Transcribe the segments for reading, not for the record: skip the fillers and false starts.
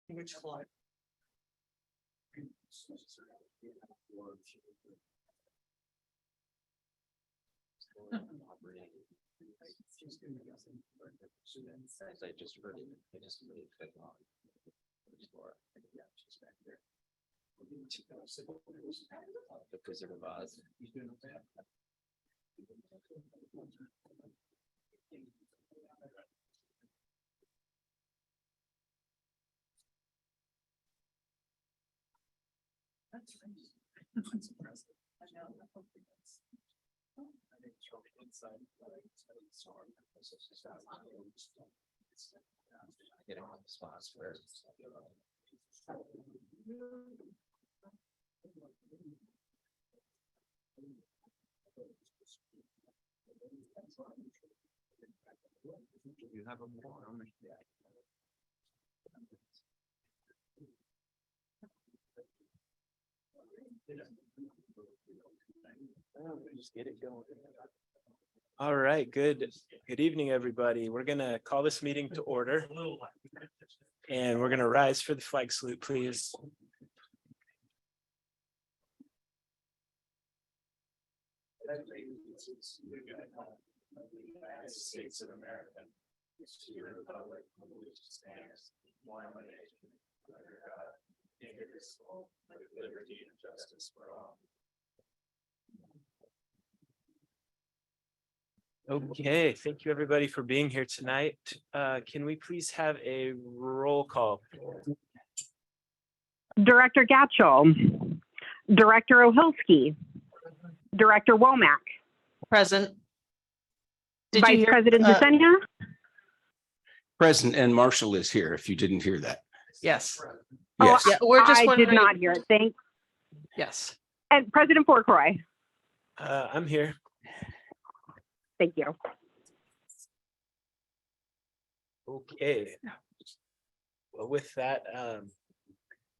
Which slide? I just heard it. I just really clicked on. The preserve Oz. That's impressive. I know. I think it's really inside. Getting on the spots where you have a more on me. Just get it going. All right, good evening, everybody. We're gonna call this meeting to order. And we're gonna rise for the flag salute, please. United States of America. To the republic for which it stands, one nation, under God, indivisible, with liberty and justice for all. Okay, thank you, everybody, for being here tonight. Can we please have a roll call? Director Gatchell, Director Ohilsky, Director Womack, Present. Did you Vice hear, President DeSenia, Present, and Marshall is here, if you didn't hear that. Yes, Yes, yeah, we're just I did wondering. not hear it. Thanks. Yes, And President Fourcroy, I'm here. thank you. Okay. Well, with that,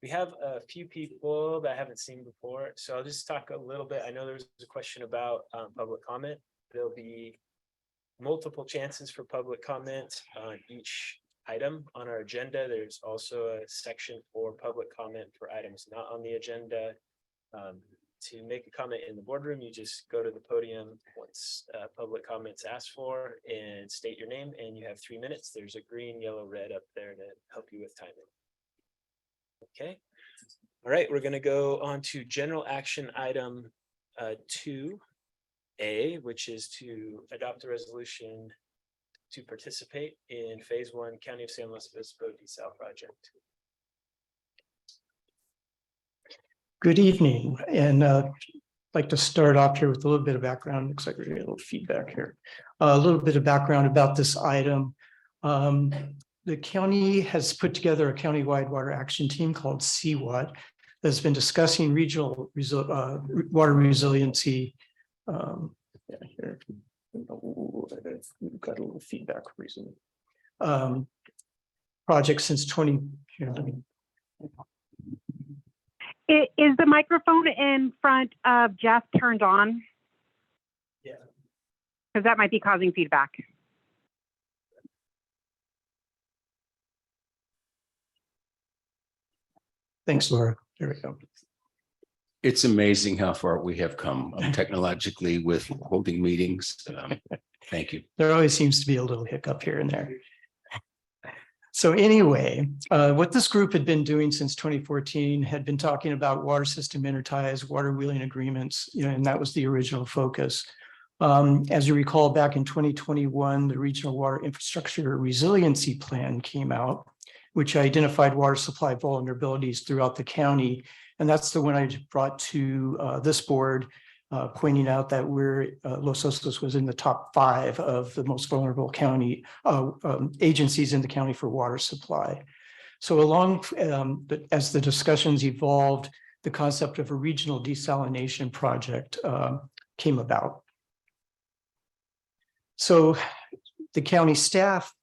we have a few people that I haven't seen before, so I'll just talk a little bit. I know there was a question about public comment. There'll be multiple chances for public comment on each item on our agenda. There's also a section for public comment for items not on the agenda. To make a comment in the boardroom, you just go to the podium once public comments asked for and state your name, and you have 3 minutes. There's a green, yellow, red up there to help you with timing. Okay. All right, we're gonna go on to general action item 2A, which is to adopt a resolution to participate in phase 1 County of San Luis Obispo desal project. Good evening, and like to start off here with a little bit of background. Looks like we're getting a little feedback here. A little bit of background about this item. The county has put together a countywide water action team called CWAT that's been discussing regional water resiliency. Yeah, here. We've got a little feedback reason. Project since 20. Here, let me. Is the microphone in front of Jeff turned on? Yeah. Because that might be causing feedback. Thanks, Laura. There we go. it's amazing how far we have come technologically with holding meetings. Thank you. There always seems to be a little hiccup here and there. So anyway, what this group had been doing since 2014 had been talking about water system interties, water wheeling agreements, and that was the original focus. As you recall, back in 2021, the Regional Water Infrastructure Resiliency Plan came out, which identified water supply vulnerabilities throughout the county. And that's the one I brought to this board, pointing out that Los Osos was in the top 5 of the most vulnerable county agencies in the county for water supply. So as the discussions evolved, the concept of a regional desalination project came about. So the county staff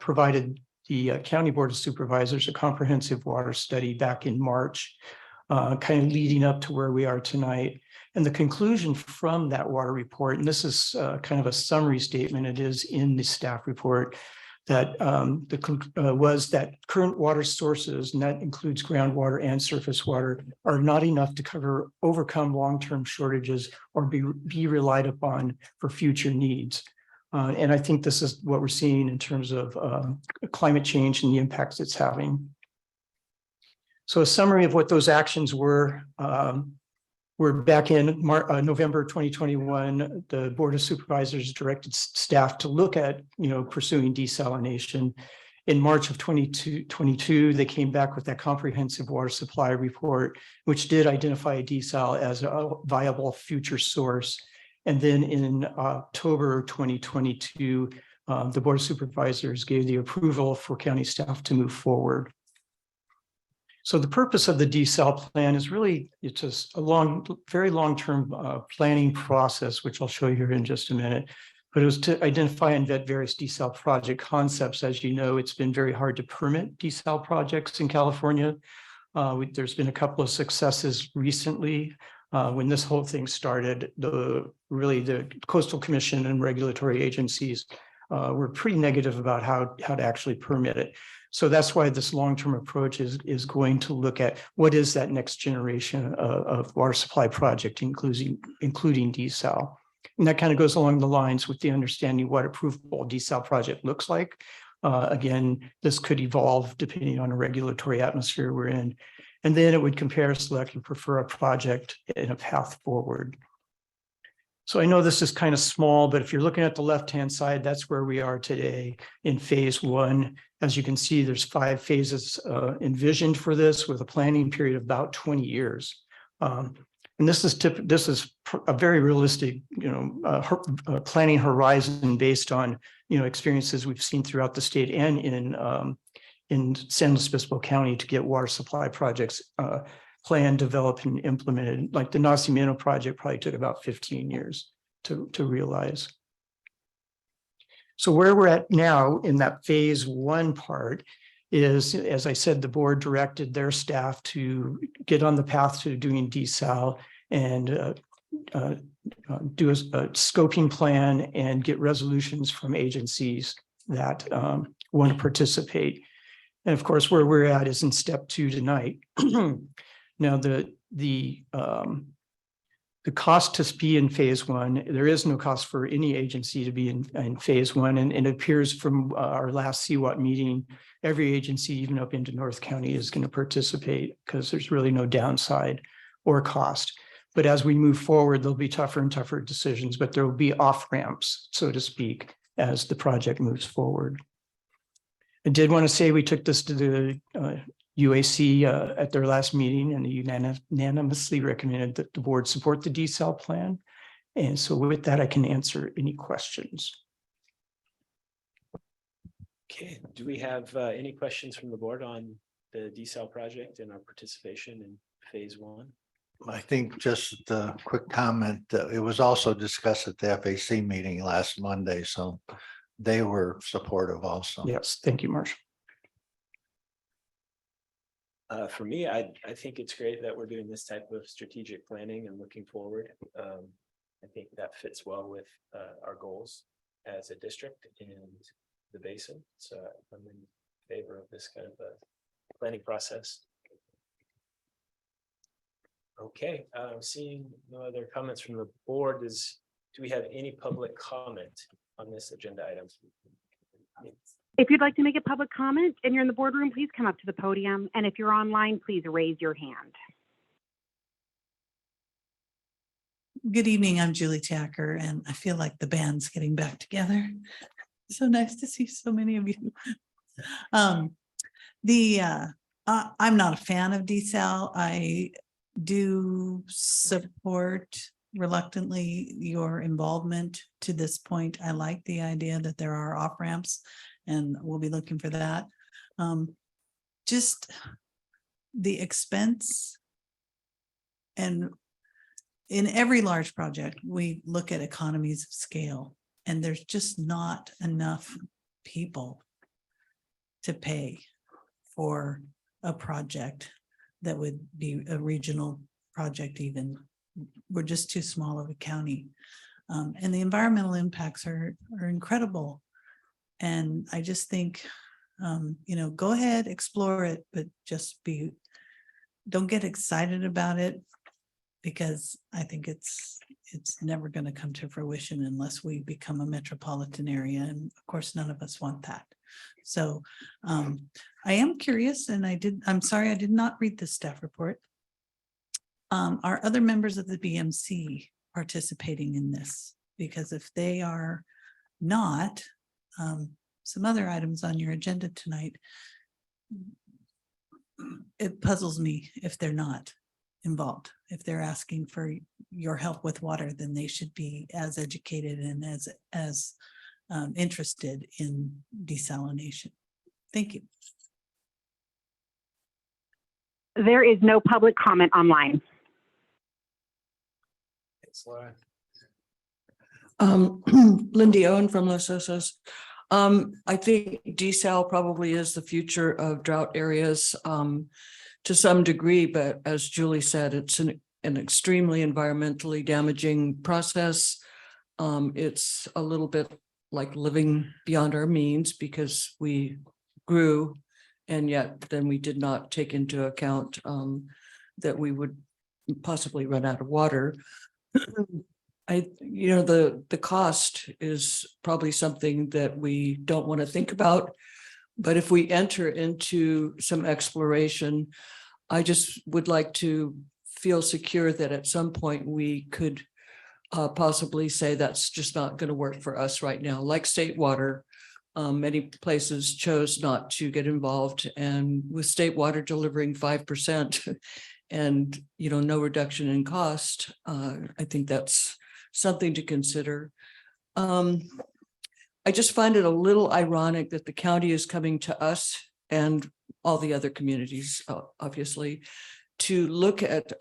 provided the County Board of Supervisors a comprehensive water study back in March, kind of leading up to where we are tonight. And the conclusion from that water report, and this is kind of a summary statement, it is in the staff report, that was that current water sources, and that includes groundwater and surface water, are not enough to overcome long-term shortages or be relied upon for future needs. And I think this is what we're seeing in terms of climate change and the impacts it's having. So a summary of what those actions were. We're back in November 2021, the Board of Supervisors directed staff to look at, pursuing desalination. In March of 2022, they came back with that comprehensive water supply report, which did identify desal as a viable future source. And then in October 2022, the Board of Supervisors gave the approval for county staff to move forward. So the purpose of the desal plan is really, it's just a very long-term planning process, which I'll show you here in just a minute. But it was to identify and vet various desal project concepts. As you know, it's been very hard to permit desal projects in California. There's been a couple of successes recently. When this whole thing started, the Coastal Commission and regulatory agencies were pretty negative about how to actually permit it. So that's why this long-term approach is going to look at what is that next generation of water supply project, including desal. And that kind of goes along the lines with the understanding what a provable desal project looks like. Again, this could evolve depending on a regulatory atmosphere we're in. And then it would compare, select, and prefer a project and a path forward. So I know this is kind of small, but if you're looking at the left-hand side, that's where we are today in phase one. As you can see, there's 5 phases envisioned for this, with a planning period of about 20 years. And this is a very realistic, planning horizon based on, experiences we've seen throughout the state and in San Luis Obispo County to get water supply projects planned, developed, and implemented. Like the Nacimiento project probably took about 15 years to realize. So where we're at now in that phase one part is, as I said, the board directed their staff to get on the path to doing desal and do a scoping plan and get resolutions from agencies that want to participate. And of course, where we're at is in step 2 tonight. Now, the cost to be in phase one, there is no cost for any agency to be in phase one. And it appears from our last CWAT meeting, every agency, even up into North County, is going to participate because there's really no downside or cost. But as we move forward, there'll be tougher and tougher decisions, but there will be off ramps, so to speak, as the project moves forward. I did want to say we took this to the UAC at their last meeting, and they unanimously recommended that the board support the desal plan. And so with that, I can answer any questions. Okay, do we have any questions from the board on the desal project and our participation in phase one? I think just a quick comment, it was also discussed at the FAC meeting last Monday, so they were supportive also. Yes, thank you, Marshall. For me, I think it's great that we're doing this type of strategic planning and looking forward. I think that fits well with our goals as a district and the basin. So I'm in favor of this kind of a planning process. Okay, seeing no other comments from the board, do we have any public comment on this agenda item? If you'd like to make a public comment and you're in the boardroom, please come up to the podium. And if you're online, please raise your hand. Good evening, I'm Julie Tacker, and I feel like the band's getting back together. So nice to see so many of you. I'm not a fan of desal. I do support reluctantly your involvement to this point. I like the idea that there are off ramps, and we'll be looking for that. Just the expense, and in every large project, we look at economies of scale, and there's just not enough people to pay for a project that would be a regional project. Even we're just too small of a county, and the environmental impacts are incredible. And I just think, go ahead, explore it, but don't get excited about it, because I think it's never going to come to fruition unless we become a metropolitan area. And of course, none of us want that. So I am curious, and I'm sorry, I did not read the staff report. Are other members of the BMC participating in this? Because if they are not, some other items on your agenda tonight, it puzzles me if they're not involved. If they're asking for your help with water, then they should be as educated and as interested in desalination. Thank you. There is no public comment online. Thanks, Laura. Lindy Owen from Los Osos. I think desal probably is the future of drought areas to some degree, but as Julie said, it's an extremely environmentally damaging process. It's a little bit like living beyond our means because we grew and yet then we did not take into account that we would possibly run out of water. The cost is probably something that we don't want to think about, but if we enter into some exploration, I just would like to feel secure that at some point we could possibly say that's just not going to work for us right now. Like State Water, many places chose not to get involved, and with State Water delivering 5% and no reduction in cost, I think that's something to consider. I just find it a little ironic that the county is coming to us and all the other communities, obviously, to look at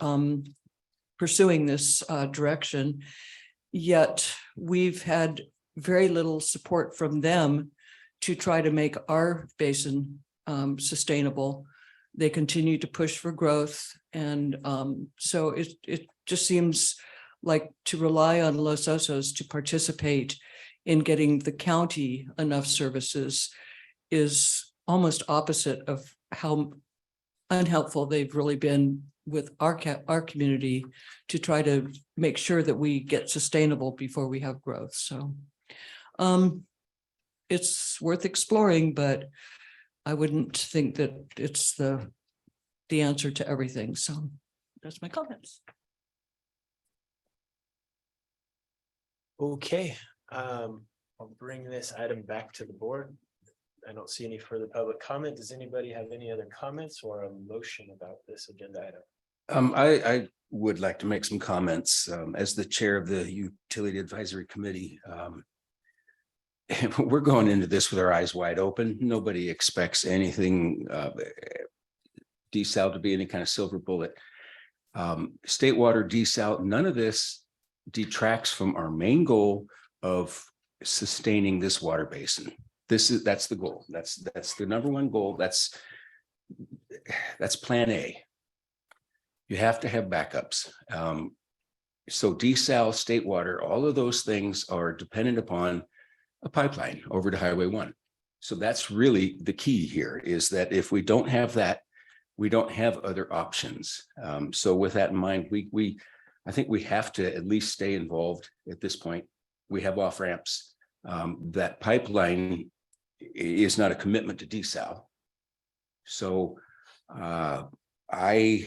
pursuing this direction. Yet we've had very little support from them to try to make our basin sustainable. They continue to push for growth. And so it just seems like to rely on Los Osos to participate in getting the county enough services is almost opposite of how unhelpful they've really been with our community to try to make sure that we get sustainable before we have growth. So it's worth exploring, but I wouldn't think that it's the answer to everything. So that's my comments. Okay, I'll bring this item back to the board. I don't see any further public comment. Does anybody have any other comments or a motion about this agenda item? I would like to make some comments as the chair of the Utility Advisory Committee. We're going into this with our eyes wide open. Nobody expects anything desal to be any kind of silver bullet. State Water desal, none of this detracts from our main goal of sustaining this water basin. That's the goal. That's the number one goal. That's plan A. You have to have backups. So desal, State Water, all of those things are dependent upon a pipeline over to Highway 1. So that's really the key here, is that if we don't have that, we don't have other options. So with that in mind, I think we have to at least stay involved at this point. We have off ramps. That pipeline is not a commitment to desal. So I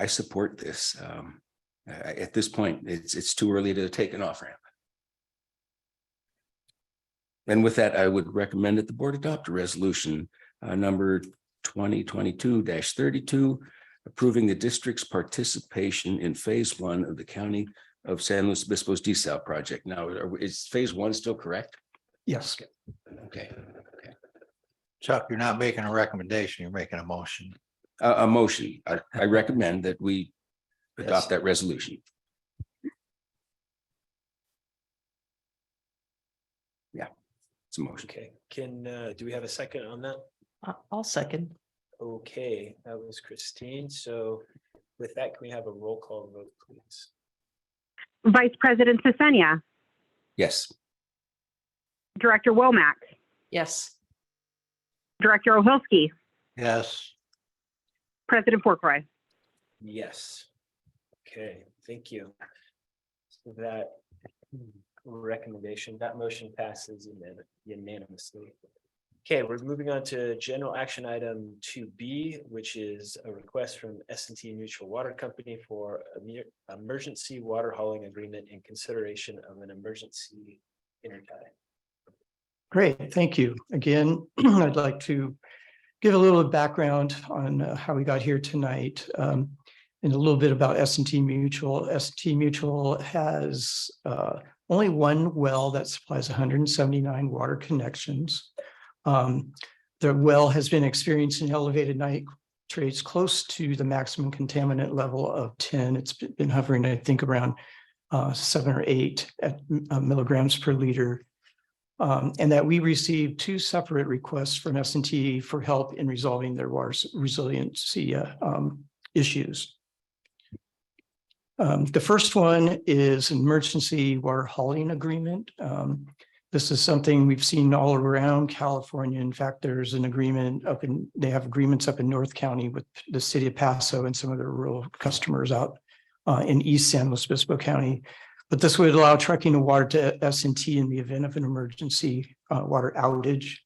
support this. At this point, it's too early to take an off ramp. And with that, I would recommend that the board adopt a resolution number 2022-32, approving the district's participation in phase 1 of the County of San Luis Obispo's desal project. Now, is phase 1 still correct? Yes. Okay. Chuck, you're not making a recommendation, you're making a motion. A motion. I recommend that we adopt that resolution. Yeah, it's a motion. Okay, do we have a second on that? I'll second. Okay, that was Christine. So with that, can we have a roll call vote, please? Vice President Sesenia, Yes. Director Womack, Yes. Director Oholsky, Yes. President Porkroy. Yes. Okay, thank you. So that recommendation, that motion passes unanimously. Okay, we're moving on to general action item 2B, which is a request from S&T Mutual Water Company for emergency water hauling agreement in consideration of an emergency intertie. Great, thank you. Again, I'd like to give a little background on how we got here tonight. And a little bit about S&T Mutual. S&T Mutual has only one well that supplies 179 water connections. The well has been experiencing elevated nitrates close to the maximum contaminant level of 10. It's been hovering, I think, around 7 or 8 milligrams per liter. And that we received 2 separate requests from S&T for help in resolving their water resiliency issues. The first one is an emergency water hauling agreement. This is something we've seen all around California. In fact, there's an agreement they have agreements up in North County with the city of Paso and some of their rural customers out in East San Luis Obispo County. But this would allow trucking of water to S&T in the event of an emergency water outage.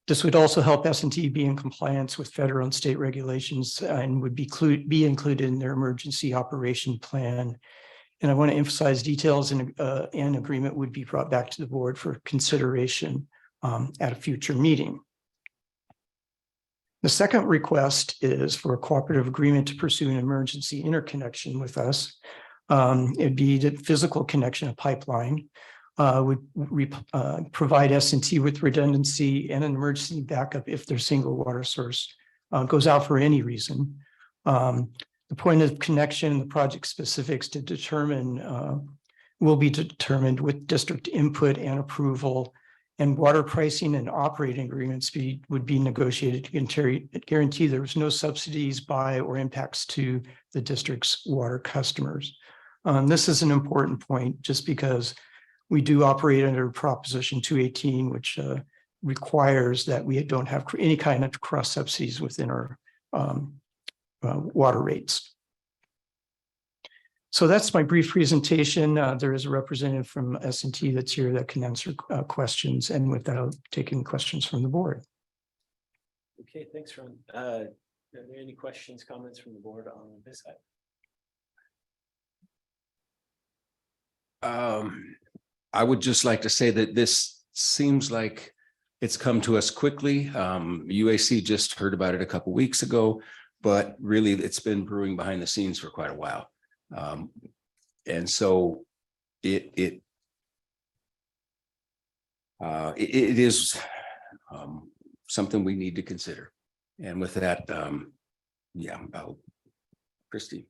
This would also help S&T be in compliance with federal and state regulations and would be included in their emergency operation plan. And I want to emphasize details in an agreement would be brought back to the board for consideration at a future meeting. The second request is for a cooperative agreement to pursue an emergency interconnection with us. It'd be the physical connection of pipeline. Would provide S&T with redundancy and an emergency backup if their single water source goes out for any reason. The point of connection, the project specifics to determine will be determined with district input and approval, and water pricing and operating agreements would be negotiated to guarantee there was no subsidies by or impacts to the district's water customers. This is an important point just because we do operate under Proposition 218, which requires that we don't have any kind of cross subsidies within our water rates. So that's my brief presentation. There is a representative from S&T that's here that can answer questions, and without taking questions from the board. Okay, thanks, Ron. Are there any questions, comments from the board on this item? I would just like to say that this seems like it's come to us quickly. UAC just heard about it a couple weeks ago, but really it's been brewing behind the scenes for quite a while. And so it is something we need to consider. And with that, Christy.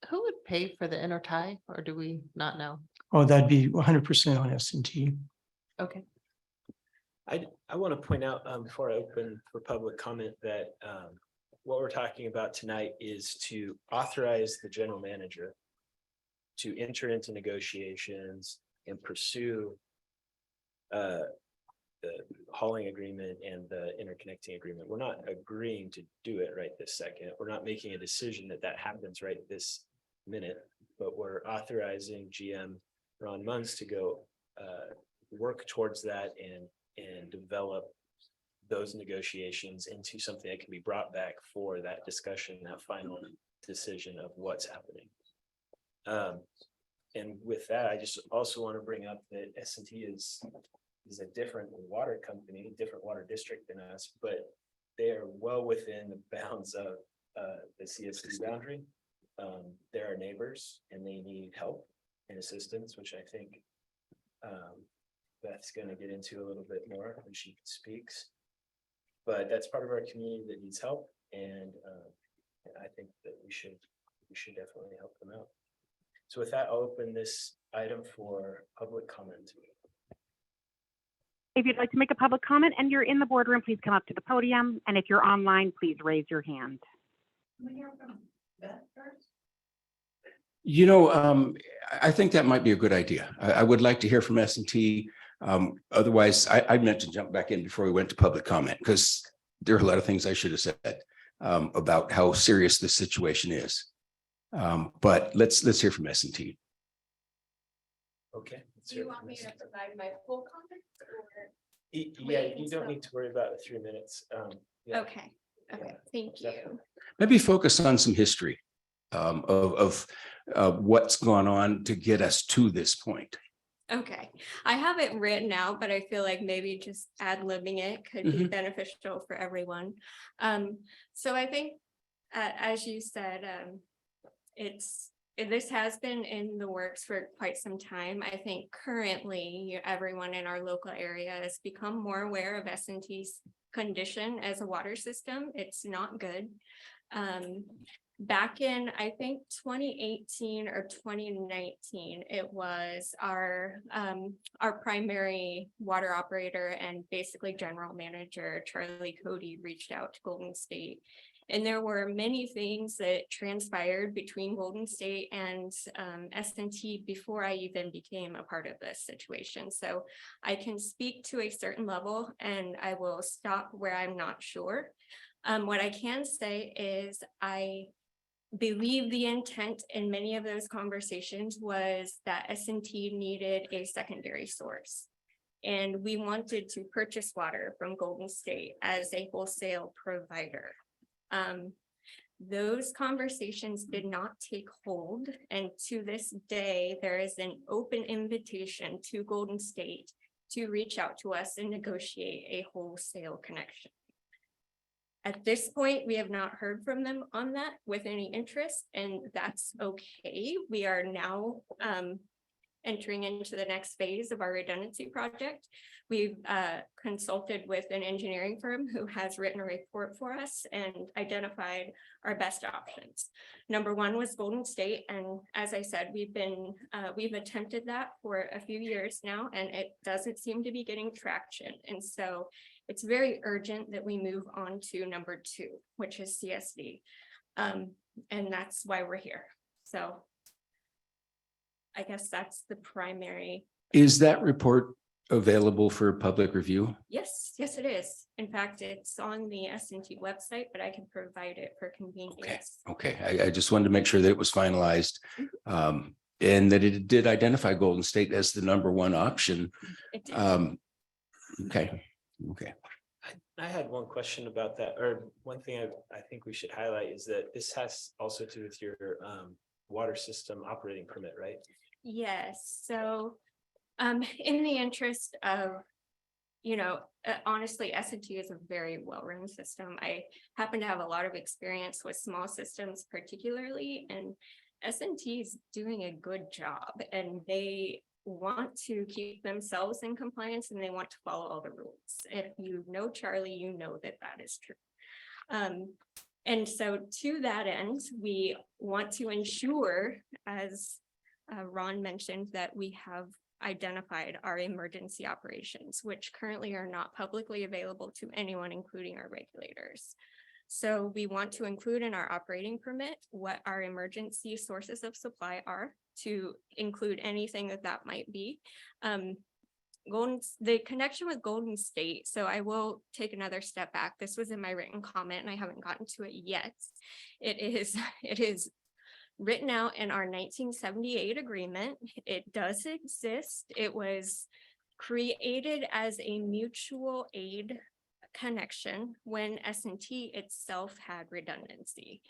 Who would pay for the intertie, or do we not know? Oh, that'd be 100% on S&T. Okay. I want to point out before I open for public comment that what we're talking about tonight is to authorize the general manager to enter into negotiations and pursue the hauling agreement and the interconnecting agreement. We're not agreeing to do it right this second. We're not making a decision that happens right this minute, but we're authorizing GM Ron Munz to go work towards that and develop those negotiations into something that can be brought back for that discussion, that final decision of what's happening. And with that, I just also want to bring up that S&T is a different water company, different water district than us, but they are well within the bounds of the CSC boundary. They're our neighbors and they need help and assistance, which I think Beth's going to get into a little bit more when she speaks. But that's part of our community that needs help, and I think that we should definitely help them out. So with that, I'll open this item for public comment. If you'd like to make a public comment and you're in the boardroom, please come up to the podium. And if you're online, please raise your hand. You know, I think that might be a good idea. I would like to hear from S&T. Otherwise, I meant to jump back in before we went to public comment, because there are a lot of things I should have said about how serious this situation is. But let's hear from S&T. Okay. Do you want me to provide my full comments or? Yeah, you don't need to worry about the 3 minutes. Yeah. Okay, okay, thank you. Maybe focus on some history of what's gone on to get us to this point. Okay, I have it written out, but I feel like maybe just ad-libbing it could be beneficial for everyone. So I think, as you said, this has been in the works for quite some time. I think currently everyone in our local area has become more aware of S&T's condition as a water system. It's not good. Back in, I think 2018 or 2019, it was our primary water operator and basically general manager, Charlie Cody, reached out to Golden State. And there were many things that transpired between Golden State and S&T before I even became a part of this situation. So I can speak to a certain level and I will stop where I'm not sure. What I can say is I believe the intent in many of those conversations was that S&T needed a secondary source. And we wanted to purchase water from Golden State as a wholesale provider. Those conversations did not take hold, and to this day, there is an open invitation to Golden State to reach out to us and negotiate a wholesale connection. At this point, we have not heard from them on that with any interest, and that's okay. We are now entering into the next phase of our redundancy project. We've consulted with an engineering firm who has written a report for us and identified our best options. Number one was Golden State, and as I said, we've attempted that for a few years now, and it doesn't seem to be getting traction. And so it's very urgent that we move on to number two, which is CSD, and that's why we're here. So I guess that's the primary. Is that report available for public review? Yes, it is. In fact, it's on the S&T website, but I can provide it for convenience. Okay. I just wanted to make sure that it was finalized and that it did identify Golden State as the number one option. It did. Okay. I had one question about that, or one thing I think we should highlight is that this has also to do with your water system operating permit, right? Yes, so in the interest of, honestly, S&T is a very well-run system. I happen to have a lot of experience with small systems particularly, and S&T is doing a good job, and they want to keep themselves in compliance and they want to follow all the rules. If you know Charlie, you know that is true. And so to that end, we want to ensure, as Ron mentioned, that we have identified our emergency operations, which currently are not publicly available to anyone, including our regulators. So we want to include in our operating permit what our emergency sources of supply are, to include anything that might be. The connection with Golden State. So I will take another step back. This was in my written comment and I haven't gotten to it yet. It is written out in our 1978 agreement. It does exist. It was created as a mutual aid connection when S&T itself had redundancy.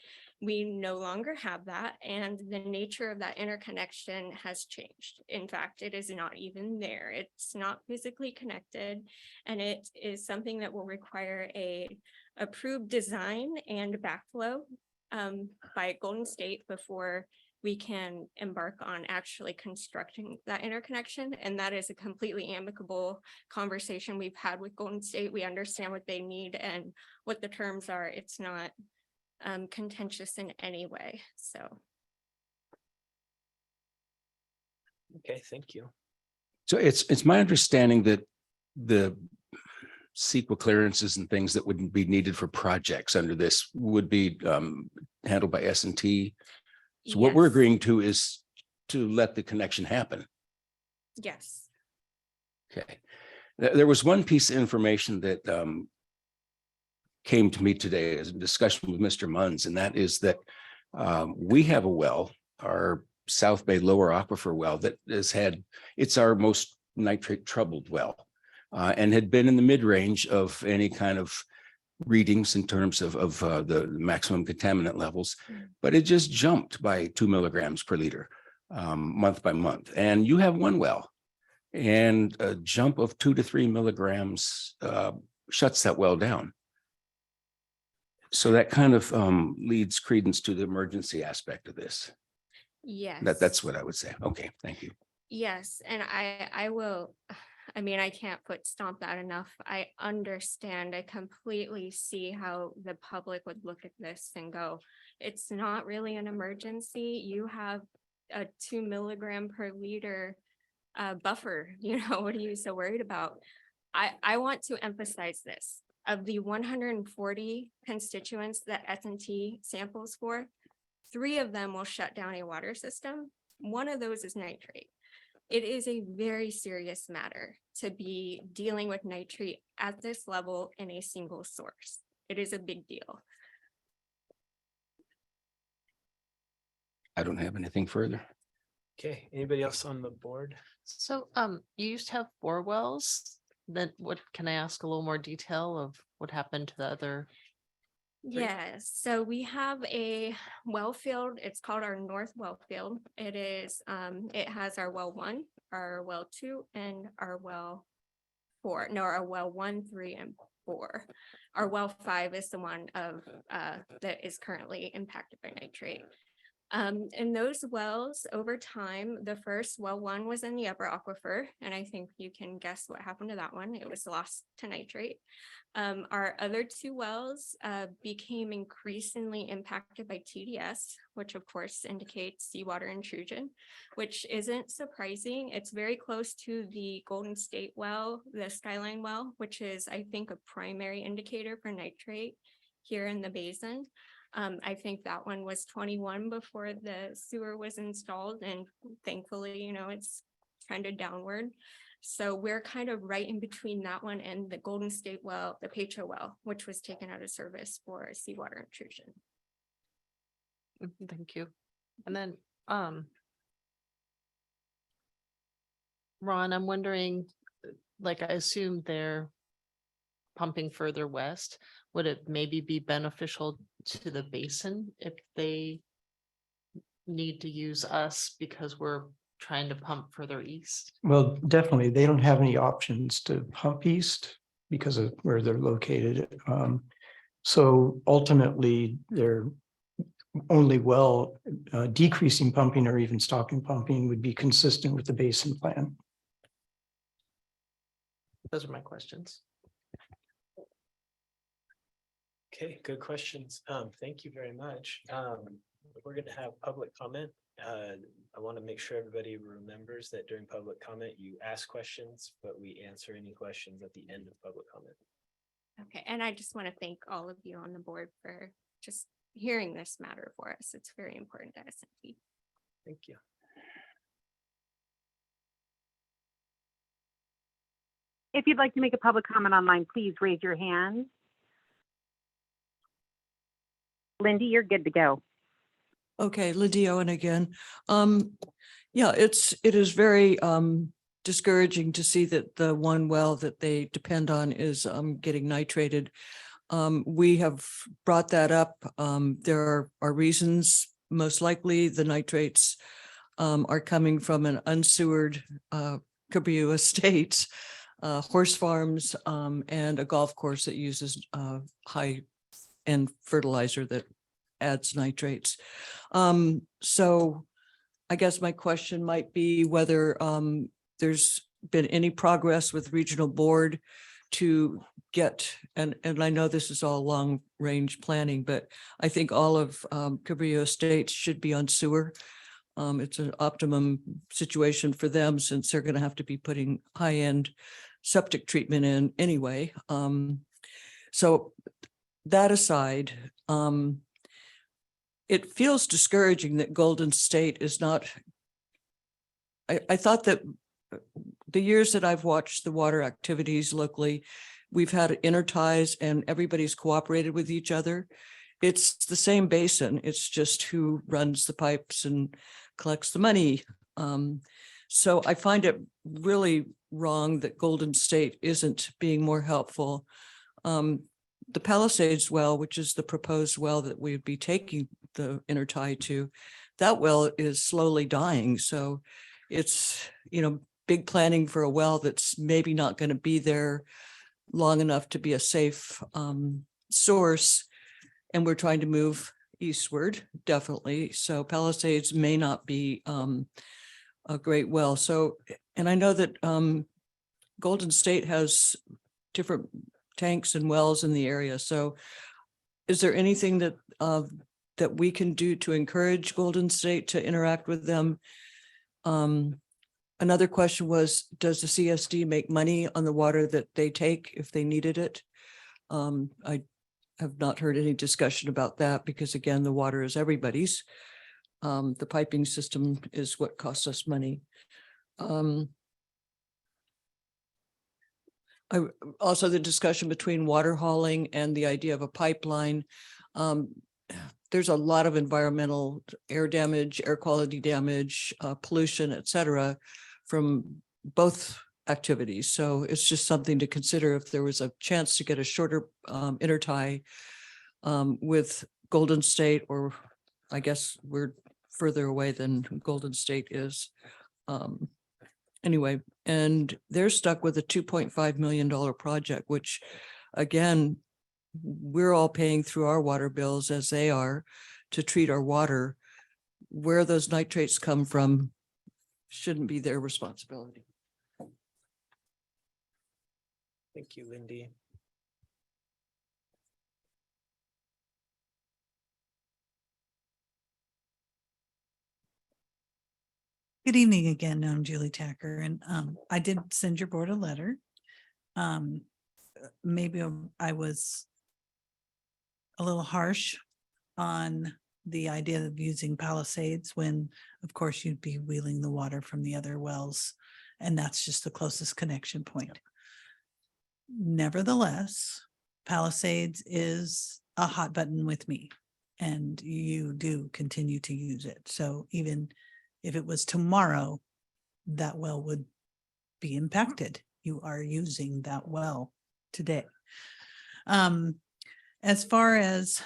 We no longer have that, and the nature of that interconnection has changed. In fact, it is not even there. It's not physically connected, and it is something that will require a approved design and backflow by Golden State before we can embark on actually constructing that interconnection. And that is a completely amicable conversation we've had with Golden State. We understand what they need and what the terms are. It's not contentious in any way. So. Okay, thank you. So it's my understanding that the CEQA clearances and things that would be needed for projects under this would be handled by S&T. So what we're agreeing to is to let the connection happen. Yes. Okay. There was one piece of information that came to me today as a discussion with Mr. Munns, and that is that we have a well, our South Bay Lower Aquifer well, that has had, it's our most nitrate troubled well, and had been in the mid-range of any kind of readings in terms of the maximum contaminant levels, but it just jumped by 2 milligrams per liter month by month. And you have one well, and a jump of 2 to 3 milligrams shuts that well down. So that kind of leads credence to the emergency aspect of this. Yes. That's what I would say. Okay, thank you. Yes, and I will, I mean, I can't put stomp that enough. I understand, I completely see how the public would look at this and go, it's not really an emergency. You have a 2 milligram per liter buffer, you know, what are you so worried about? I want to emphasize this. Of the 140 constituents that S&T samples for, 3 of them will shut down a water system. One of those is nitrate. It is a very serious matter to be dealing with nitrate at this level in a single source. It is a big deal. I don't have anything further. Okay, anybody else on the board? So, you used to have 4 wells. Then what, can I ask a little more detail of what happened to the other? Yes, so we have a well field. It's called our North Well Field. It is, it has our well 1, our well 2, and our well 4. No, our well 1, 3, and 4. Our well 5 is the one of that is currently impacted by nitrate. And those wells over time, the first well 1 was in the upper aquifer, and I think you can guess what happened to that one. It was lost to nitrate. Our other 2 wells became increasingly impacted by TDS, which of course indicates seawater intrusion, which isn't surprising. It's very close to the Golden State well, the Skyline well, which is, I think, a primary indicator for nitrate here in the basin. I think that one was 21 before the sewer was installed, and thankfully, you know, it's trended downward. So we're kind of right in between that one and the Golden State well, the Petro well, which was taken out of service for seawater intrusion. Thank you. And then, Ron, I'm wondering, like, I assume they're pumping further west. Would it maybe be beneficial to the basin if they need to use us because we're trying to pump further east? Well, definitely, they don't have any options to pump east because of where they're located. So ultimately, they're only decreasing pumping or even stopping pumping would be consistent with the basin plan. Those are my questions. Okay, good questions. Thank you very much. We're going to have public comment. I want to make sure everybody remembers that during public comment, you ask questions, but we answer any questions at the end of public comment. Okay, and I just want to thank all of you on the board for just hearing this matter for us. It's very important to S&T. Thank you. If you'd like to make a public comment online, please raise your hand. Lindy, you're good to go. Okay, Lydia Owen again. Yeah, it is very discouraging to see that the one well that they depend on is getting nitrated. We have brought that up. There are reasons. Most likely the nitrates are coming from an unsewered Cabrillo Estates, horse farms, and a golf course that uses high-end fertilizer that adds nitrates. So I guess my question might be whether there's been any progress with regional board to get, and I know this is all long range planning, but I think all of Cabrillo Estates should be on sewer. It's an optimum situation for them since they're going to have to be putting high-end septic treatment in anyway. So that aside, it feels discouraging that Golden State is not. I thought that the years that I've watched the water activities locally, we've had interties and everybody's cooperated with each other. It's the same basin. It's just who runs the pipes and collects the money. So I find it really wrong that Golden State isn't being more helpful. The Palisades well, which is the proposed well that we'd be taking the intertie to, that well is slowly dying. So it's, big planning for a well that's maybe not going to be there long enough to be a safe source. And we're trying to move eastward, definitely. So Palisades may not be a great well. So, and I know that Golden State has different tanks and wells in the area. So is there anything that that we can do to encourage Golden State to interact with them? Another question was, does the CSD make money on the water that they take if they needed it? I have not heard any discussion about that because again, the water is everybody's. The piping system is what costs us money. Also the discussion between water hauling and the idea of a pipeline. There's a lot of environmental air damage, air quality damage, pollution, et cetera, from both activities. So it's just something to consider if there was a chance to get a shorter intertie with Golden State, or I guess we're further away than Golden State is. Anyway, and they're stuck with a $2.5 million project, which again, we're all paying through our water bills as they are to treat our water. Where those nitrates come from shouldn't be their responsibility. Thank you, Lindy. Good evening again. I'm Julie Tacker, and I did send your board a letter. Maybe I was a little harsh on the idea of using Palisades when, of course, you'd be wheeling the water from the other wells, and that's just the closest connection point. Nevertheless, Palisades is a hot button with me, and you do continue to use it. So even if it was tomorrow, that well would be impacted. You are using that well today. As far as,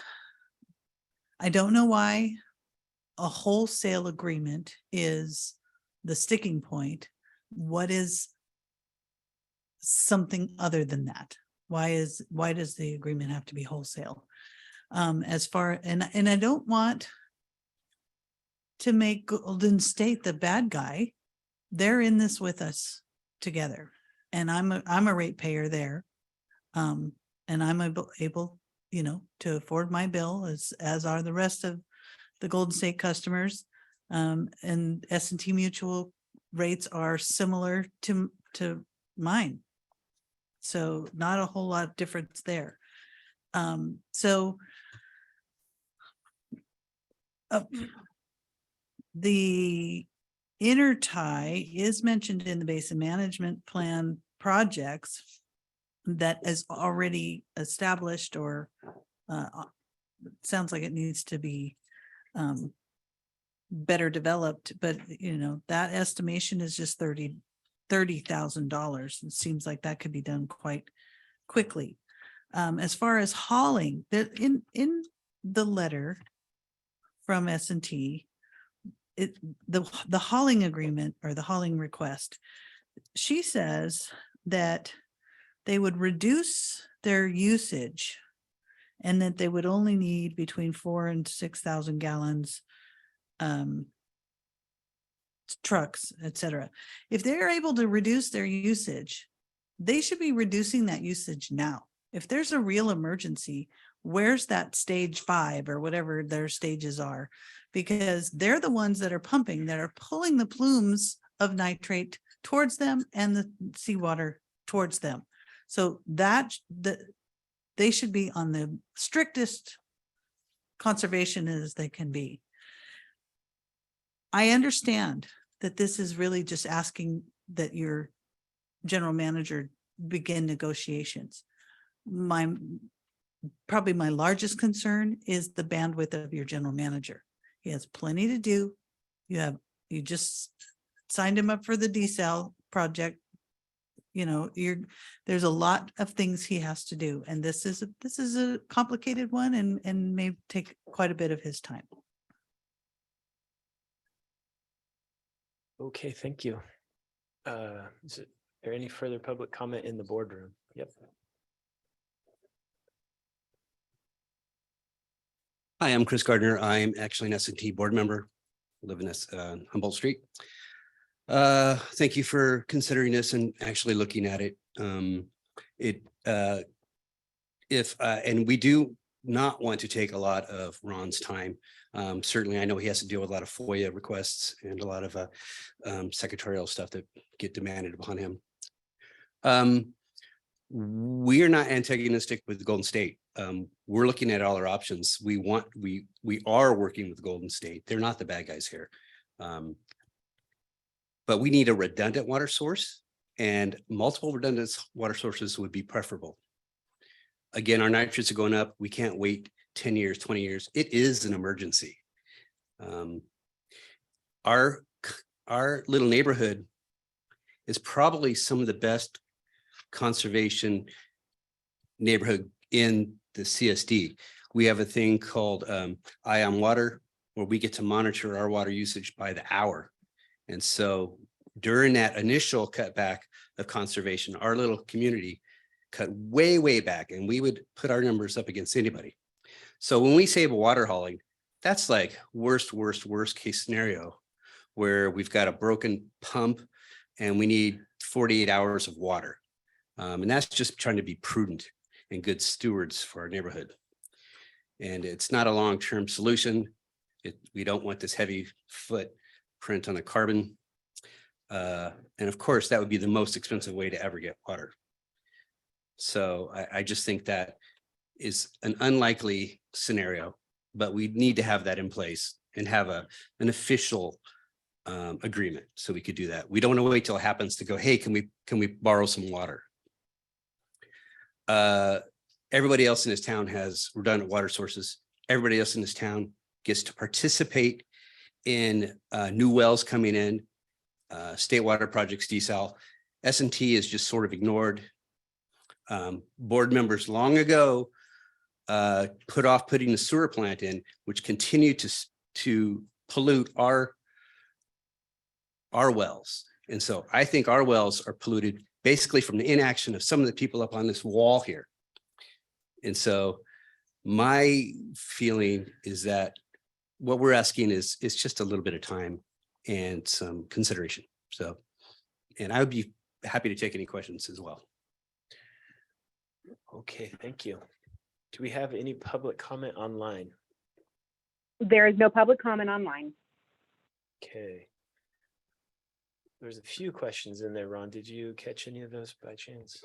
I don't know why a wholesale agreement is the sticking point. What is something other than that? Why does the agreement have to be wholesale? And I don't want to make Golden State the bad guy. They're in this with us together, and I'm a ratepayer there, and I'm able, to afford my bill as are the rest of the Golden State customers, and S&T Mutual rates are similar to mine, so not a whole lot of difference there. The intertie is mentioned in the basin management plan projects that is already established, or sounds like it needs to be better developed, but that estimation is just $30,000. It seems like that could be done quite quickly. As far as hauling, in the letter from S&T, the hauling agreement, or the hauling request, she says that they would reduce their usage and that they would only need between 4,000 and 6,000 gallons, trucks, etc. If they're able to reduce their usage, they should be reducing that usage now. If there's a real emergency, where's that stage 5 or whatever their stages are? Because they're the ones that are pumping, that are pulling the plumes of nitrate towards them and the seawater towards them. So they should be on the strictest conservation as they can be. I understand that this is really just asking that your general manager begin negotiations. Probably my largest concern is the bandwidth of your general manager. He has plenty to do. You just signed him up for the desal project. You know, there's a lot of things he has to do, and this is a complicated one and may take quite a bit of his time. Okay, thank you. Is there any further public comment in the boardroom? Yep. Hi, I'm Chris Gardner. I'm actually an S&T board member, live in this Humboldt Street. Thank you for considering this and actually looking at it. And we do not want to take a lot of Ron's time. Certainly, I know he has to deal with a lot of FOIA requests and a lot of secretarial stuff that get demanded upon him. We are not antagonistic with Golden State. We're looking at all our options. We are working with Golden State. They're not the bad guys here. But we need a redundant water source, and multiple redundant water sources would be preferable. Again, our nitrates are going up. We can't wait 10 years, 20 years. It is an emergency. Our little neighborhood is probably some of the best conservation neighborhood in the CSD. We have a thing called Eye on Water, where we get to monitor our water usage by the hour. And so during that initial cutback of conservation, our little community cut way, way back, and we would put our numbers up against anybody. So when we say water hauling, that's like worst case scenario, where we've got a broken pump and we need 48 hours of water. And that's just trying to be prudent and good stewards for our neighborhood. And it's not a long-term solution. We don't want this heavy footprint on the carbon. And of course, that would be the most expensive way to ever get water. So I just think that is an unlikely scenario, but we need to have that in place and have an official agreement so we could do that. We don't want to wait till it happens to go, hey, can we borrow some water? Everybody else in this town has redundant water sources. Everybody else in this town gets to participate in new wells coming in, state water projects, desal. S&T is just sort of ignored. Board members long ago put off putting the sewer plant in, which continued to pollute our wells. And so I think our wells are polluted basically from the inaction of some of the people up on this wall here. And so my feeling is that what we're asking is just a little bit of time and some consideration. So, and I would be happy to take any questions as well. Okay, thank you. Do we have any public comment online? There is no public comment online. Okay. There's a few questions in there, Ron. Did you catch any of those by chance?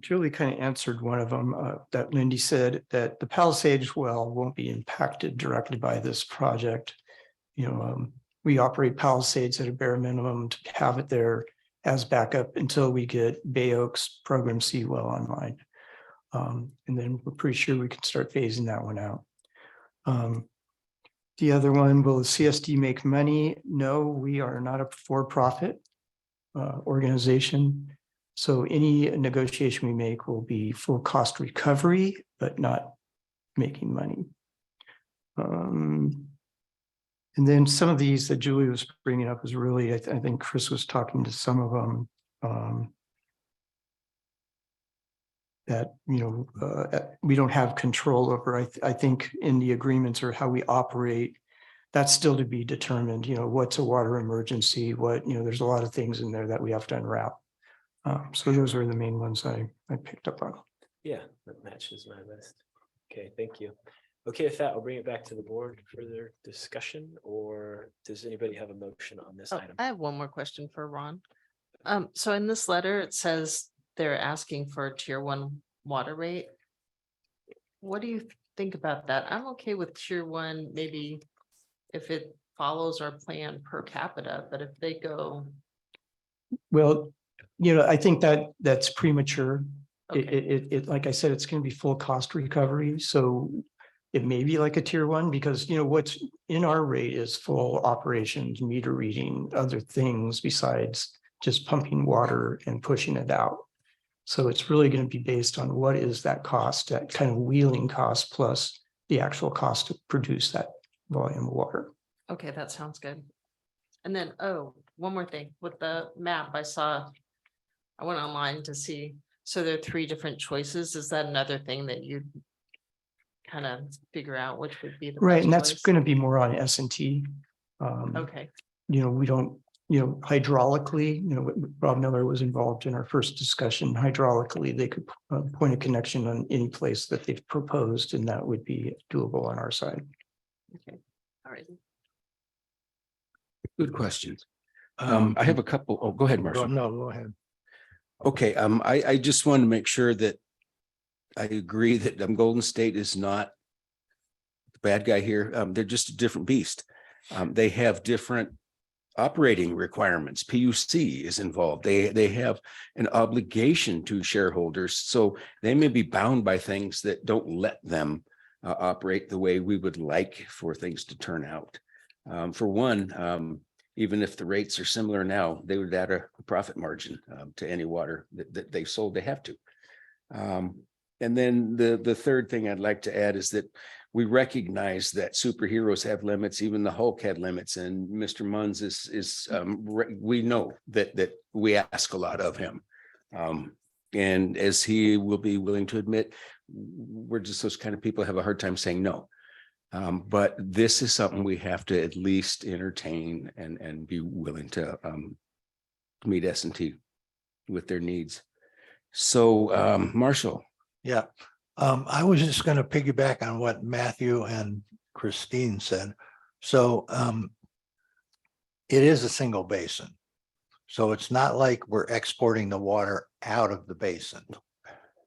Julie kind of answered one of them, that Lindy said that the Palisades well won't be impacted directly by this project. You know, we operate Palisades at a bare minimum to have it there as backup until we get Bay Oaks Program C well online. And then we're pretty sure we can start phasing that one out. The other one, will the CSD make money? No, we are not a for-profit organization. So any negotiation we make will be full cost recovery, but not making money. And then some of these that Julie was bringing up is really, I think Chris was talking to some of them. That, you know, we don't have control over. I think in the agreements or how we operate, that's still to be determined. You know, what's a water emergency? What, you know, there's a lot of things in there that we have to unwrap. So those are the main ones I picked up on. Yeah, that matches my list. Okay, thank you. Okay, with that, I'll bring it back to the board for their discussion, or does anybody have a motion on this item? I have one more question for Ron. So in this letter, it says they're asking for a tier 1 water rate. What do you think about that? I'm okay with tier 1, maybe if it follows our plan per capita, but if they go Well, I think that that's premature. Okay. Like I said, it's going to be full cost recovery, so it may be like a tier one, because what's in our rate is full operations, meter reading, other things besides just pumping water and pushing it out. So it's really going to be based on what is that cost, that kind of wheeling cost plus the actual cost to produce that volume of water. Okay, that sounds good. And then, oh, one more thing, with the map I saw, I went online to see, so there are 3 different choices. Is that another thing that you kind of figure out which would be the Right, best and that's choice? going to be more on S&T. Okay, We don't, hydraulically, Rob Miller was involved in our first discussion. Hydraulically, they could point a connection on any place that they've proposed, and that would be doable on our side. okay, all right. Good questions. I have a couple. Oh, go ahead, Marshall. No, go ahead. Okay, I just wanted to make sure that I agree that Golden State is not the bad guy here. They're just a different beast. They have different operating requirements. PUC is involved. They have an obligation to shareholders, so they may be bound by things that don't let them operate the way we would like for things to turn out. For one, even if the rates are similar now, they would add a profit margin to any water that they've sold. They have to. And then the third thing I'd like to add is that we recognize that superheroes have limits. Even the Hulk had limits, and Mr. Munns we know that we ask a lot of him. And as he will be willing to admit, we're just those kind of people who have a hard time saying no. But this is something we have to at least entertain and be willing to meet S&T with their needs. So, Marshall. Yeah, I was just going to piggyback on what Matthew and Christine said. So it is a single basin. So it's not like we're exporting the water out of the basin.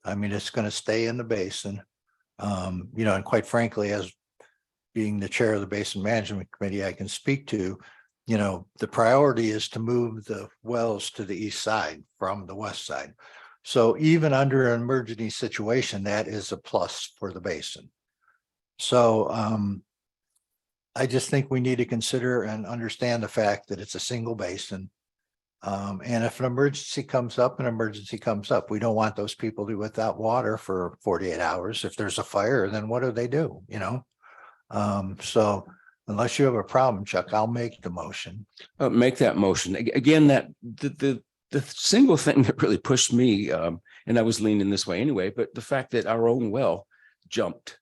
I mean, it's going to stay in the basin. And quite frankly, as being the chair of the Basin Management Committee, I can speak to, the priority is to move the wells to the east side from the west side. So even under an emergency situation, that is a plus for the basin. So I just think we need to consider and understand the fact that it's a single basin. And if an emergency comes up, an emergency comes up. We don't want those people to be without water for 48 hours. If there's a fire, then what do? So unless you have a problem, Chuck, I'll make the motion. Make that motion. Again, that the single thing that really pushed me, and I was leaning this way anyway, but the fact that our own well jumped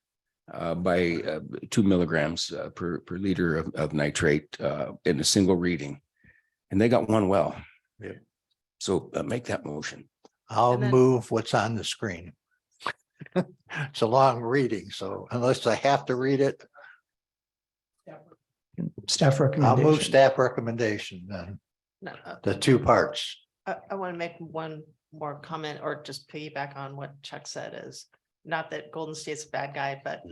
by 2 milligrams per liter of nitrate in a single reading, and they got one well. Yeah. So make that motion. I'll And then- move what's on the screen. It's a long reading, so unless I have to read it, Staff I'll recommendation. move staff recommendation then, No, the 2 parts. I want to make one more comment or just piggyback on what Chuck said is not that Golden State's a bad guy, but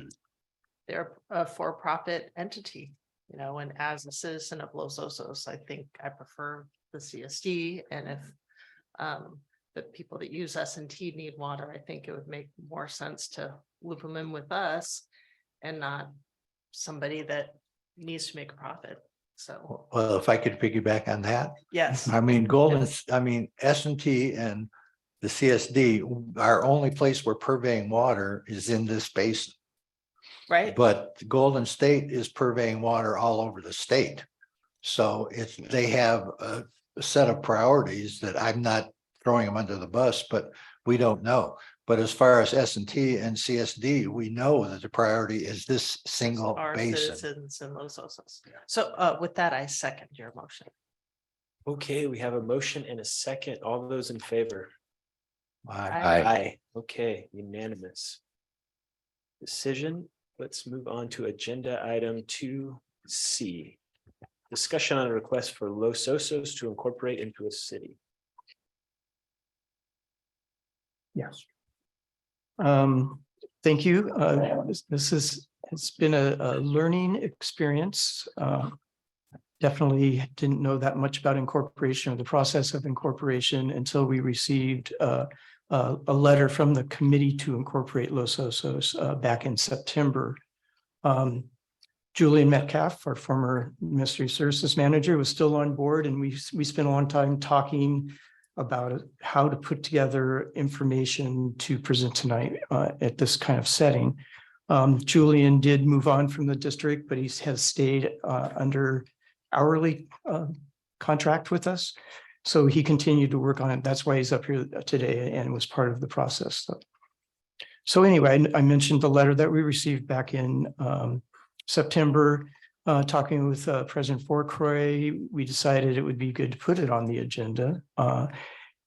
they're a for-profit entity, and as a citizen of Los Osos, I think I prefer the CSD. And if the people that use S&T need water, I think it would make more sense to loop them in with us and not somebody that needs to make a profit. So, Well, if I could piggyback on that, yes. I mean, S&T and the CSD, our only place we're purveying water is in this basin. Right. But Golden State is purveying water all over the state. So they have a set of priorities that I'm not throwing them under the bus, but we don't know. But as far as S&T and CSD, we know that the priority is this single Our basin. citizens in Los Osos. So with that, I second your motion. Okay, we have a motion and a second. All those in favor? Aye. Okay, unanimous decision. Let's move on to agenda item 2C. Discussion on a request for Los Osos to incorporate into a city. Yes. Thank you. This has been a learning experience. definitely didn't know that much about incorporation or the process of incorporation until we received a letter from the committee to incorporate Los Osos back in September. Julian Metcalf, our former Ministry Services Manager, was still on board, and we spent a long time talking about how to put together information to present tonight at this kind of setting. Julian did move on from the district, but he has stayed under hourly contract with us. So he continued to work on it. That's why he's up here today and was part of the process. So anyway, I mentioned the letter that we received back in September, talking with President Fourcroy. We decided it would be good to put it on the agenda.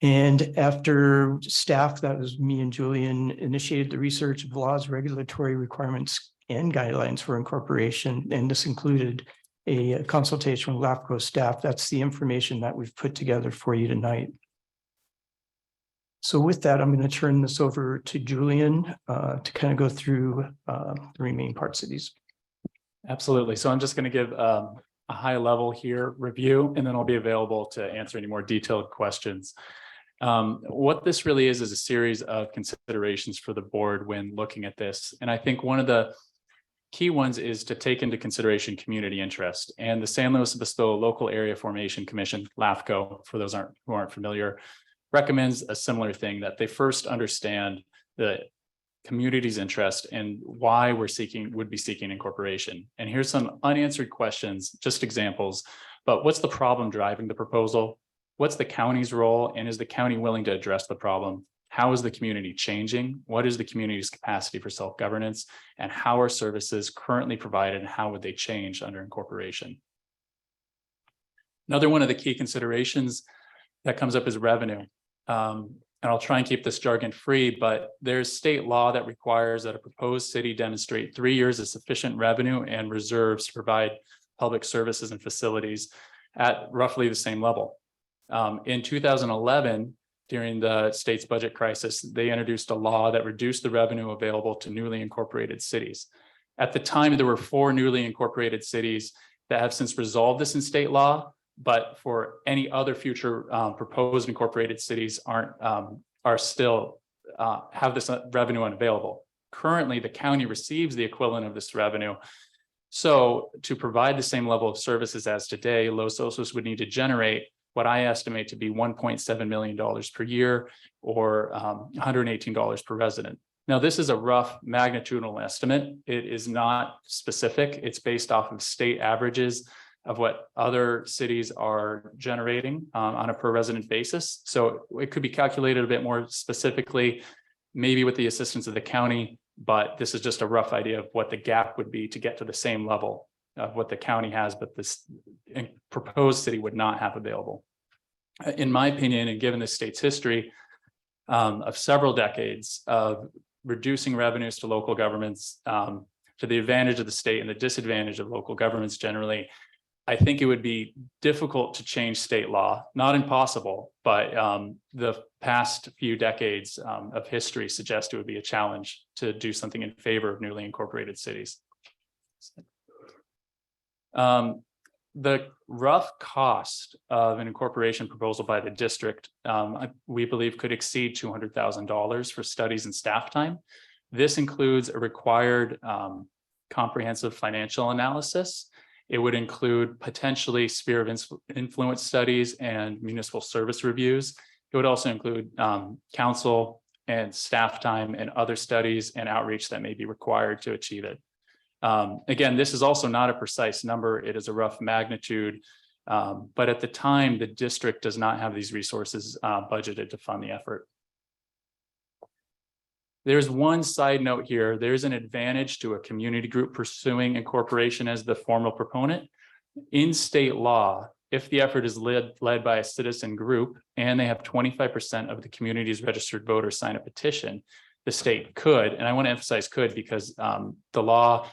And after staff, that was me and Julian, initiated the research of laws, regulatory requirements, and guidelines for incorporation, and this included a consultation with LAFCO staff. That's the information that we've put together for you tonight. So with that, I'm going to turn this over to Julian to kind of go through the remaining parts of these. Absolutely. So I'm just going to give a high level here review, and then I'll be available to answer any more detailed questions. What this really is a series of considerations for the board when looking at this. And I think one of the key ones is to take into consideration community interest. And the San Luis Obispo Local Area Formation Commission, LAFCO, for those who aren't familiar, recommends a similar thing, that they first understand the community's interest and why would be seeking incorporation. And here's some unanswered questions, just examples, but what's the problem driving the proposal? What's the county's role? And is the county willing to address the problem? How is the community changing? What is the community's capacity for self-governance? And how are services currently provided, and how would they change under incorporation? Another one of the key considerations that comes up is revenue. And I'll try and keep this jargon free, but there's state law that requires that a proposed city demonstrate 3 years of sufficient revenue and reserves to provide public services and facilities at roughly the same level. In 2011, during the state's budget crisis, they introduced a law that reduced the revenue available to newly incorporated cities. At the time, there were 4 newly incorporated cities that have since resolved this in state law, but for any other future proposed incorporated cities are still have this revenue unavailable. Currently, the county receives the equivalent of this revenue. So to provide the same level of services as today, Los Osos would need to generate what I estimate to be $1.7 million per year, or $118 per resident. Now, this is a rough magnitudinal estimate. It is not specific. It's based off of state averages of what other cities are generating on a per resident basis. So it could be calculated a bit more specifically, maybe with the assistance of the county, but this is just a rough idea of what the gap would be to get to the same level of what the county has, but this proposed city would not have available. In my opinion, and given the state's history of several decades of reducing revenues to local governments to the advantage of the state and the disadvantage of local governments generally, I think it would be difficult to change state law, not impossible, but the past few decades of history suggest it would be a challenge to do something in favor of newly incorporated cities. The rough cost of an incorporation proposal by the district, we believe, could exceed $200,000 for studies and staff time. This includes a required comprehensive financial analysis. It would include potentially sphere of influence studies and municipal service reviews. It would also include council and staff time and other studies and outreach that may be required to achieve it. Again, this is also not a precise number. It is a rough magnitude, but at the time, the district does not have these resources budgeted to fund the effort. There's one side note here. There's an advantage to a community group pursuing incorporation as the formal proponent. In state law, if the effort is led by a citizen group and they have 25% of the community's registered voters sign a petition, the state could, and I want to emphasize could because the law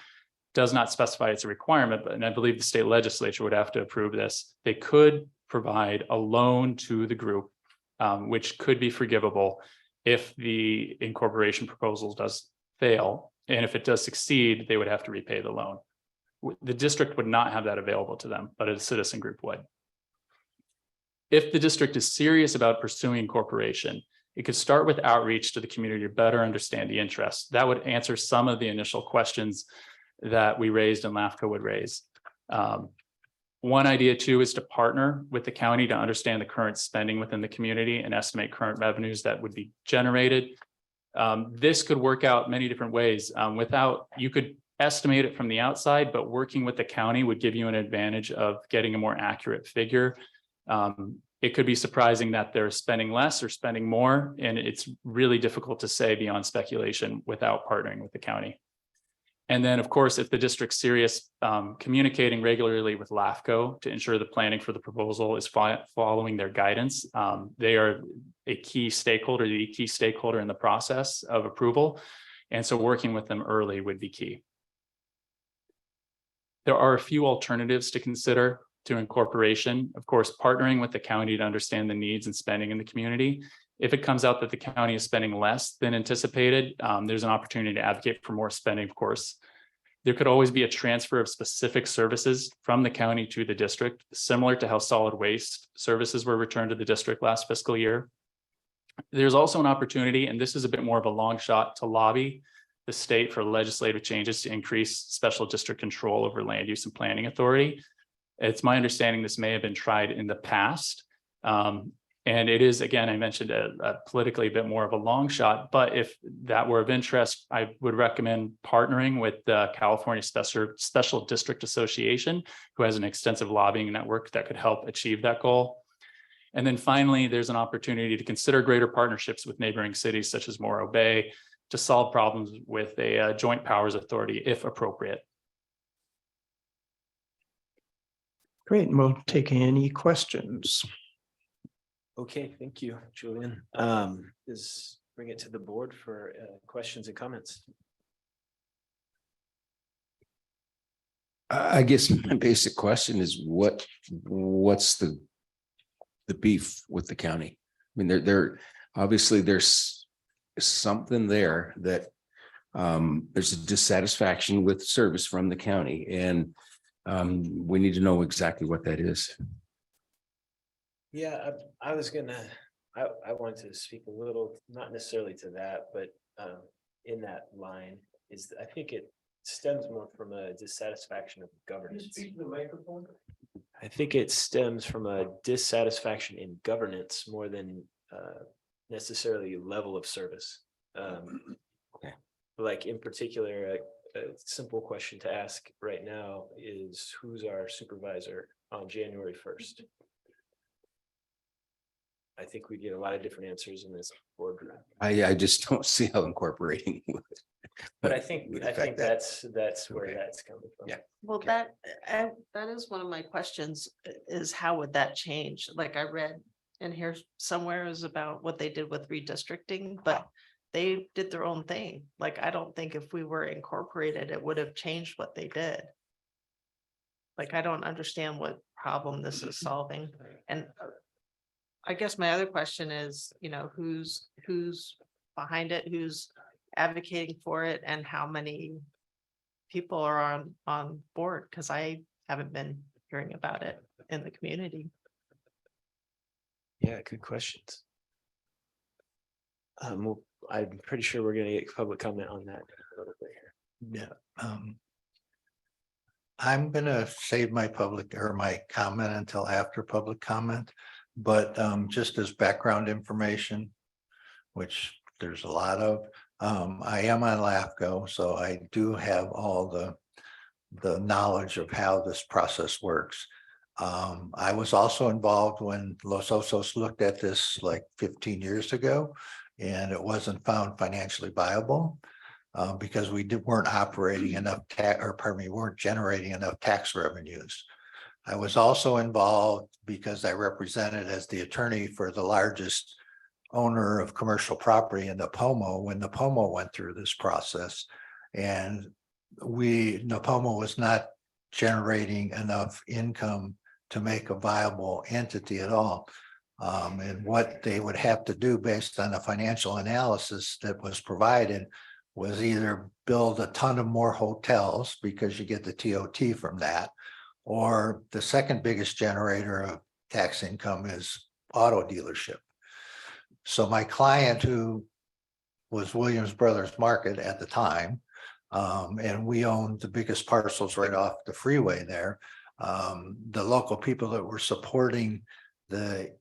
does not specify it's a requirement, but and I believe the state legislature would have to approve this. They could provide a loan to the group, which could be forgivable if the incorporation proposal does fail. And if it does succeed, they would have to repay the loan. The district would not have that available to them, but a citizen group would. If the district is serious about pursuing incorporation, it could start with outreach to the community to better understand the interests. That would answer some of the initial questions that we raised and LAFCO would raise. One idea too is to partner with the county to understand the current spending within the community and estimate current revenues that would be generated. This could work out many different ways. You could estimate it from the outside, but working with the county would give you an advantage of getting a more accurate figure. It could be surprising that they're spending less or spending more, and it's really difficult to say beyond speculation without partnering with the county. And then, of course, if the district's serious, communicating regularly with LAFCO to ensure the planning for the proposal is following their guidance. They are a key stakeholder, the key stakeholder in the process of approval. And so working with them early would be key. There are a few alternatives to consider to incorporation. Of course, partnering with the county to understand the needs and spending in the community. If it comes out that the county is spending less than anticipated, there's an opportunity to advocate for more spending, of course. There could always be a transfer of specific services from the county to the district, similar to how solid waste services were returned to the district last fiscal year. There's also an opportunity, and this is a bit more of a long shot, to lobby the state for legislative changes to increase special district control over land use and planning authority. It's my understanding this may have been tried in the past. And it is, again, I mentioned politically a bit more of a long shot, but if that were of interest, I would recommend partnering with the California Special District Association, who has an extensive lobbying network that could help achieve that goal. And then finally, there's an opportunity to consider greater partnerships with neighboring cities such as Morro Bay to solve problems with a joint powers authority if appropriate. Great, and we'll take any questions. Okay, thank you, Julian. Bring it to the board for questions and comments. I guess my basic question is what's the beef with the county? I mean, there obviously there's something there that there's a dissatisfaction with service from the county, and we need to know exactly what that is. Yeah, I wanted to speak a little, not necessarily to that, but in that line is, I think it stems more from a dissatisfaction of governance. I think it stems from a dissatisfaction in governance more than necessarily level of service. Like in particular, a simple question to ask right now is, who's our supervisor on January 1st? I think we get a lot of different answers in this boardroom. I just don't see how incorporating would. But I think that's where Okay. that's coming from. Yeah. Well, that is one of my questions, is how would that change? Like I read in here somewhere is about what they did with redistricting, but they did their own thing. Like, I don't think if we were incorporated, it would have changed what they did. Like, I don't understand what problem this is solving. And I guess my other question is, who's behind it, who's advocating for it, and how many people are on board? Because I haven't been hearing about it in the community. Yeah, good questions. Well, I'm pretty sure we're gonna get public comment on that. Yeah. I'm gonna save my comment until after public comment, but just as background information, which there's a lot of, I am on LAFCO, so I do have all the knowledge of how this process works. I was also involved when Los Osos looked at this like 15 years ago, and it wasn't found financially viable because we weren't operating enough weren't generating enough tax revenues. I was also involved because I represented as the attorney for the largest owner of commercial property in Napomo when Napomo went through this process, and Napomo was not generating enough income to make a viable entity at all. And what they would have to do based on the financial analysis that was provided was either build a ton of more hotels because you get the TOT from that. Or the second biggest generator of tax income is auto dealership. So my client, who was Williams Brothers Market at the time, and we owned the biggest parcels right off the freeway there. The local people that were supporting the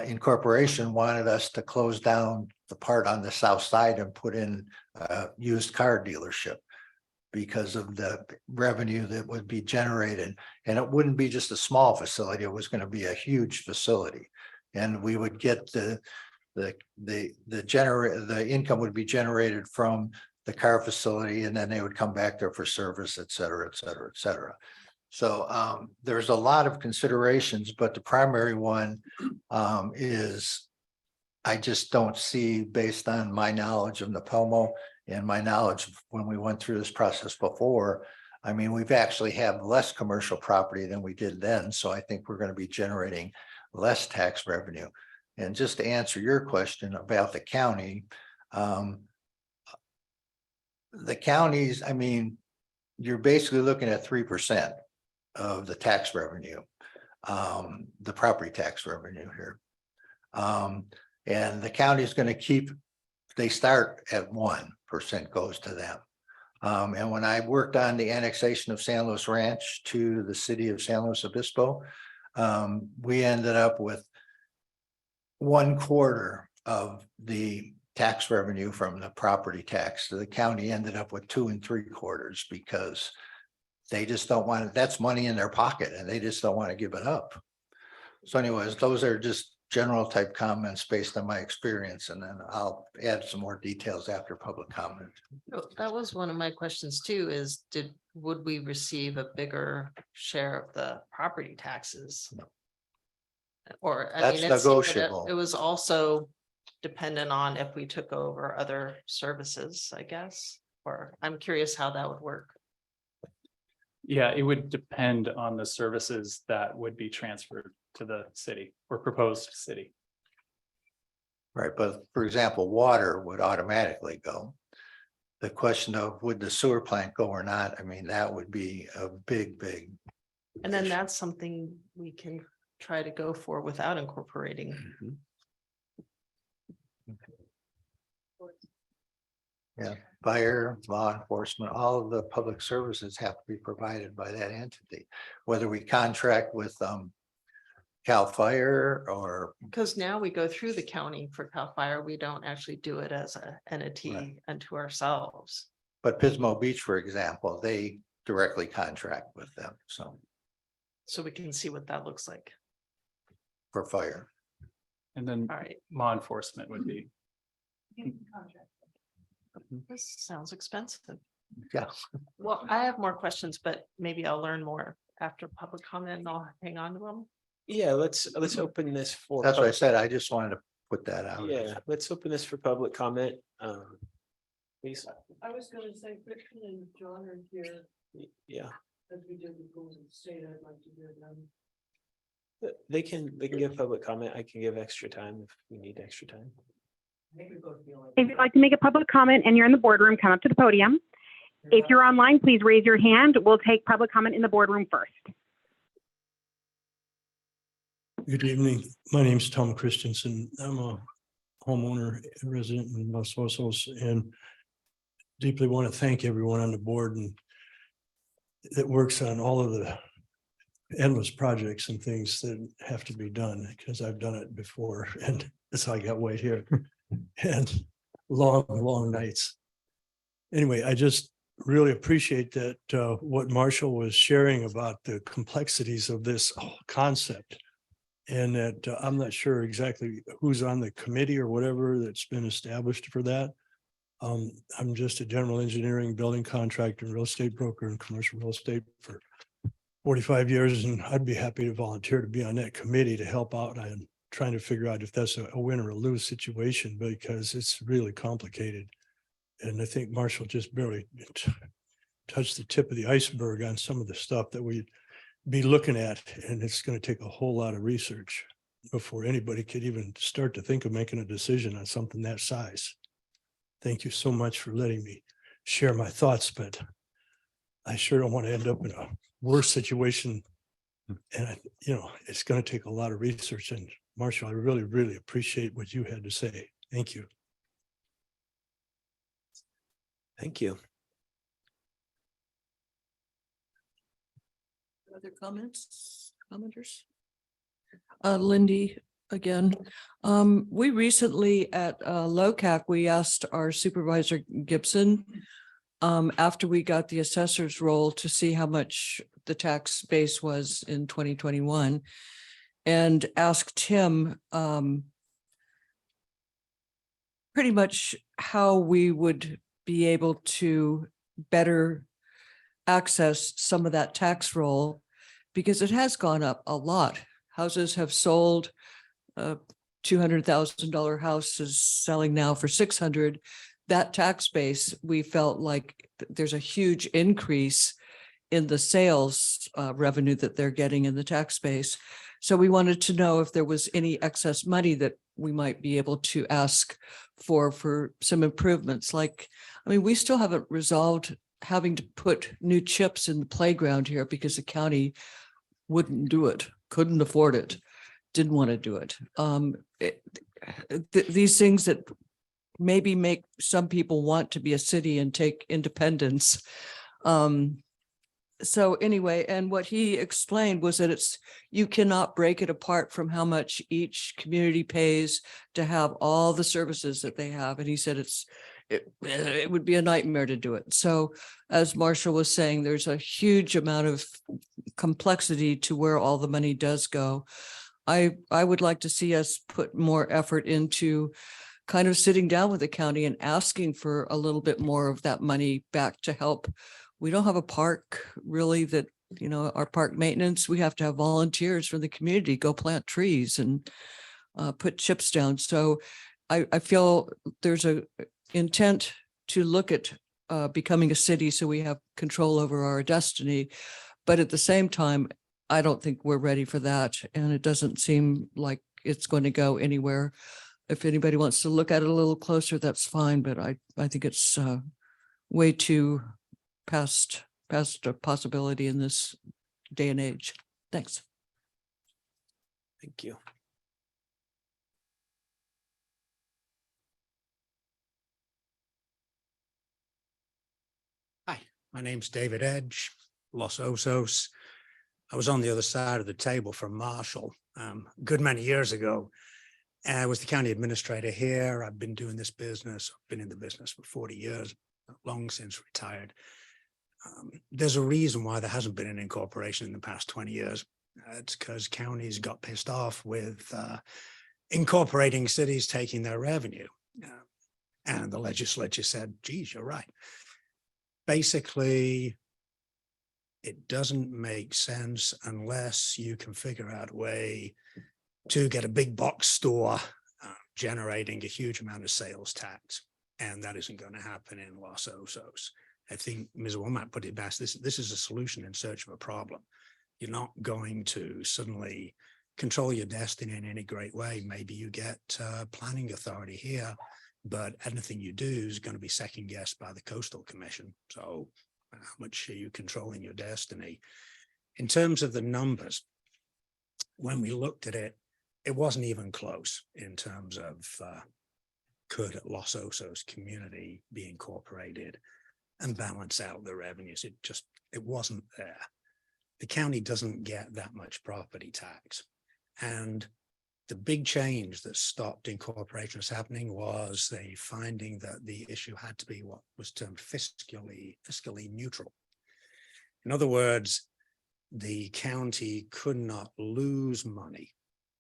incorporation wanted us to close down the part on the south side and put in a used car dealership because of the revenue that would be generated. And it wouldn't be just a small facility, it was going to be a huge facility. And we would get the income would be generated from the car facility, and then they would come back there for service, et cetera, et cetera, et cetera. So there's a lot of considerations, but the primary one is I just don't see, based on my knowledge of Napomo and my knowledge when we went through this process before, I mean, we've actually have less commercial property than we did then. So I think we're going to be generating less tax revenue. And just to answer your question about the county, the counties, I mean, you're basically looking at 3% of the tax revenue, the property tax revenue here. And the county is going to keep, they start at 1% goes to them. And when I worked on the annexation of San Luis Ranch to the city of San Luis Obispo, we ended up with 1/4 of the tax revenue from the property tax. So the county ended up with 2 3/4 because they just don't want it. That's money in their pocket and they just don't want to give it up. So anyways, those are just general type comments based on my experience, and then I'll add some more details after public comment. That was one of my questions too, is would we receive a bigger share of the property taxes? Or I That's mean, it seemed that negotiable. It was also dependent on if we took over other services, I guess, or I'm curious how that would work. Yeah, it would depend on the services that would be transferred to the city or proposed city. Right, but for example, water would automatically go. The question of would the sewer plant go or not, I mean, that would be a big. And then that's something we can try to go for without incorporating. Yeah, fire, law enforcement, all of the public services have to be provided by that entity, whether we contract with CAL FIRE or. Because now we go through the county for CAL FIRE, we don't actually do it as an entity Right. unto ourselves. But Pismo Beach, for example, they directly contract with them, so So we can see what that looks like. for fire. And then All right, law enforcement would be. this sounds expensive. Yeah. Well, I have more questions, but maybe I'll learn more after public comment and I'll hang on to them. Yeah, let's open this for. That's what I pub- said. I just wanted to put that out. Yeah, let's open this for public comment. Please, I was gonna say, Christian and John are here, yeah, as we did with Golden State, I'd like to hear them. they can give public comment. I can give extra time if we need extra time. If you'd like to make a public comment and you're in the boardroom, come up to the podium. If you're online, please raise your hand. We'll take public comment in the boardroom first. Good evening. My name's Tom Christensen. I'm a homeowner, resident in Los Osos, and deeply want to thank everyone on the board and that works on all of the endless projects and things that have to be done, because I've done it before and that's how I got white hair and long nights. Anyway, I just really appreciate that what Marshall was sharing about the complexities of this whole concept. And that I'm not sure exactly who's on the committee or whatever that's been established for that. I'm just a general engineering, building contractor, real estate broker and commercial real estate for 45 years. And I'd be happy to volunteer to be on that committee to help out. I'm trying to figure out if that's a win or a lose situation, because it's really complicated. And I think Marshall just barely touched the tip of the iceberg on some of the stuff that we'd be looking at, and it's going to take a whole lot of research before anybody could even start to think of making a decision on something that size. Thank you so much for letting me share my thoughts, but I sure don't want to end up in a worse situation. And it's going to take a lot of research. And Marshall, I really, really appreciate what you had to say. Thank you. Thank you. Other commenters? Lindy, again, we recently at LOCAC, we asked our supervisor Gibson, after we got the assessor's roll, to see how much the tax base was in 2021, and asked him pretty much how we would be able to better access some of that tax roll, because it has gone up a lot. Houses have sold, $200,000 house is selling now for 600. That tax base, we felt like there's a huge increase in the sales revenue that they're getting in the tax base. So we wanted to know if there was any excess money that we might be able to ask for some improvements. Like, I mean, we still haven't resolved having to put new chips in the playground here because the county wouldn't do it, couldn't afford it, didn't want to do it. These things that maybe make some people want to be a city and take independence. So anyway, and what he explained was that you cannot break it apart from how much each community pays to have all the services that they have. And he said it would be a nightmare to do it. So as Marshall was saying, there's a huge amount of complexity to where all the money does go. I would like to see us put more effort into kind of sitting down with the county and asking for a little bit more of that money back to help. We don't have a park really that, our park maintenance, we have to have volunteers from the community go plant trees and put chips down. So I feel there's a intent to look at becoming a city so we have control over our destiny. But at the same time, I don't think we're ready for that. And it doesn't seem like it's going to go anywhere. If anybody wants to look at it a little closer, that's fine. But I think it's way too past a possibility in this day and age. Thanks. Thank you. Hi, my name's David Edge, Los Osos. I was on the other side of the table from Marshall a good many years ago. And I was the county administrator here. I've been doing this business. I've been in the business for 40 years, long since retired. There's a reason why there hasn't been an incorporation in the past 20 years. It's because counties got pissed off with incorporating cities taking their revenue. And the legislature said, geez, you're right. Basically, it doesn't make sense unless you can figure out a way to get a big box store generating a huge amount of sales tax. And that isn't going to happen in Los Osos. I think Ms. Womack put it best. This is a solution in search of a problem. You're not going to suddenly control your destiny in any great way. Maybe you get planning authority here, but anything you do is going to be second guessed by the Coastal Commission. So how much are you controlling your destiny? In terms of the numbers, when we looked at it, it wasn't even close in terms of could Los Osos community be incorporated and balance out the revenues. It wasn't there. The county doesn't get that much property tax. And the big change that stopped incorporations happening was the finding that the issue had to be what was termed fiscally neutral. In other words, the county could not lose money.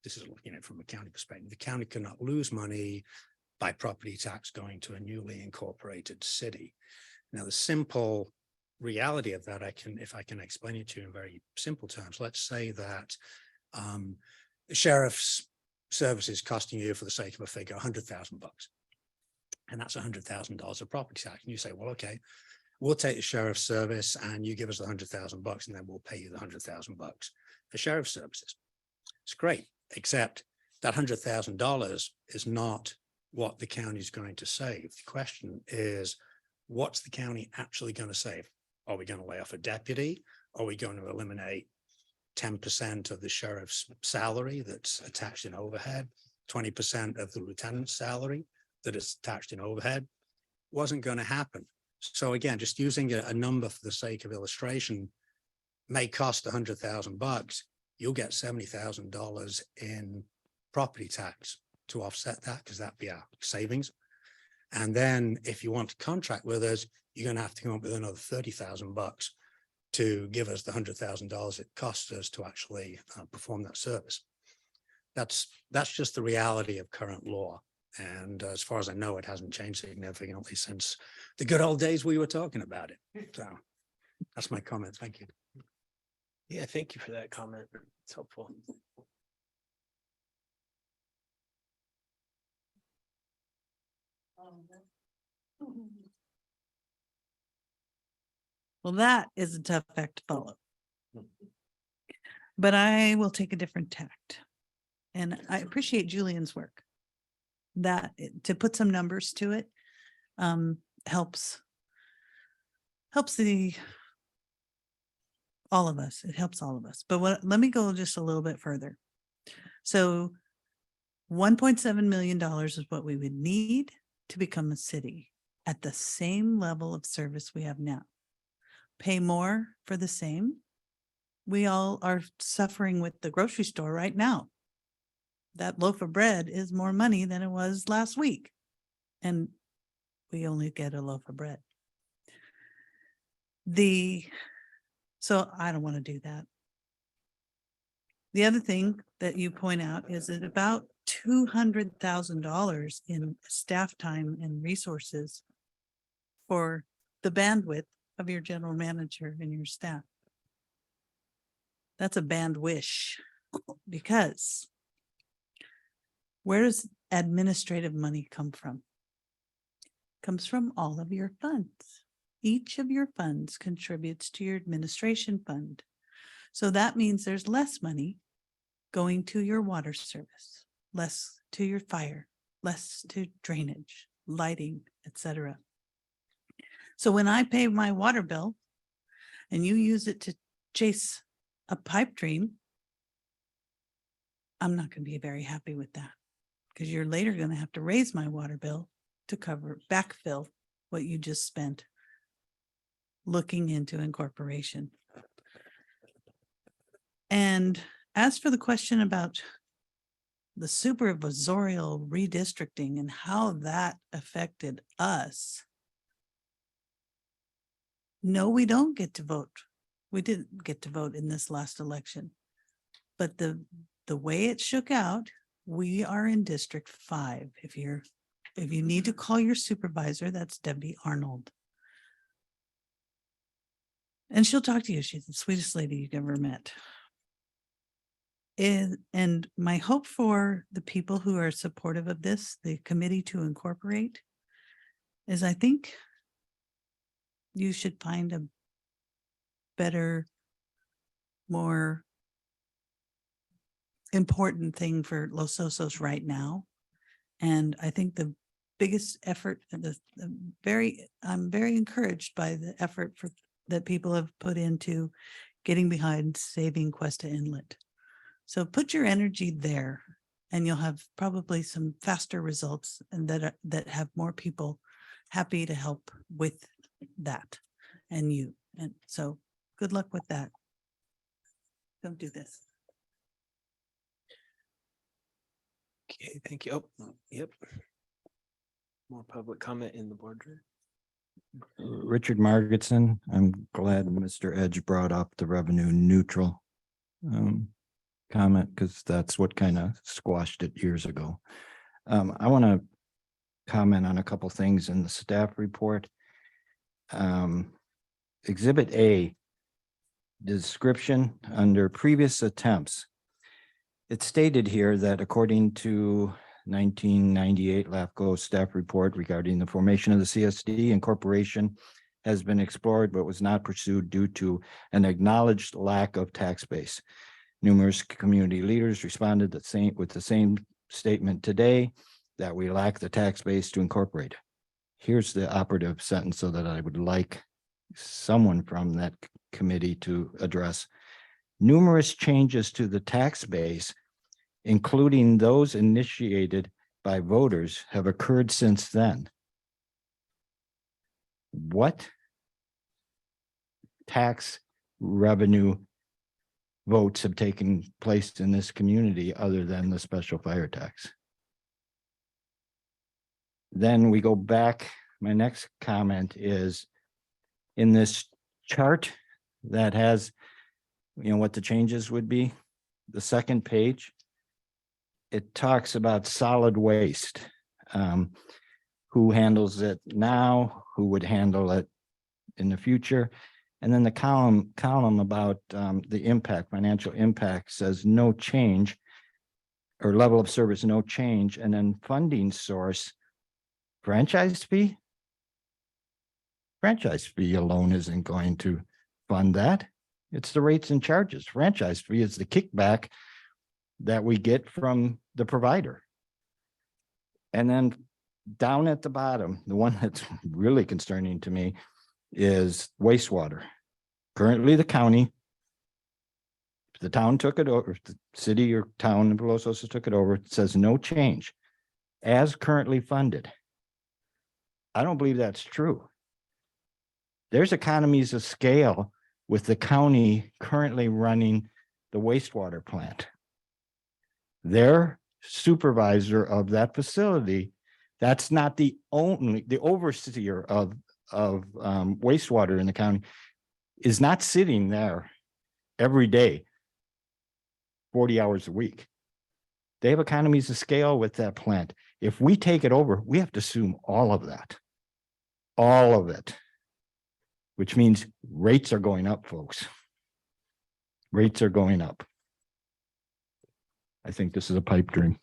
This is looking at it from a county perspective. The county could not lose money by property tax going to a newly incorporated city. Now, the simple reality of that, if I can explain it to you in very simple terms, let's say that the sheriff's service is costing you, for the sake of a figure, $100,000, and that's $100,000 of property tax. And you say, well, okay, we'll take the sheriff's service and you give us the $100,000 and then we'll pay you the $100,000 for sheriff's services. It's great, except that $100,000 is not what the county is going to save. The question is, what's the county actually going to save? Are we going to lay off a deputy? Are we going to eliminate 10% of the sheriff's salary that's attached in overhead, 20% of the lieutenant's salary that is attached in overhead? Wasn't going to happen. So again, just using a number for the sake of illustration may cost $100,000. You'll get $70,000 in property tax to offset that, because that'd be our savings. And then if you want to contract with us, you're going to have to come up with another $30,000 to give us the $100,000 it costs us to actually perform that service. That's just the reality of current law. And as far as I know, it hasn't changed significantly since the good old days we were talking about it. So that's my comment. Thank you. Yeah, thank you for that comment. It's helpful. Well, that is a tough act to follow. But I will take a different tact. And I appreciate Julian's work. That to put some numbers to it helps all of us. It helps all of us. But let me go just a little bit further. So $1.7 million is what we would need to become a city at the same level of service we have now. Pay more for the same. We all are suffering with the grocery store right now. That loaf of bread is more money than it was last week. And we only get a loaf of bread. So I don't want to do that. The other thing that you point out is that about $200,000 in staff time and resources for the bandwidth of your general manager and your staff. That's a band wish, because where does administrative money come from? Comes from all of your funds. Each of your funds contributes to your administration fund. So that means there's less money going to your water service, less to your fire, less to drainage, lighting, etc. So when I pay my water bill and you use it to chase a pipe dream, I'm not going to be very happy with that, because you're later going to have to raise my water bill to backfill what you just spent looking into incorporation. And as for the question about the supervisorial redistricting and how that affected us, no, we don't get to vote. We didn't get to vote in this last election. But the way it shook out, we are in District 5. If you need to call your supervisor, that's Debbie Arnold. And she'll talk to you. She's the sweetest lady you've ever met. And my hope for the people who are supportive of this, the committee to incorporate, is I think you should find a better, more important thing for Los Osos right now. And I think the biggest effort, I'm very encouraged by the effort that people have put into getting behind saving Cuesta Inlet. So put your energy there, and you'll have probably some faster results, and that have more people happy to help with that, and you. And so good luck with that. Don't do this. Okay, thank you. Oh, yep. More public comment in the boardroom. Richard Margetson. I'm glad Mr. Edge brought up the revenue neutral comment, because that's what kind of squashed it years ago. I want to comment on a couple things in the staff report. Exhibit A, description under previous attempts. It's stated here that according to 1998 LAFCO staff report regarding the formation of the CSD, incorporation has been explored but was not pursued due to an acknowledged lack of tax base. Numerous community leaders responded with the same statement today, that we lack the tax base to incorporate. here's the operative sentence so that I would like someone from that committee to address. Numerous changes to the tax base, including those initiated by voters, have occurred since then. What tax revenue votes have taken place in this community other than the special fire tax? Then we go back. My next comment is in this chart that has, what the changes would be. The second page, it talks about solid waste. Who handles it now, who would handle it in the future. And then the column about the impact, financial impact, says no change, or level of service, no change. And then funding source, franchise fee. Franchise fee alone isn't going to fund that. It's the rates and charges. Franchise fee is the kickback that we get from the provider. And then down at the bottom, the one that's really concerning to me is wastewater. Currently, the county, the town took it over, the city or town of Osos took it over. It says no change as currently funded. I don't believe that's true. There's economies of scale with the county currently running the wastewater plant. Their supervisor of that facility, that's not the overseer of wastewater in the county, is not sitting there every day, 40 hours a week. They have economies of scale with that plant. If we take it over, we have to assume all of that, all of it, which means rates are going up, folks. Rates are going up. I think this is a pipe dream.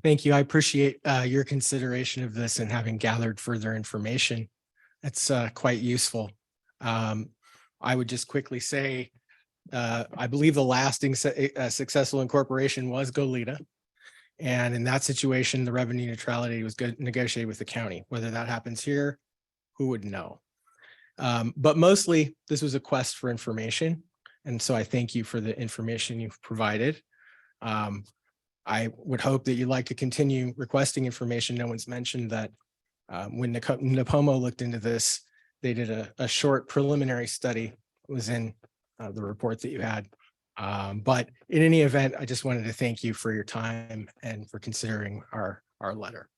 Thank you. I appreciate your consideration of this and having gathered further information. It's quite useful. I would just quickly say, I believe the lasting successful incorporation was Goleta. And in that situation, the revenue neutrality was good negotiated with the county. Whether that happens here, who would know? But mostly this was a quest for information. And so I thank you for the information you've provided. I would hope that you'd like to continue requesting information. No one's mentioned that when Napomo looked into this, they did a short preliminary study. It was in the report that you had. But in any event, I just wanted to thank you for your time and for considering our letter.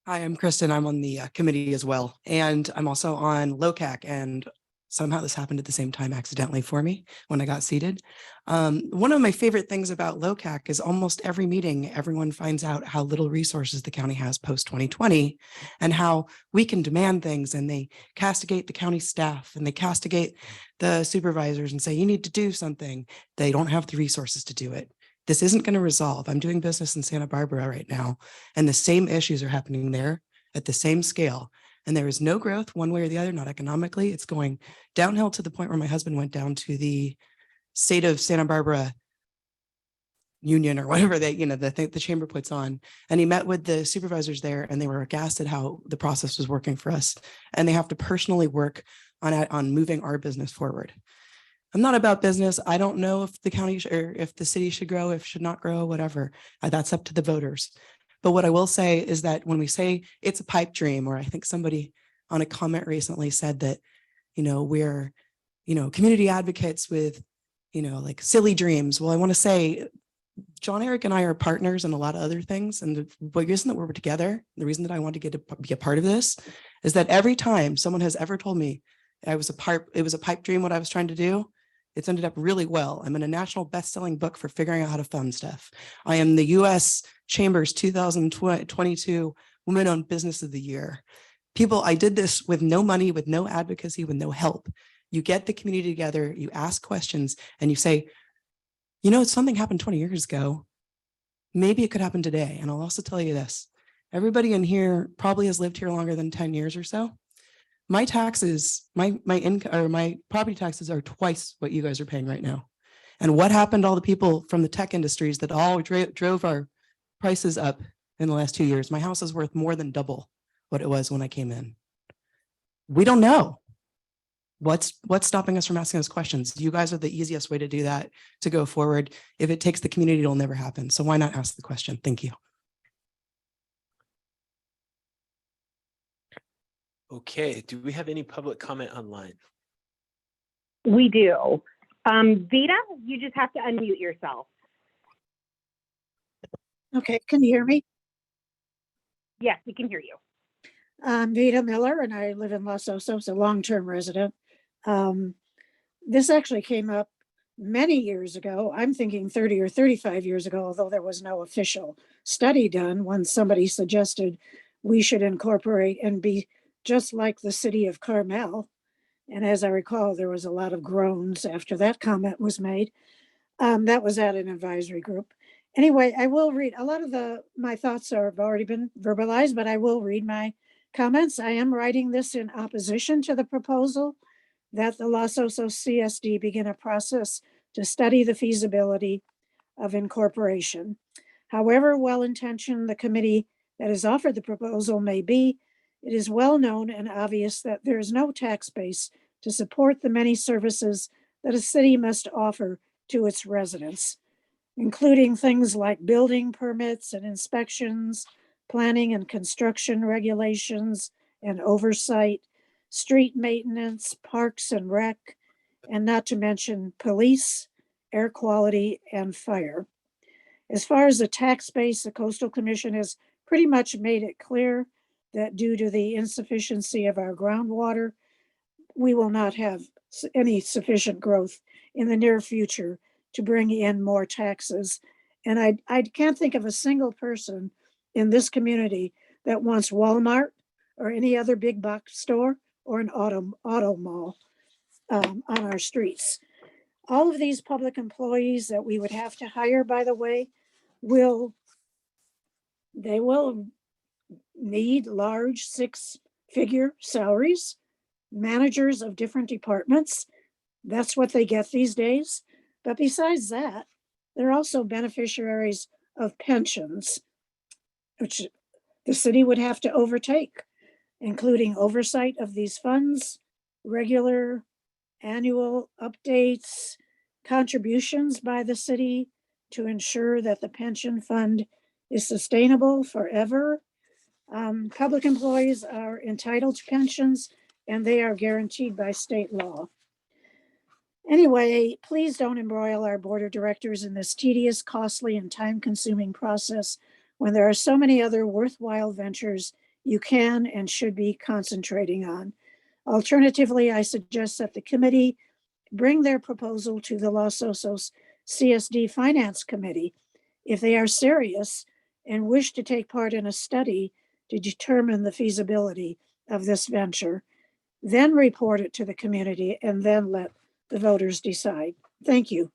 Hi, I'm Kristen. I'm on the committee as well. And I'm also on LOCAC, and somehow this happened at the same time accidentally for me when I got seated. One of my favorite things about LOCAC is almost every meeting, everyone finds out how little resources the county has post 2020 and how we can demand things, and they castigate the county staff and they castigate the supervisors and say, you need to do something. They don't have the resources to do it. This isn't going to resolve. I'm doing business in Santa Barbara right now, and the same issues are happening there at the same scale. And there is no growth one way or the other, not economically. It's going downhill to the point where my husband went down to the state of Santa Barbara union or whatever they, the chamber puts on. And he met with the supervisors there, and they were aghast at how the process was working for us. And they have to personally work on moving our business forward. I'm not about business. I don't know if the county or if the city should grow, if should not grow, whatever. That's up to the voters. But what I will say is that when we say it's a pipe dream, or I think somebody on a comment recently said that, we're, community advocates with, like silly dreams. Well, I want to say John Eric and I are partners in a lot of other things. And the reason that we're together, the reason that I want to get to be a part of this is that every time someone has ever told me it was a pipe dream, what I was trying to do, it's ended up really well. I'm in a national best-selling book for figuring out how to fund stuff. I am the U.S. Chamber's 2022 Women-Owned Business of the Year. People, I did this with no money, with no advocacy, with no help. You get the community together, you ask questions, and you say, You know, something happened 20 years ago. Maybe it could happen today. And I'll also tell you this. Everybody in here probably has lived here longer than 10 years or so. My taxes, my income or my property taxes are twice what you guys are paying right now. And what happened to all the people from the tech industries that all drove our prices up in the last 2 years? My house is worth more than double what it was when I came in. We don't know. What's stopping us from asking those questions? You guys are the easiest way to do that, to go forward. If it takes the community, it'll never happen. So why not ask the question? Thank you. Okay, do we have any public comment online? We do. Vita, you just have to unmute yourself. Okay, can you hear me? Yes, we can hear you. I'm Vita Miller and I live in Los Osos, a long-term resident. This actually came up many years ago. I'm thinking 30 or 35 years ago, although there was no official study done, when somebody suggested we should incorporate and be just like the city of Carmel. And as I recall, there was a lot of groans after that comment was made. That was at an advisory group. Anyway, I will read a lot of my thoughts have already been verbalized, but I will read my comments. I am writing this in opposition to the proposal that the Los Osos CSD begin a process to study the feasibility of incorporation. However well-intentioned the committee that has offered the proposal may be, it is well known and obvious that there is no tax base to support the many services that a city must offer to its residents, including things like building permits and inspections, planning and construction regulations and oversight, street maintenance, parks and rec, and not to mention police, air quality, and fire. As far as the tax base, the Coastal Commission has pretty much made it clear that due to the insufficiency of our groundwater, we will not have any sufficient growth in the near future to bring in more taxes. And I can't think of a single person in this community that wants Walmart or any other big box store or an auto mall on our streets. All of these public employees that we would have to hire, by the way, will need large six-figure salaries, managers of different departments. That's what they get these days. But besides that, they're also beneficiaries of pensions, which the city would have to overtake, including oversight of these funds, regular annual updates, contributions by the city to ensure that the pension fund is sustainable forever. Public employees are entitled to pensions and they are guaranteed by state law. Anyway, please don't embroil our board of directors in this tedious, costly, and time-consuming process when there are so many other worthwhile ventures you can and should be concentrating on. Alternatively, I suggest that the committee bring their proposal to the Los Osos CSD Finance Committee if they are serious and wish to take part in a study to determine the feasibility of this venture, then report it to the community and then let the voters decide. Thank you.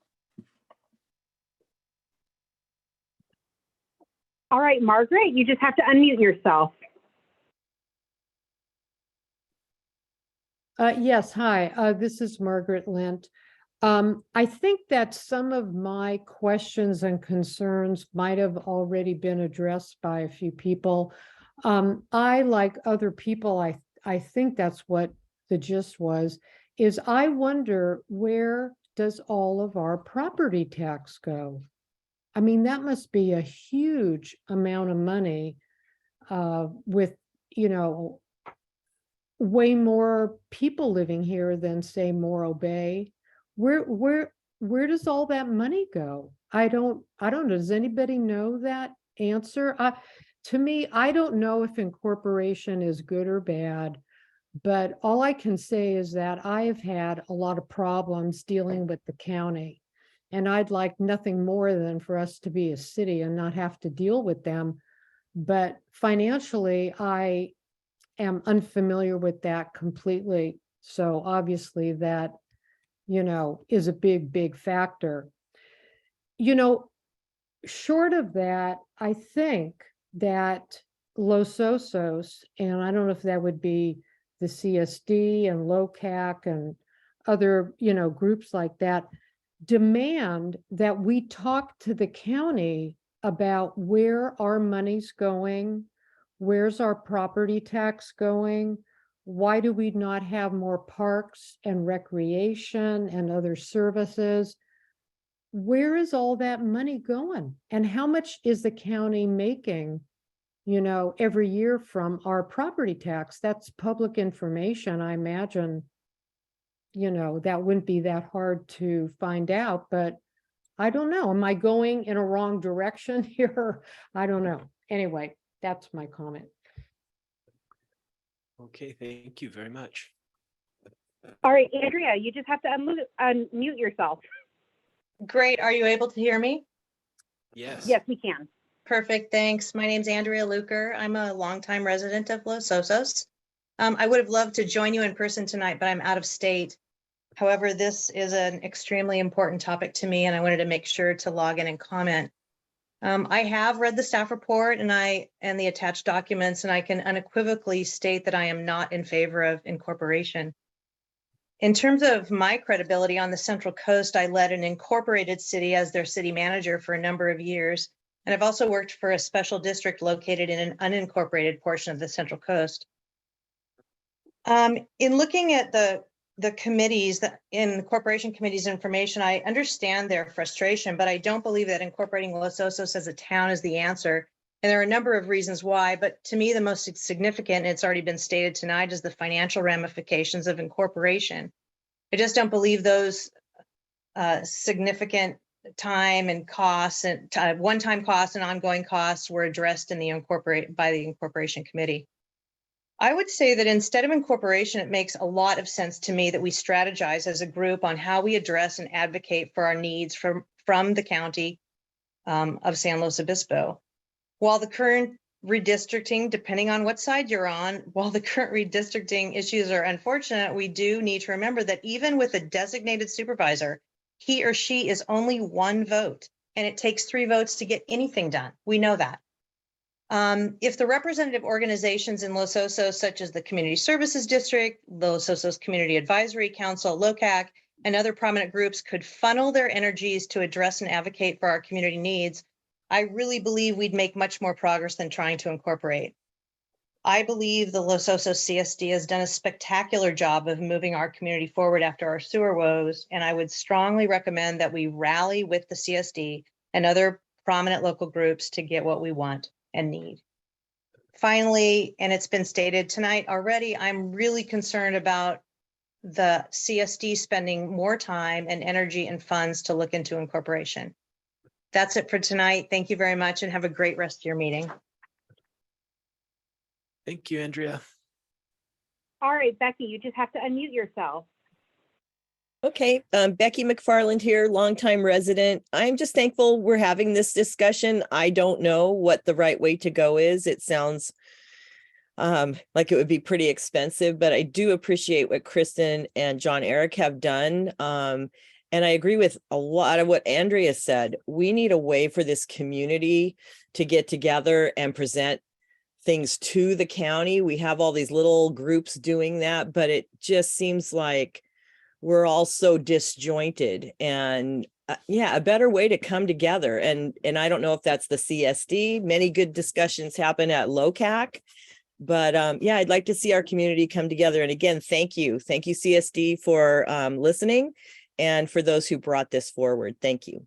All right, Margaret, you just have to unmute yourself. Yes, hi, this is Margaret Lint. I think that some of my questions and concerns might have already been addressed by a few people. I, like other people, I think that's what the gist was, is I wonder, where does all of our property tax go? I mean, that must be a huge amount of money with, you know, way more people living here than, say, Morro Bay. Where does all that money go? I don't know. Does anybody know that answer? To me, I don't know if incorporation is good or bad, but all I can say is that I have had a lot of problems dealing with the county, and I'd like nothing more than for us to be a city and not have to deal with them. But financially, I am unfamiliar with that completely. So obviously that, you know, is a big factor. you know, short of that, I think that Los Osos, and I don't know if that would be the CSD and LOCAC and other, you know, groups like that, demand that we talk to the county about where our money's going, where's our property tax going, why do we not have more parks and recreation and other services? Where is all that money going? And how much is the county making, you know, every year from our property tax? That's public information. I imagine, you know, that wouldn't be that hard to find out, but I don't know. Am I going in a wrong direction here? I don't know. Anyway, that's my comment. Okay, thank you very much. All right, Andrea, you just have to unmute yourself. Great. Are you able to hear me? Yes. Yes, we can. Perfect. Thanks. My name's Andrea Luker. I'm a longtime resident of Los Osos. I would have loved to join you in person tonight, but I'm out of state. However, this is an extremely important topic to me, and I wanted to make sure to log in and comment. I have read the staff report and the attached documents, and I can unequivocally state that I am not in favor of incorporation. In terms of my credibility on the Central Coast, I led an incorporated city as their city manager for a number of years. And I've also worked for a special district located in an unincorporated portion of the Central Coast. In looking at the committees, in the corporation committees information, I understand their frustration, but I don't believe that incorporating Los Osos as a town is the answer. And there are a number of reasons why, but to me, the most significant, and it's already been stated tonight, is the financial ramifications of incorporation. I just don't believe those significant time and costs and one-time costs and ongoing costs were addressed in the incorporation committee. I would say that instead of incorporation, it makes a lot of sense to me that we strategize as a group on how we address and advocate for our needs from the county of San Luis Obispo. While the current redistricting, depending on what side you're on, while the current redistricting issues are unfortunate, we do need to remember that even with a designated supervisor, he or she is only one vote, and it takes 3 votes to get anything done. We know that. If the representative organizations in Los Osos, such as the Community Services District, Los Osos Community Advisory Council, LOCAC, and other prominent groups could funnel their energies to address and advocate for our community needs, I really believe we'd make much more progress than trying to incorporate. I believe the Los Osos CSD has done a spectacular job of moving our community forward after our sewer woes, and I would strongly recommend that we rally with the CSD and other prominent local groups to get what we want and need. Finally, and it's been stated tonight already, I'm really concerned about the CSD spending more time and energy and funds to look into incorporation. That's it for tonight. Thank you very much and have a great rest of your meeting. Thank you, Andrea. All right, Becky, you just have to unmute yourself. Okay, Becky McFarland here, longtime resident. I'm just thankful we're having this discussion. I don't know what the right way to go is. It sounds like it would be pretty expensive, but I do appreciate what Kristen and John Eric have done. And I agree with a lot of what Andrea said. We need a way for this community to get together and present things to the county. We have all these little groups doing that, but it just seems like we're all so disjointed, and yeah, a better way to come together. And I don't know if that's the CSD. Many good discussions happen at LOCAC, but yeah, I'd like to see our community come together. And again, thank you CSD for listening, and for those who brought this forward. Thank you.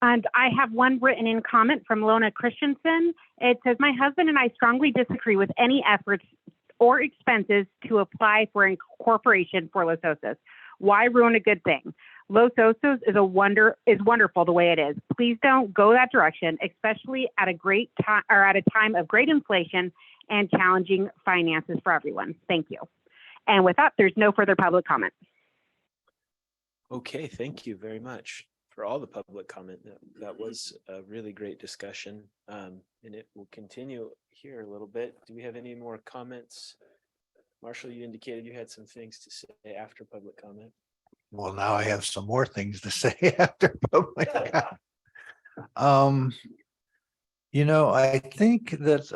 And I have one written in comment from Lona Christensen. It says, my husband and I strongly disagree with any efforts or expenses to apply for incorporation for Los Osos. Why ruin a good thing? Los Osos is wonderful the way it is. Please don't go that direction, especially at a great time or at a time of great inflation and challenging finances for everyone. Thank you. And with that, there's no further public comment. Okay, thank you very much for all the public comment. That was a really great discussion, and it will continue here a little bit. Do we have any more comments? Marshall, you indicated you had some things to say after public comment. Well, now I have some more things to say after public comment. I think that,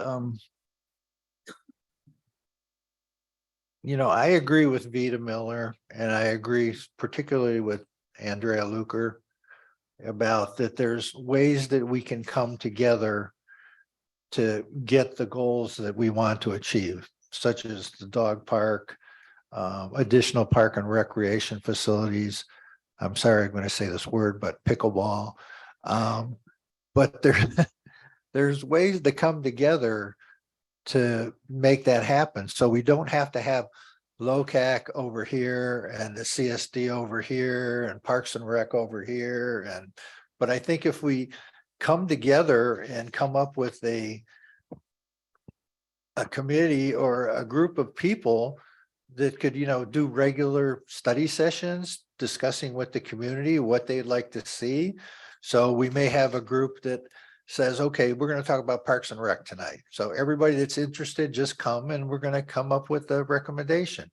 I agree with Vita Miller, and I agree particularly with Andrea Luker about that there's ways that we can come together to get the goals that we want to achieve, such as the dog park, additional park and recreation facilities. I'm sorry, I'm going to say this word, but pickleball. But there's ways to come together to make that happen. So we don't have to have LoCac over here and the CSD over here and Parks and Rec over here. But I think if we come together and come up with a committee or a group of people that could, do regular study sessions, discussing with the community what they'd like to see. So we may have a group that says, okay, we're going to talk about Parks and Rec tonight. So everybody that's interested, just come and we're going to come up with a recommendation.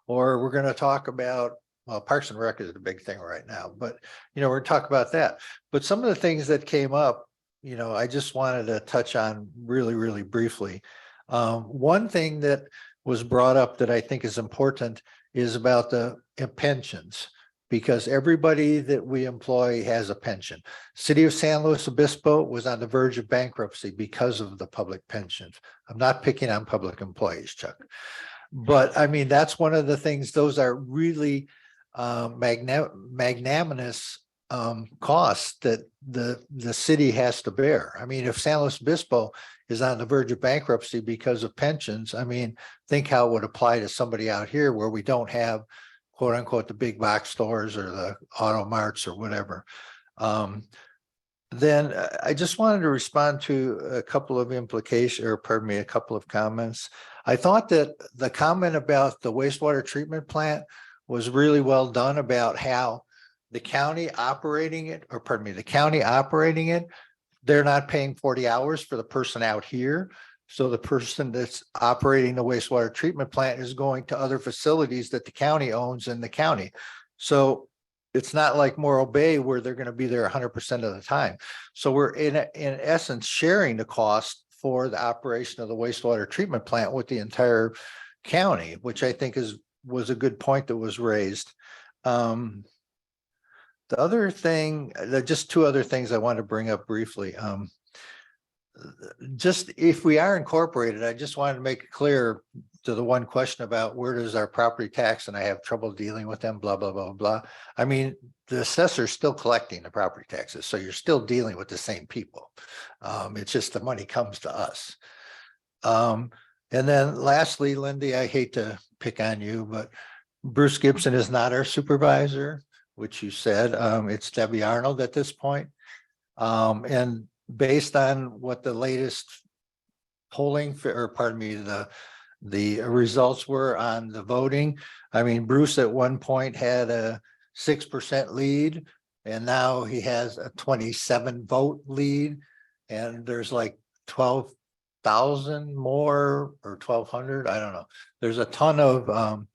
Or we're going to talk about, well, Parks and Rec is the big thing right now, but we're going to talk about that. But some of the things that came up, I just wanted to touch on really, really briefly. One thing that was brought up that I think is important is about the pensions, because everybody that we employ has a pension. City of San Luis Obispo was on the verge of bankruptcy because of the public pensions. I'm not picking on public employees, Chuck. But I mean, that's one of the things, those are really magnanimous costs that the city has to bear. I mean, if San Luis Obispo is on the verge of bankruptcy because of pensions, I mean, think how it would apply to somebody out here where we don't have quote unquote the big box stores or the auto marts or whatever. Then I just wanted to respond to a couple of a couple of comments. I thought that the comment about the wastewater treatment plant was really well done about how the county operating it, they're not paying 40 hours for the person out here. So the person that's operating the wastewater treatment plant is going to other facilities that the county owns in the county. So it's not like Morro Bay where they're going to be there 100% of the time. So we're in essence sharing the cost for the operation of the wastewater treatment plant with the entire county, which I think was a good point that was raised. The other thing, just two other things I want to bring up briefly. Just if we are incorporated, I just wanted to make it clear to the one question about where does our property tax, and I have trouble dealing with them, blah, blah, blah, blah. I mean, the assessor's still collecting the property taxes, so you're still dealing with the same people. It's just the money comes to us. And then lastly, Lindy, I hate to pick on you, but Bruce Gibson is not our supervisor, which you said. It's Debbie Arnold at this point. And based on what the latest polling the results were on the voting, I mean, Bruce at one point had a 6% lead, and now he has a 27 vote lead, and there's like 12,000 more or 1,200. I don't know. There's a ton of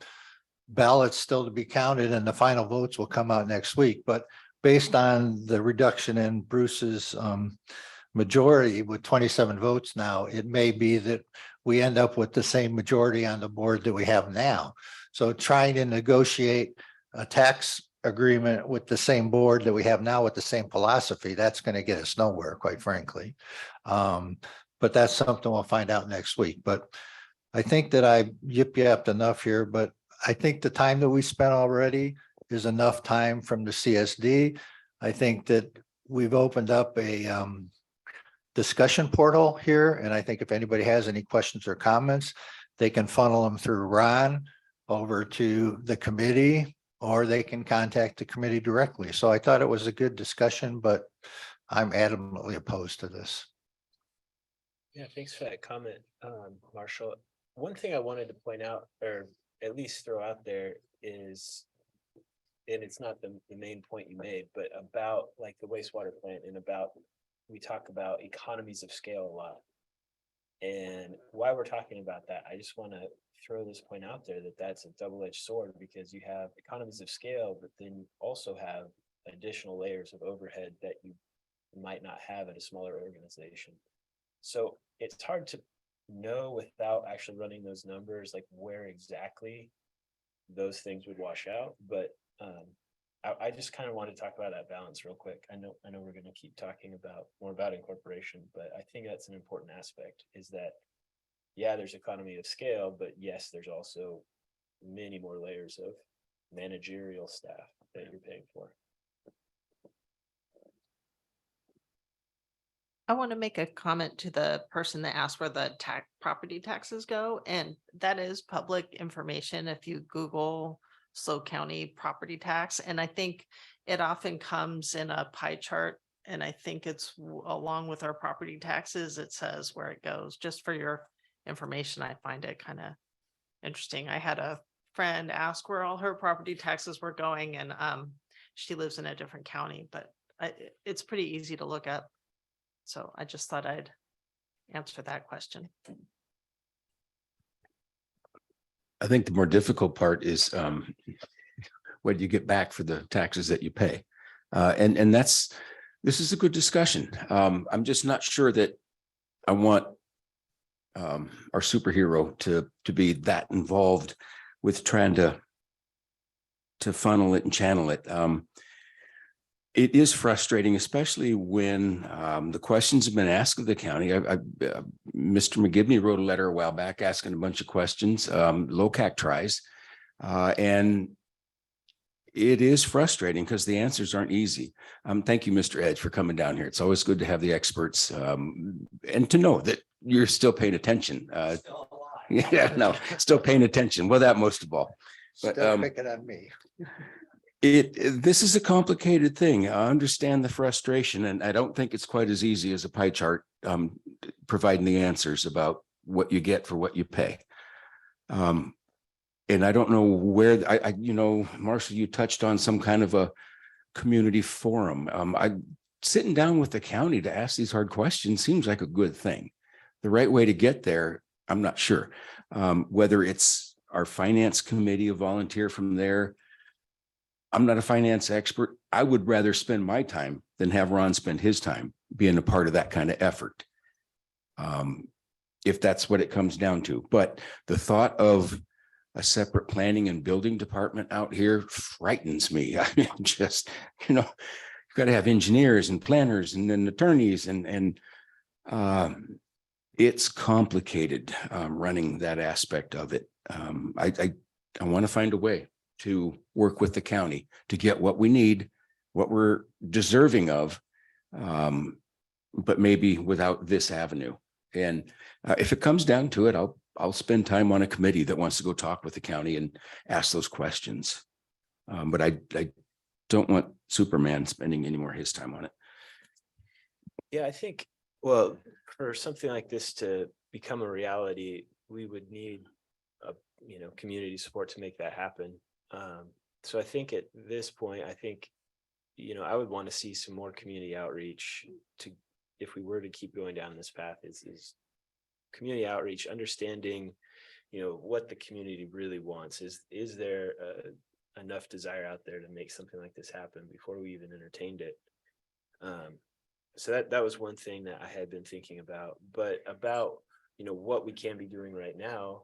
ballots still to be counted, and the final votes will come out next week. But based on the reduction in Bruce's majority with 27 votes now, it may be that we end up with the same majority on the board that we have now. So trying to negotiate a tax agreement with the same board that we have now with the same philosophy, that's going to get us nowhere, quite frankly. But that's something we'll find out next week. But I think that I yip-yapped enough here, but I think the time that we spent already is enough time from the CSD. I think that we've opened up a discussion portal here, and I think if anybody has any questions or comments, they can funnel them through Ron over to the committee, or they can contact the committee directly. So I thought it was a good discussion, but I'm adamantly opposed to this. Yeah, thanks for that comment, Marshall. One thing I wanted to point out, or at least throw out there, is, and it's not the main point you made, but about like the wastewater plant and about, we talk about economies of scale a lot. And while we're talking about that, I just want to throw this point out there that that's a double-edged sword, because you have economies of scale, but then you also have additional layers of overhead that you might not have at a smaller organization. So it's hard to know without actually running those numbers, like where exactly those things would wash out. But I just kind of want to talk about that balance real quick. I know we're going to keep talking about more about incorporation, but I think that's an important aspect, is that, yeah, there's economy of scale, but yes, there's also many more layers of managerial staff that you're paying for. I want to make a comment to the person that asked where the property taxes go, and that is public information. If you Google SLO County property tax, and I think it often comes in a pie chart, and I think it's along with our property taxes, it says where it goes. Just for your information, I find it kind of interesting. I had a friend ask where all her property taxes were going, and she lives in a different county, but it's pretty easy to look up. So I just thought I'd answer that question. I think the more difficult part is what you get back for the taxes that you pay. And this is a good discussion. I'm just not sure that I want our superhero to be that involved with trying to funnel it and channel it. It is frustrating, especially when the questions have been asked of the county. Mr. McGibney wrote a letter a while back asking a bunch of questions. LOCAC tries, and it is frustrating because the answers aren't easy. Thank you, Mr. Edge, for coming down here. It's always good to have the experts and to know that you're still paying attention. Yeah, no, still paying attention. Well, that most of all. But Still picking on me. This is a complicated thing. I understand the frustration, and I don't think it's quite as easy as a pie chart providing the answers about what you get for what you pay. And I don't know where Marshall, you touched on some kind of a community forum. Sitting down with the county to ask these hard questions seems like a good thing. The right way to get there, I'm not sure. Whether it's our finance committee, a volunteer from there. I'm not a finance expert. I would rather spend my time than have Ron spend his time being a part of that kind of effort. If that's what it comes down to. But the thought of a separate planning and building department out here frightens me. I mean, just, you've got to have engineers and planners and then attorneys and it's complicated running that aspect of it. I want to find a way to work with the county to get what we need, what we're deserving of, but maybe without this avenue. And if it comes down to it, I'll spend time on a committee that wants to go talk with the county and ask those questions. But I don't want Superman spending any more of his time on it. Yeah, I think, well, for something like this to become a reality, we would need community support to make that happen. So I think at this point, I would want to see some more community outreach if we were to keep going down this path, is community outreach, understanding, what the community really wants. Is there enough desire out there to make something like this happen before we even entertained it? So that was one thing that I had been thinking about, but about, what we can be doing right now,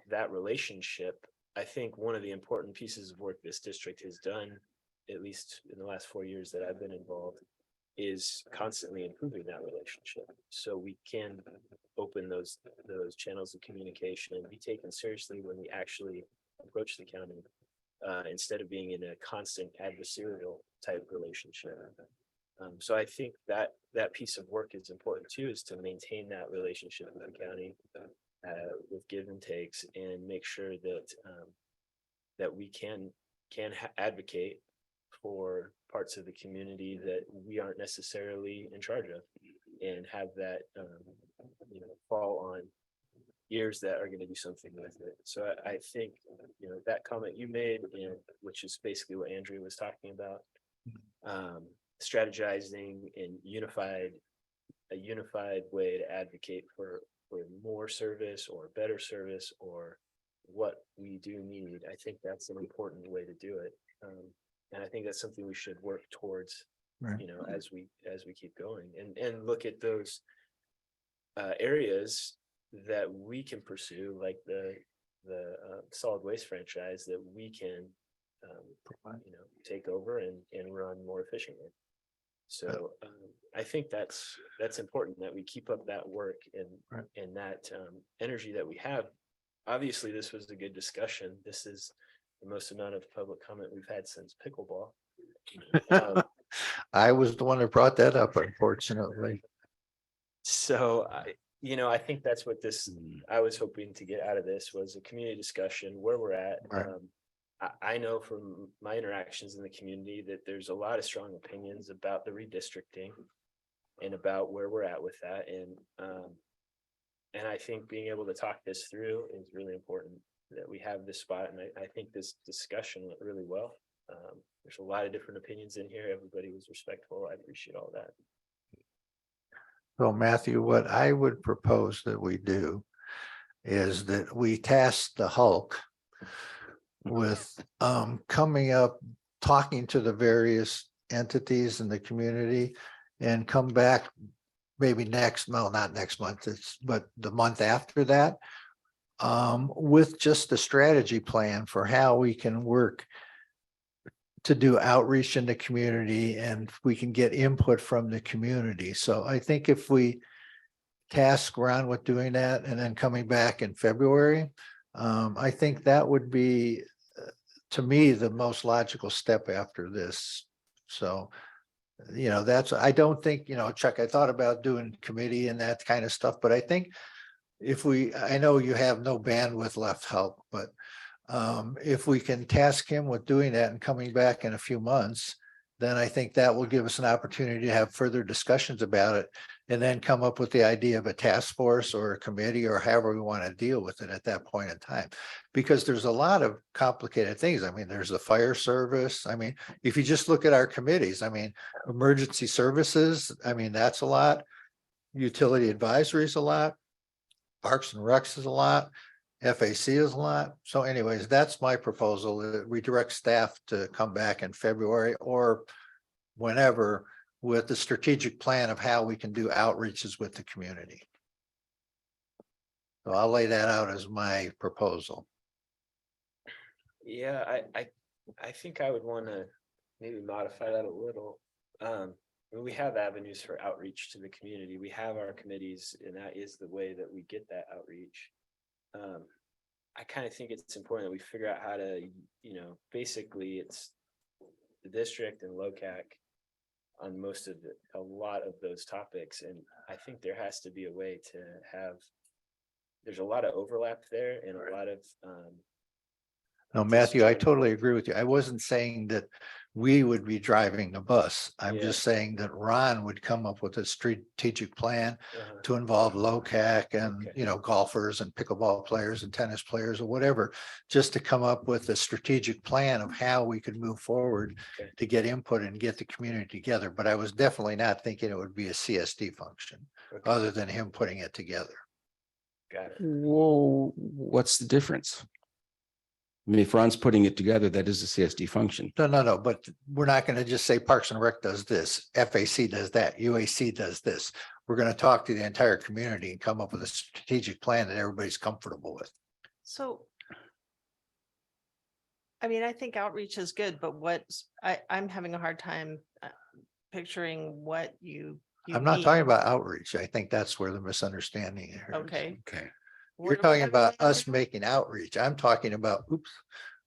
that relationship. I think one of the important pieces of work this district has done, at least in the last 4 years that I've been involved, is constantly improving that relationship. So we can open those channels of communication and be taken seriously when we actually approach the county, instead of being in a constant adversarial type relationship. So I think that piece of work is important too, is to maintain that relationship with the county, with give and takes, and make sure that we can advocate for parts of the community that we aren't necessarily in charge of, and have that fall on ears that are going to do something with it. So I think that comment you made, which is basically what Andrea was talking about, strategizing and unified a unified way to advocate for more service or better service or what we do need. I think that's an important way to do it. And I think that's something we should work towards, Right. you know, as we keep going and look at those areas that we can pursue, like the solid waste franchise that we can, you know, take over and run more efficiently. So I think that's important that we keep up that work and that energy that we have. Obviously, this was a good discussion. This is the most amount of public comment we've had since pickleball. I was the one that brought that up, unfortunately. So I think that's what I was hoping to get out of this was a community discussion where we're at. Right. I know from my interactions in the community that there's a lot of strong opinions about the redistricting and about where we're at with that. And I think being able to talk this through is really important, that we have this spot. And I think this discussion went really well. There's a lot of different opinions in here. Everybody was respectful. I appreciate all that. So Matthew, what I would propose that we do is that we task the Hulk with coming up, talking to the various entities in the community and come back maybe not next month, but the month after that, with just a strategy plan for how we can work to do outreach in the community and we can get input from the community. So I think if we task Ron with doing that and then coming back in February, I think that would be, to me, the most logical step after this. So, I don't think, Chuck, I thought about doing committee and that kind of stuff, but I think I know you have no bandwidth left, Help, but if we can task him with doing that and coming back in a few months, then I think that will give us an opportunity to have further discussions about it and then come up with the idea of a task force or a committee or however we want to deal with it at that point in time. Because there's a lot of complicated things. I mean, there's the fire service. I mean, if you just look at our committees, I mean, emergency services, I mean, that's a lot. Utility advisory is a lot. Parks and Recs is a lot. FAC is a lot. So anyways, that's my proposal. That we direct staff to come back in February or whenever with the strategic plan of how we can do outreaches with the community. So I'll lay that out as my proposal. Yeah, I think I would want to maybe modify that a little. We have avenues for outreach to the community. We have our committees, and that is the way that we get that outreach. I kind of think it's important that we figure out how to, basically it's the district and LOCAC on a lot of those topics. And I think there has to be a way to there's a lot of overlap there and a lot of, No, Matthew, I totally agree with you. I wasn't saying that we would be driving the bus. I'm just saying that Ron would come up with a strategic plan to involve LOCAC and, golfers and pickleball players and tennis players or whatever, just to come up with a strategic plan of how we could move forward to get input and get the community together. But I was definitely not thinking it would be a CSD function other than him putting it together. Got it. Whoa, what's the difference? I mean, if Ron's putting it together, that is a CSD function. No, but we're not going to just say Parks and Rec does this, FAC does that, UAC does this. We're going to talk to the entire community and come up with a strategic plan that everybody's comfortable with. So, I mean, I think outreach is good, but I'm having a hard time picturing what you I'm not mean. talking about outreach. I think that's where the misunderstanding is. Okay. Okay. You're talking about us making outreach. I'm talking about,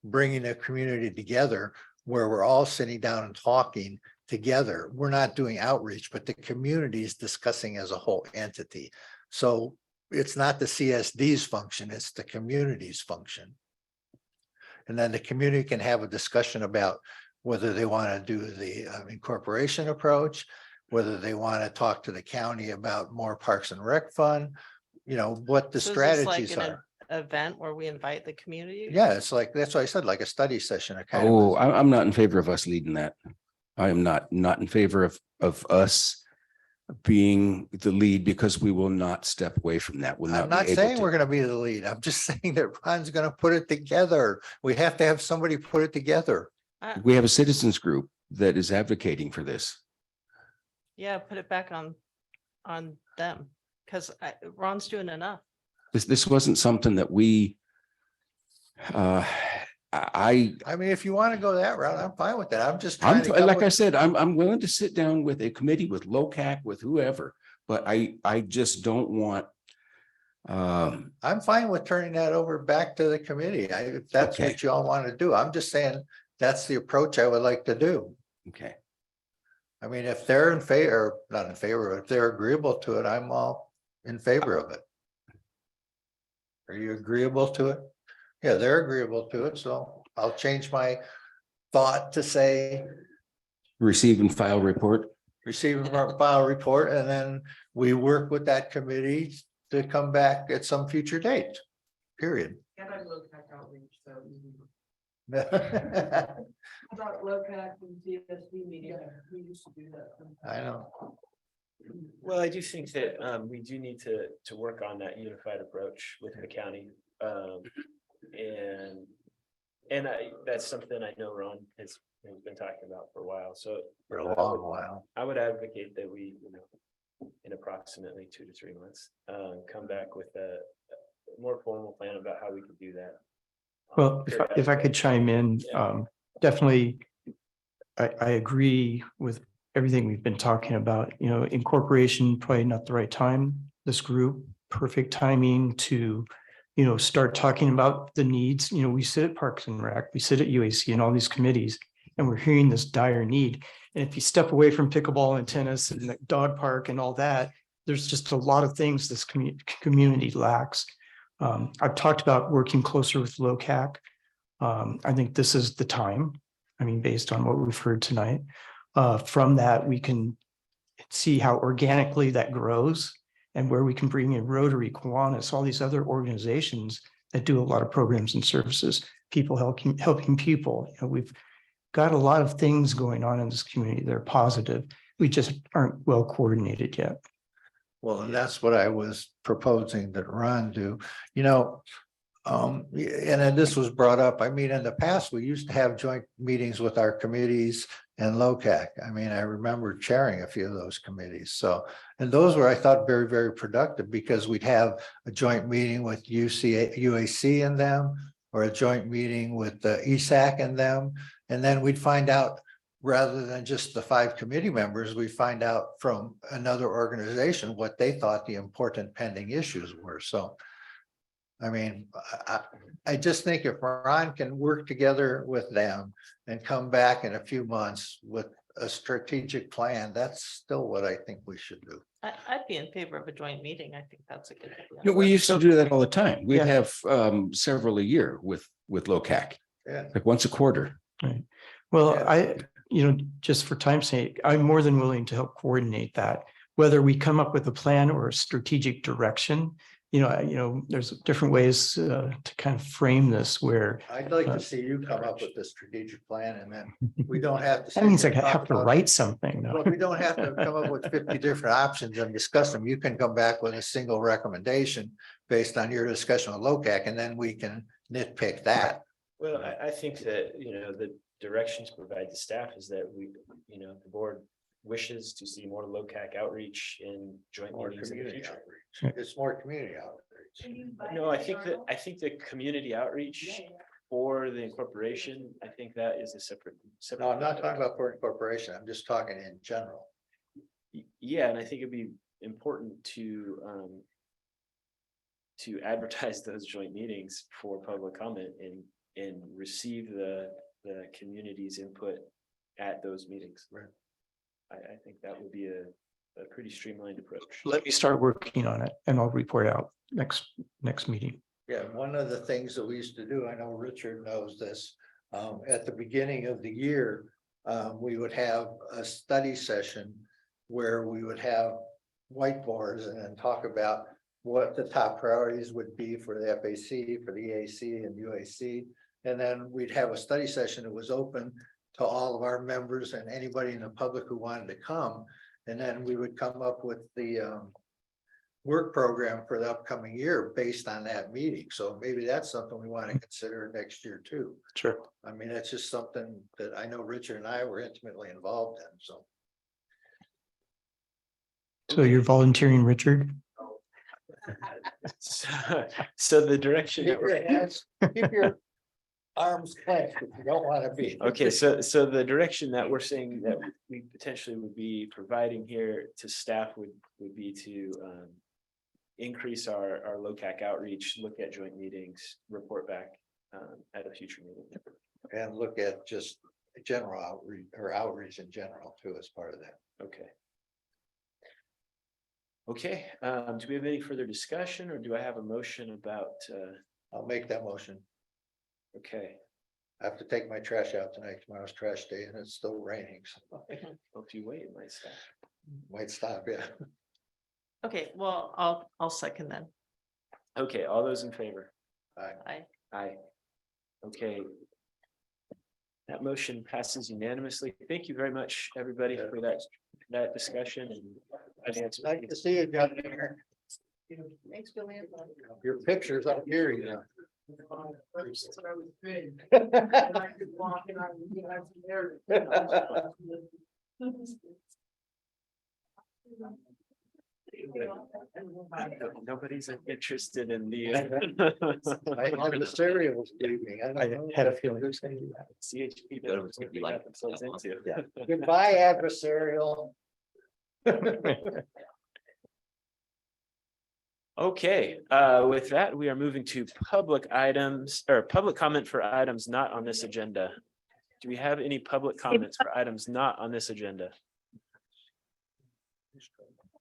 bringing a community together where we're all sitting down and talking together. We're not doing outreach, but the community is discussing as a whole entity. So it's not the CSD's function, it's the community's function. And then the community can have a discussion about whether they want to do the incorporation approach, whether they want to talk to the county about more Parks and Rec fund, what the So is this strategies like an are. event where we invite the community? Yeah, it's like, that's what I said, like a study session. Oh, I'm not in favor of us leading that. I am not in favor of us being the lead because we will not step away from that. We'll I'm not not be able saying to. we're gonna be the lead. I'm just saying that Ron's gonna put it together. We have to have somebody put it together. We have a citizens group that is advocating for this. Yeah, put it back on them, because Ron's doing enough. This wasn't something that we, I, mean, if you want to go that route, I'm fine with that. I'm just trying I'm, to come like I with- said, I'm willing to sit down with a committee, with LOCAC, with whoever, but I just don't want. I'm fine with turning that over back to the committee. If that's Okay. what you all want to do. I'm just saying that's the approach I would like to do. Okay. I mean, if they're in favor, not in favor, if they're agreeable to it, I'm all in favor of it. Are you agreeable to it? Yeah, they're agreeable to it, so I'll change my thought to say Receive and file report. receive and file report, and then we work with that committee to come back at some future date, period. About LOCAC and CSD meeting, we used to do that. I know. Well, I do think that we do need to work on that unified approach with the county. And that's something I know Ron has been talking about for a while, so. For a long while. I would advocate that we, in approximately 2 to 3 months, come back with a more formal plan about how we could do that. Well, if I could chime in, Yeah. definitely, I agree with everything we've been talking about, incorporation, probably not the right time. This group, perfect timing to, start talking about the needs. We sit at Parks and Rec, we sit at UAC and all these committees, and we're hearing this dire need. And if you step away from pickleball and tennis and the dog park and all that, there's just a lot of things this community lacks. I've talked about working closer with LOCAC. I think this is the time. I mean, based on what we've heard tonight, from that, we can see how organically that grows and where we can bring in Rotary, Kiwanis, all these other organizations that do a lot of programs and services, people helping people. We've got a lot of things going on in this community that are positive. We just aren't well coordinated yet. Well, and that's what I was proposing that Ron do, and then this was brought up. I mean, in the past, we used to have joint meetings with our committees and LOCAC. I mean, I remember chairing a few of those committees. So, and those were, I thought, very, very productive because we'd have a joint meeting with UAC and them, or a joint meeting with the ESAC and them. And then we'd find out, rather than just the 5 committee members, we find out from another organization what they thought the important pending issues were. So, I mean, I just think if Ron can work together with them and come back in a few months with a strategic plan, that's still what I think we should do. I'd be in favor of a joint meeting. I think that's a good idea. We used to do that all the time. We'd Yeah. have several a year with LOCAC, Yeah. like once a quarter. Right. Well, Yeah. just for time's sake, I'm more than willing to help coordinate that, whether we come up with a plan or a strategic direction. There's different ways to kind of frame this where I'd like to see you come up with a strategic plan, and then we don't have to. that means I sit and have talk to about- write something. Well, though. we don't have to come up with 50 different options and discuss them. You can come back with a single recommendation based on your discussion with LOCAC, and then we can nitpick that. Well, I think that, the directions provided to staff is that we, the board wishes to see more LOCAC outreach in joint More meetings in the community future. outreach. It's more community outreach. No, I think the community outreach for the incorporation, I think that is a separate. No, I'm not talking about for incorporation. I'm just talking in general. Yeah, and I think it'd be important to advertise those joint meetings for public comment and receive the community's input at those meetings. Right. I think that would be a pretty streamlined approach. Let me start working on it and I'll report out next meeting. Yeah, one of the things that we used to do, I know Richard knows this, at the beginning of the year, we would have a study session where we would have whiteboards and then talk about what the top priorities would be for the FAC, for the EAC and UAC. And then we'd have a study session that was open to all of our members and anybody in the public who wanted to come. And then we would come up with the work program for the upcoming year based on that meeting. So maybe that's something we want to consider next year too. Sure. I mean, that's just something that I know Richard and I were intimately involved in, so. So you're volunteering, Richard? So the direction that we're. Keep your arms clenched if you don't want to be. Okay, so the direction that we're saying that we potentially would be providing here to staff would be to increase our LoCac outreach, look at joint meetings, report back at a future meeting. And look at just general outreach or outreach in general too as part of that. Okay. Okay, do we have any further discussion or do I have a motion about? I'll make that motion. Okay. I have to take my trash out tonight. Tomorrow's trash day and it's still raining. So If you wait, it might stop. might stop, yeah. Okay, well, I'll second then. Okay, all those in favor? Aye. Aye. Okay. That motion passes unanimously. Thank you very much, everybody, for that discussion and. Nice to see you, John. Thanks, Julian. Your picture's up here, you know. Nobody's interested in the. I had the cereals evening. I had a feeling. it was gonna do that. CHP. knows what they got themselves into. Yeah. Goodbye, adversarial. Okay, with that, we are moving to public items or public comment for items not on this agenda. Do we have any public comments for items not on this agenda?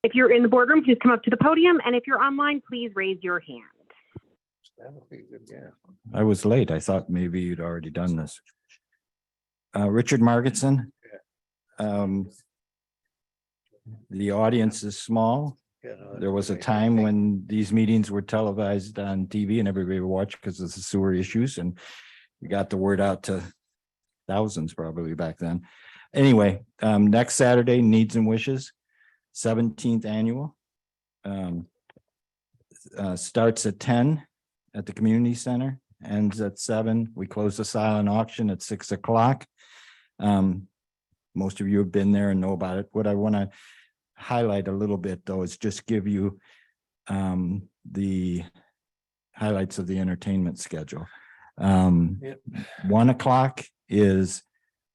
If you're in the boardroom, please come up to the podium. And if you're online, please raise your hand. That would be good, yeah. I was late. I thought maybe you'd already done this. Richard Margetson. The audience is small. Yeah, no, that's There was a great. time when these meetings were televised on TV and everybody would watch because of the sewer issues, and we got the word out to thousands probably back then. Anyway, next Saturday, Needs and Wishes, 17th annual. Starts at 10 at the community center, ends at 7. We close the silent auction at 6 o'clock. Most of you have been there and know about it. What I want to highlight a little bit though is just give you the highlights of the entertainment schedule. 1 o'clock is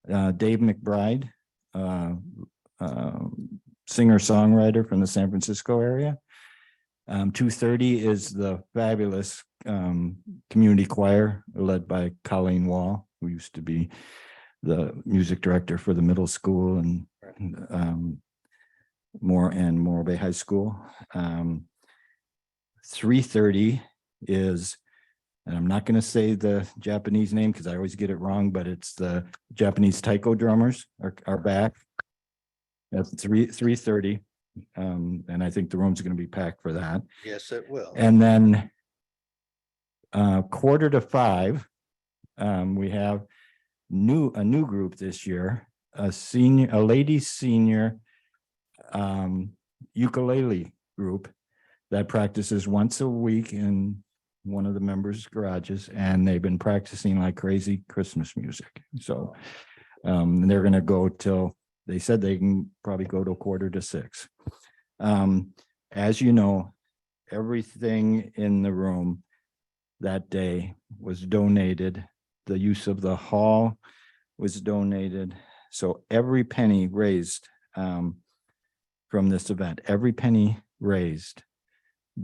Dave McBride, singer-songwriter from the San Francisco area. 2:30 is the fabulous community choir led by Colleen Wall, who used to be the music director for the middle school and Morro Bay High School. 3:30 is, and I'm not going to say the Japanese name because I always get it wrong, but it's the Japanese taiko drummers are back. That's 3:30. And I think the room's going to be packed for that. Yes, it will. And then 4:45, we have a new group this year, a ladies senior ukulele group that practices once a week in one of the members' garages, and they've been practicing like crazy Christmas music. So they're going to go till, they said they can probably go to 5:45. As you know, everything in the room that day was donated. The use of the hall was donated. So every penny raised from this event, every penny raised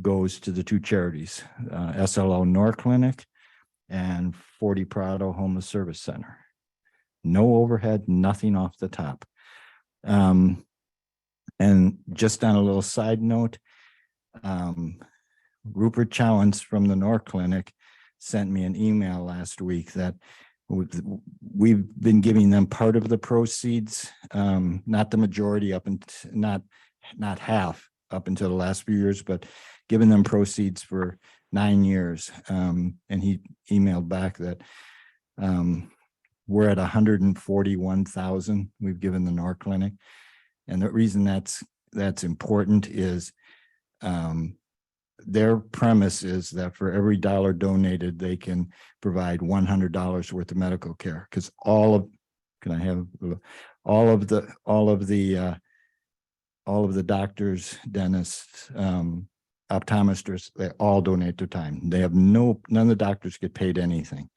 goes to the two charities, SLO Nor Clinic and 40 Prado Homeless Service Center. No overhead, nothing off the top. And just on a little side note, Rupert Challens from the Nor Clinic sent me an email last week that we've been giving them part of the proceeds, not the majority up and not half up until the last few years, but giving them proceeds for 9 years. And he emailed back that we're at 141,000 we've given the Nor Clinic. And the reason that's important is their premise is that for every dollar donated, they can provide $100 worth of medical care. Because all of the doctors, dentists, optometrists, they all donate their time. They have none of the doctors get paid anything.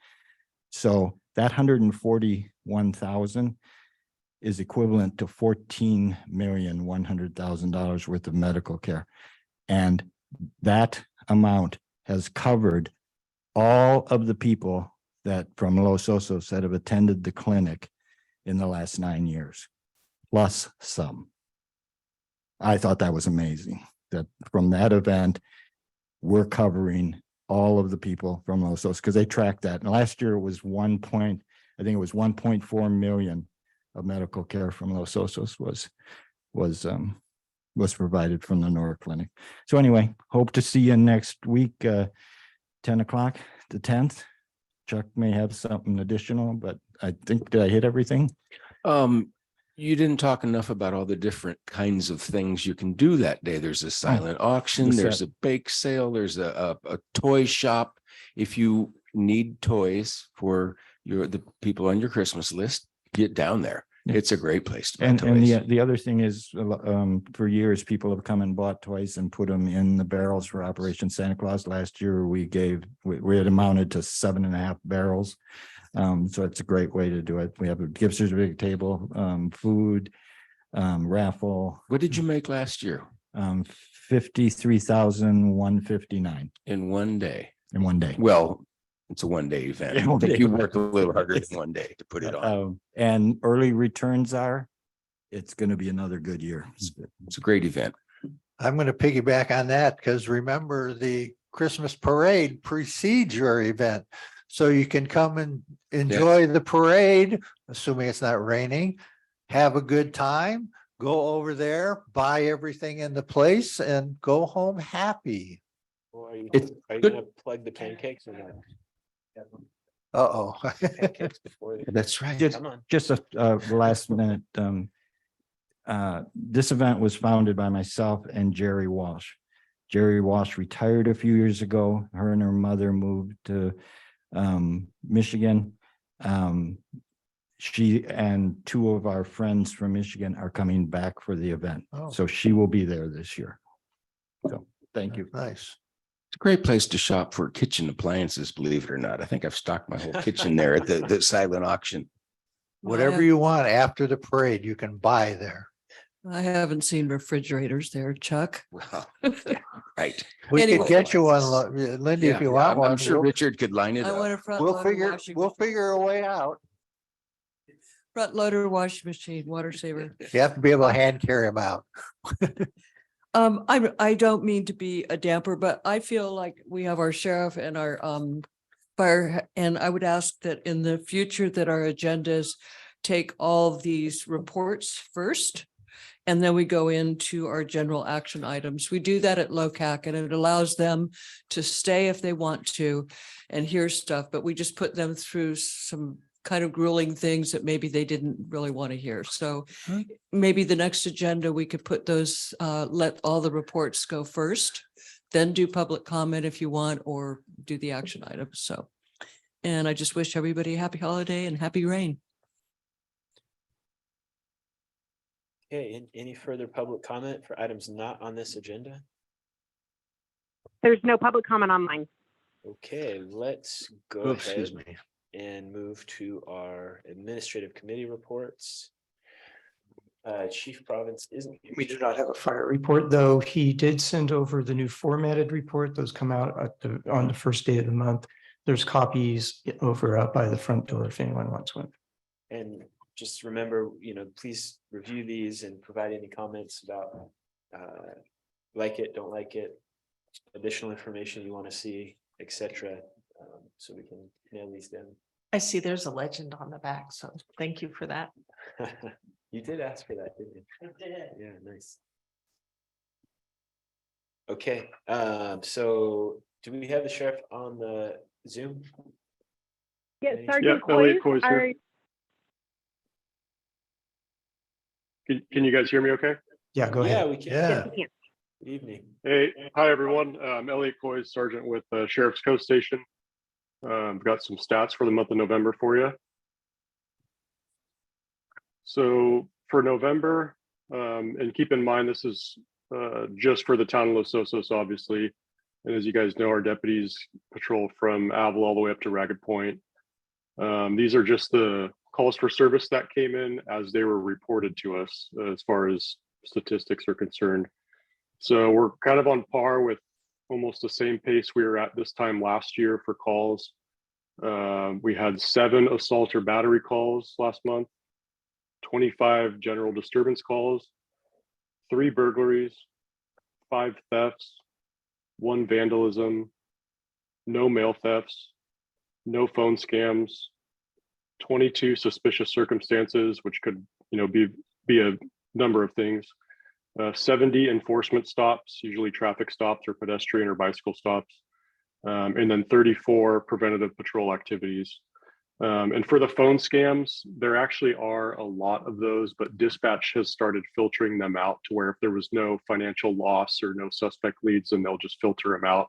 So that 141,000 is equivalent to $14,100,000 worth of medical care. And that amount has covered all of the people that from Los Osos that have attended the clinic in the last 9 years, plus some. I thought that was amazing that from that event, we're covering all of the people from Los Osos because they tracked that. And last year it was I think it was 1.4 million of medical care from Los Osos was provided from the Nora Clinic. So anyway, hope to see you next week, 10 o'clock, the 10th. Chuck may have something additional, but I think, did I hit everything? You didn't talk enough about all the different kinds of things you can do that day. There's a silent auction, there's a bake sale, there's a toy shop. If you need toys for the people on your Christmas list, get down there. It's a great place to buy toys. And the other thing is, for years, people have come and bought toys and put them in the barrels for Operation Santa Claus. Last year, we had amounted to 7.5 barrels. So it's a great way to do it. We have a gift certificate table, food, raffle. What did you make last year? 53,159 in one day. In one day. Well, it's a one-day event. Yeah, I think you worked a little harder than one day to put it on. And early returns it's going to be another good year. It's a great event. I'm going to piggyback on that because remember the Christmas parade precedes your event. So you can come and enjoy the parade, assuming it's not raining, have a good time, go over there, buy everything in the place and go home happy. Or are you It's gonna plug the pancakes or not? Uh-oh. Pancakes before. That's right. Come on. Just a last minute. This event was founded by myself and Jerry Walsh. Jerry Walsh retired a few years ago. Her and her mother moved to Michigan. She and two of our friends from Michigan are coming back for the event. Oh. So she will be there this year. So thank you. Nice. It's a great place to shop for kitchen appliances, believe it or not. I think I've stocked my whole kitchen there at the silent auction. Whatever you want after the parade, you can buy there. I haven't seen refrigerators there, Chuck. Well, right. We Anyway. could get you one, Lindy, if you want one. I'm sure Richard could line it I want a up. front We'll loader figure, washing, we'll figure a way out. front loader washing machine, water saver. You have to be able to hand carry them out. I don't mean to be a damper, but I feel like we have our sheriff and our fire, and I would ask that in the future that our agendas take all these reports first, and then we go into our general action items. We do that at LOCAC, and it allows them to stay if they want to and hear stuff, but we just put them through some kind of grueling things that maybe they didn't really want to hear. So maybe the next agenda, we could put those, let all the reports go first, then do public comment if you want, or do the action items. So, and I just wish everybody a happy holiday and happy rain. Okay, any further public comment for items not on this agenda? There's no public comment online. Okay, let's go Oh, ahead excuse me. and move to our administrative committee reports. Chief Province isn't here. We do not have a fire report, though. He did send over the new formatted report. Those come out on the first day of the month. There's copies over by the front door if anyone wants one. And just remember, please review these and provide any comments about like it, don't like it, additional information you want to see, etc. So we can nail these down. I see there's a legend on the back, so thank you for that. You did ask for that, didn't you? I did. Yeah, nice. Okay, so do we have the sheriff on the Zoom? Yes, Any- Sergeant Coys, Can you guys hear me okay? Yeah, go Yeah, ahead. we can. Yeah. Good evening. Hey, hi, everyone. Elliot Coy, Sergeant with Sheriff's Coast Station. I've got some stats for the month of November for you. So for November, and keep in mind, this is just for the town of Los Osos, obviously. And as you guys know, our deputies patrol from Avila all the way up to Ragged Point. These are just the calls for service that came in as they were reported to us as far as statistics are concerned. So we're kind of on par with almost the same pace we were at this time last year for calls. We had 7 assault or battery calls last month, 25 general disturbance calls, 3 burglaries, 5 thefts, 1 vandalism, no mail thefts, no phone scams, 22 suspicious circumstances, which could, be a number of things. 70 enforcement stops, usually traffic stops or pedestrian or bicycle stops, and then 34 preventative patrol activities. And for the phone scams, there actually are a lot of those, but dispatch has started filtering them out to where if there was no financial loss or no suspect leads, then they'll just filter them out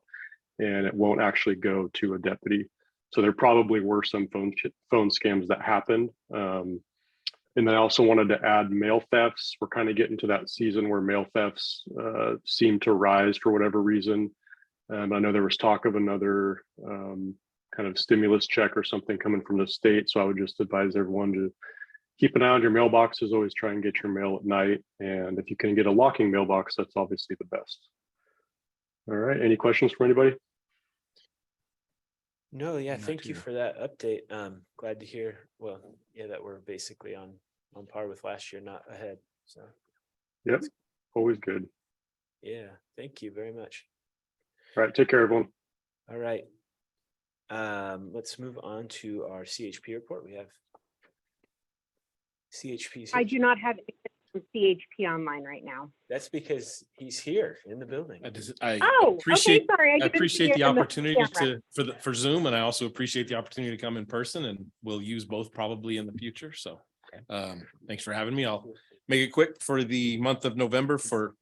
and it won't actually go to a deputy. So there probably were some phone scams that happened. And then I also wanted to add mail thefts. We're kind of getting to that season where mail thefts seem to rise for whatever reason. I know there was talk of another kind of stimulus check or something coming from the state. So I would just advise everyone to keep an eye on your mailboxes, always try and get your mail at night. And if you can get a locking mailbox, that's obviously the best. All right, any questions from anybody? No, yeah, Not thank you here. for that update. Glad to hear, well, yeah, that we're basically on par with last year, not ahead. So, Yep, always good. yeah, thank you very much. All right, take care, everyone. All right. Let's move on to our CHP report. We have CHP's I here. do not have CHP online right now. That's because he's here in the building. I Oh, appreciate, okay, sorry. I didn't see appreciate it the in opportunity camera. for Zoom, and I also appreciate the opportunity to come in person, and we'll use both probably in the future. So thanks for having me. I'll make it quick. For the month of November, for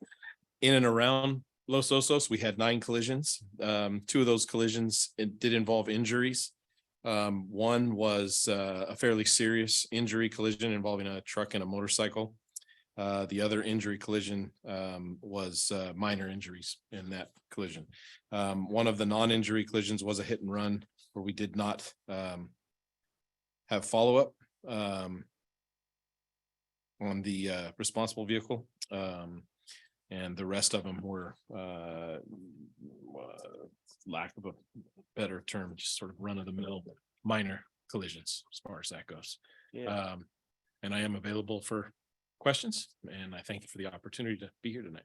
in and around Los Osos, we had 9 collisions. 2 of those collisions did involve injuries. One was a fairly serious injury collision involving a truck and a motorcycle. The other injury collision was minor injuries in that collision. One of the non-injury collisions was a hit and run where we did not have follow-up on the responsible vehicle. And the rest of them were lack of a better term, just sort of run-of-the-mill minor collisions as far as that goes. Yeah. And I am available for questions, and I thank you for the opportunity to be here tonight.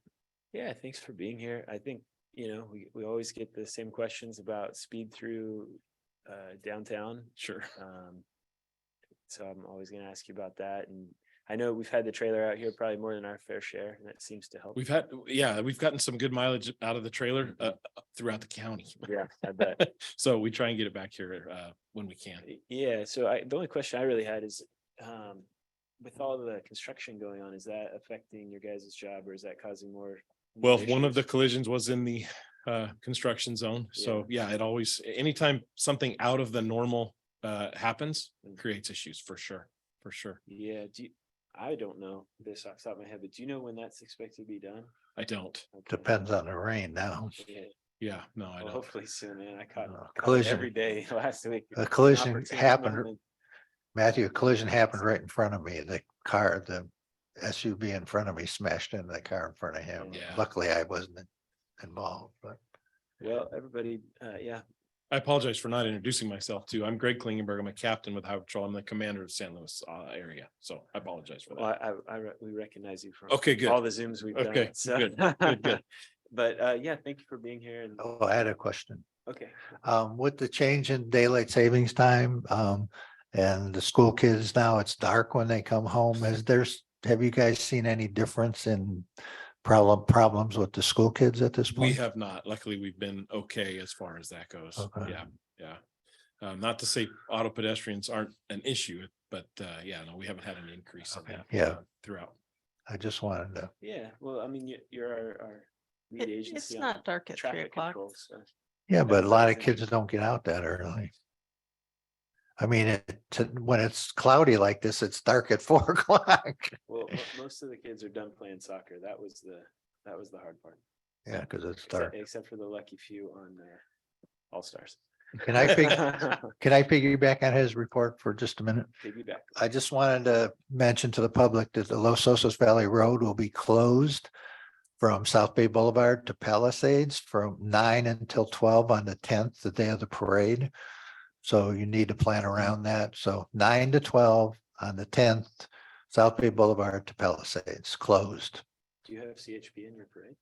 Yeah, thanks for being here. I think, we always get the same questions about speed through downtown. Sure. So I'm always going to ask you about that. And I know we've had the trailer out here probably more than our fair share, and that seems to help. We've gotten some good mileage out of the trailer throughout the county. Yeah, I bet. So we try and get it back here when we can. Yeah, so the only question I really had is, with all the construction going on, is that affecting your guys' job, or is that causing more? Well, one of the collisions was in the construction zone. So Yeah. it always, anytime something out of the normal happens, creates issues for sure. For sure. Yeah, I don't know this off the top of my head, but do you know when that's expected to be done? I don't. Depends on the rain now. Yeah. No, I don't. Hopefully soon, man. I caught collision. every day last week. A collision Opportune happened, moment. Matthew, a collision happened right in front of me. The SUV in front of me smashed into the car in front of him. Yeah. Luckily, I wasn't involved, but. Well, everybody, yeah. I apologize for not introducing myself too. I'm Greg Klingenberg. I'm a captain with Highway Patrol. I'm the commander of San Luis area. So I apologize for that. Well, we recognize you from Okay, good. all the Zooms we've done. Okay, So. good. But yeah, thank you for being here. And Oh, I had a question. okay. With the change in daylight savings time, and the school kids now, it's dark when they come home. Have you guys seen any difference in problems with the school kids at this We point? have not. Luckily, we've been okay as far as that goes. Okay. Yeah. Not to say auto pedestrians aren't an issue, but no, we haven't had an increase in that Yeah. throughout. I just wanted to, Yeah, well, I mean, you're our lead It's agency. on not dark at 3 traffic o'clock. control, so. yeah, but a lot of Everybody's kids don't get out that early. I mean, when it's cloudy like this, it's dark at 4 o'clock. Well, most of the kids are done playing soccer. That was the hard part. Yeah, because it's dark. Except for the lucky few on All Stars. Can I piggyback on his report for just a minute? Piggyback. I just wanted to mention to the public that the Los Osos Valley Road will be closed from South Bay Boulevard to Palisades from 9 until 12 on the 10th, the day of the parade. So you need to plan around that. So 9 to 12 on the 10th, South Bay Boulevard to Palisades, closed. Do you have CHP in your parade?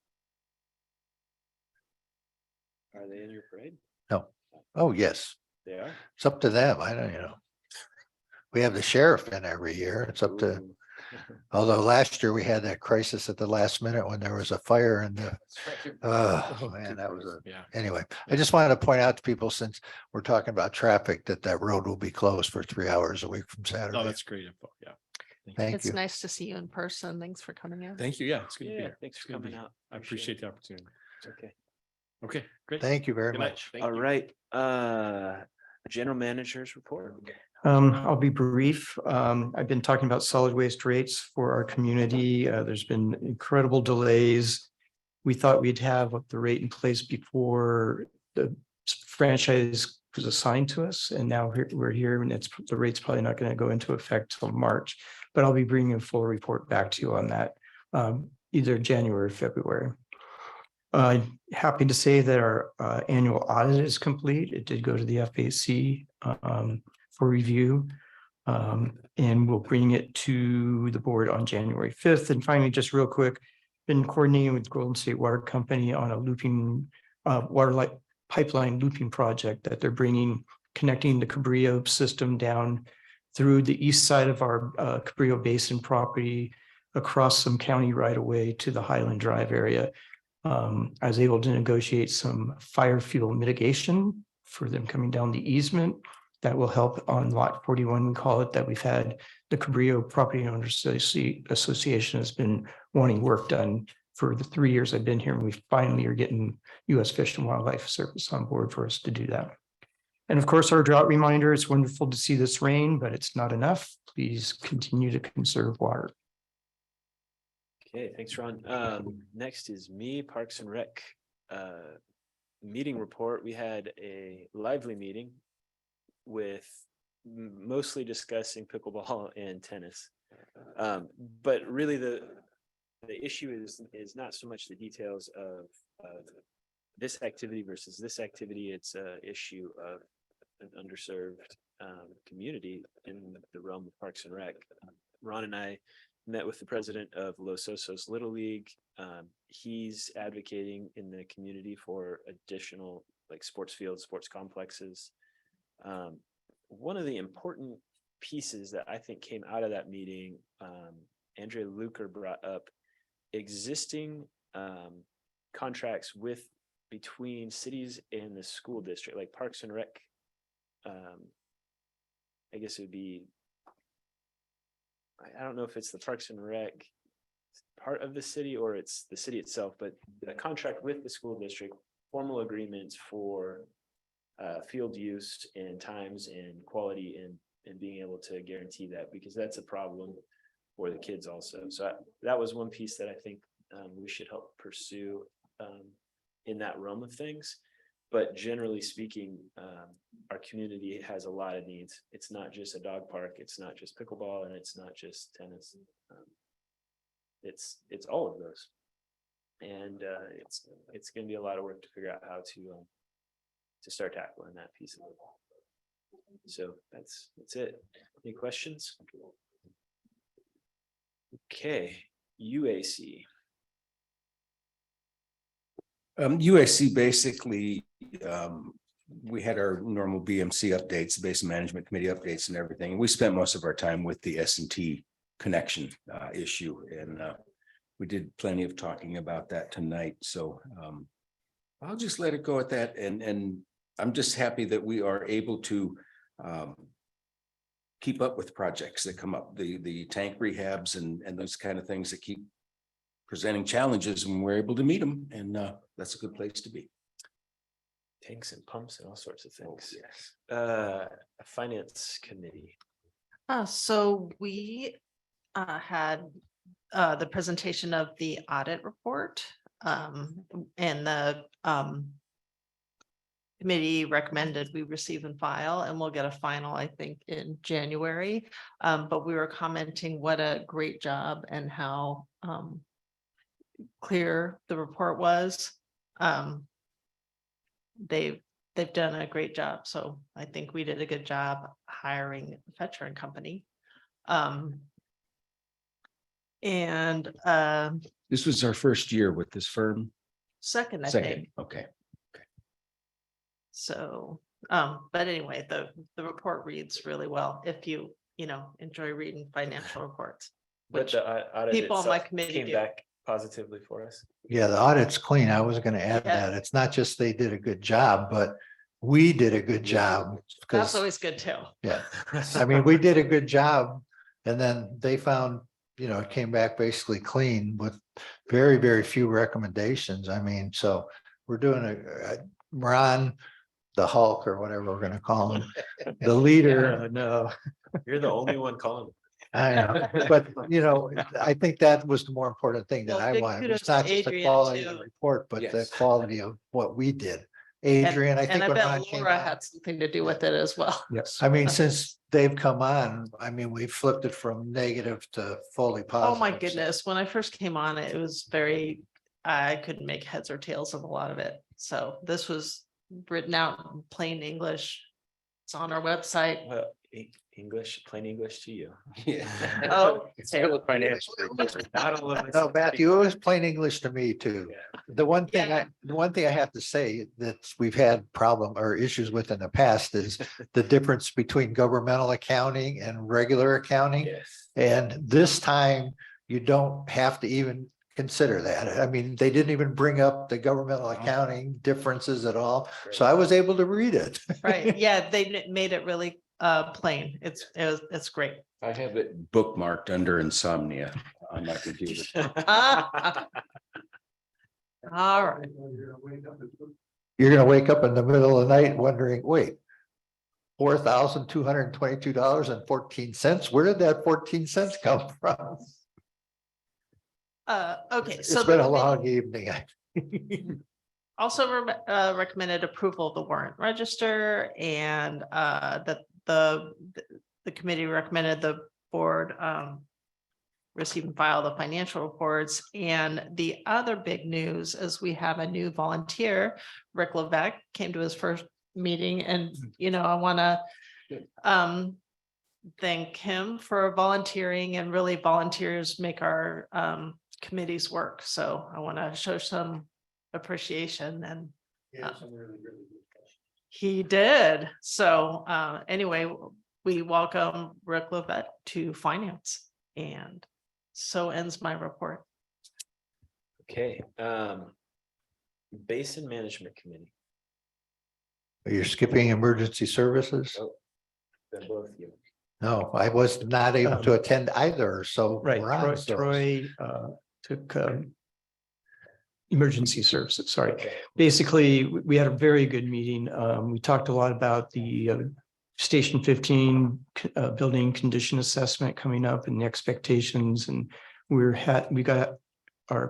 Are they in your parade? No. Oh, yes. They are? It's up to them. I don't, we have the sheriff in every year. It's up to, Ooh. although last year we had that crisis at the last minute when there was a fire and oh man, that was anyway, I just wanted to point out to people, since we're talking about traffic, that road will be closed for 3 hours a week from Saturday. Oh, that's great info. Yeah. Thank It's you. nice to see you in person. Thanks for coming in. Thank you. Yeah, it's good to be Yeah, here. thanks It's for good to be coming here. out. I appreciate the opportunity. Okay. Okay, great. Thank you very Good night. much. Thank All you. right. General Manager's report. I'll be brief. I've been talking about solid waste rates for our community. There's been incredible delays. We thought we'd have the rate in place before the franchise was assigned to us, and now we're here, and the rate's probably not going to go into effect till March. But I'll be bringing a full report back to you on that, either January or February. Happy to say that our annual audit is complete. It did go to the FAC for review. And we'll bring it to the board on January 5th. And finally, just real quick, been coordinating with Golden State Water Company on a looping water pipeline looping project that they're bringing, connecting the Cabrillo system down through the east side of our Cabrillo Basin property, across some county right away to the Highland Drive area. I was able to negotiate some fire fuel mitigation for them coming down the easement. That will help on lot 41, we call it, that we've had the Cabrillo Property Owners Association has been wanting work done for the 3 years I've been here. And we finally are getting U.S. Fish and Wildlife Service on board for us to do that. And of course, our drought reminder, it's wonderful to see this rain, but it's not enough. Please continue to conserve water. Okay, thanks, Ron. Next is me, Parks and Rec. Meeting report. We had a lively meeting with mostly discussing pickleball and tennis. But really the issue is not so much the details of this activity versus this activity. It's an issue of an underserved community in the realm of Parks and Rec. Ron and I met with the president of Los Osos Little League. He's advocating in the community for additional like sports fields, sports complexes. One of the important pieces that I think came out of that meeting, Andrea Luker brought up existing contracts between cities and the school district, like Parks and Rec. I guess it would be, I don't know if it's the Parks and Rec part of the city or it's the city itself, but the contract with the school district, formal agreements for field use and times and quality and being able to guarantee that, because that's a problem for the kids also. So that was one piece that I think we should help pursue in that realm of things. But generally speaking, our community has a lot of needs. It's not just a dog park, it's not just pickleball, and it's not just tennis. It's all of those. And it's going to be a lot of work to figure out how to start tackling that piece of it. So that's it. Any questions? Okay, UAC. UAC basically, we had our normal BMC updates, Basin Management Committee updates and everything. We spent most of our time with the S&T connection issue, and we did plenty of talking about that tonight. So I'll just let it go at that. And I'm just happy that we are able to keep up with projects that come up, the tank rehabs and those kind of things that keep presenting challenges, and we're able to meet them, and that's a good place to be. Tanks and pumps and all sorts of things. Yes. Finance committee. So we had the presentation of the audit report. And the committee recommended we receive and file, and we'll get a final, I think, in January. But we were commenting what a great job and how clear the report was. They've done a great job. So I think we did a good job hiring Fetcher and Company. This was our first year with this firm. Second, I Second, think. okay. So, but anyway, the report reads really well if you enjoy reading financial reports. But Which the audit people on my itself committee came do. back positively for us. Yeah, the audit's clean. I was gonna add Yeah. that. It's not just they did a good job, but we did a good job. That's Because, always good too. yeah, I mean, we did a good job. And then they found, it came back basically clean with very, very few recommendations. I mean, so we're doing Ron, the Hulk or whatever we're gonna call him, the leader. No. You're the only one calling. I know, but I think that was the more important thing that Well, I big wanted. kudos It's not to just the Adrian, quality of too. the report, but the Yes. quality of what we did. And Adrian, I think I when bet Ron came Laura on, had something to do with it as well. Yes. I mean, since they've come on, I mean, we flipped it from negative to fully positive. Oh, my so- goodness. When I first came on, it was I couldn't make heads or tails of a lot of it. So this was written out in plain English. It's on our website. Well, English, plain English to you. Yeah. Oh, Still financial. Not all of us. No, Matthew, it was plain English to me too. Yeah. The one thing Yeah. I have to say that we've had problem or issues with in the past is the difference between governmental accounting and regular accounting. Yes. And this time you don't have to even consider that. I mean, they didn't even bring up the governmental accounting differences at all. So I was able to read it. right. Yeah, they made it really plain. It's great. I have it bookmarked under insomnia on my computer. All right. You're gonna wake up in the middle of the night wondering, wait, $4,222.14. Where did that 14 cents come from? Okay. It's So been the a long committee evening. also recommended approval of the warrant register, and that the committee recommended the board receive and file the financial reports. And the other big news is we have a new volunteer. Rick Levesque came to his first meeting, and I want to thank him for volunteering, and really volunteers make our committees work. So I want to show some appreciation, and he did. So anyway, we welcome Rick Levesque to finance, and so ends my report. Okay, Basin Management Committee. You're skipping emergency services? Oh, they're both you. No, I was not able to attend either, so. Right, we're on Troy, those. Troy took emergency services, sorry. Okay. Basically, we had a very good meeting. We talked a lot about the Station 15 building condition assessment coming up and the expectations, and we got our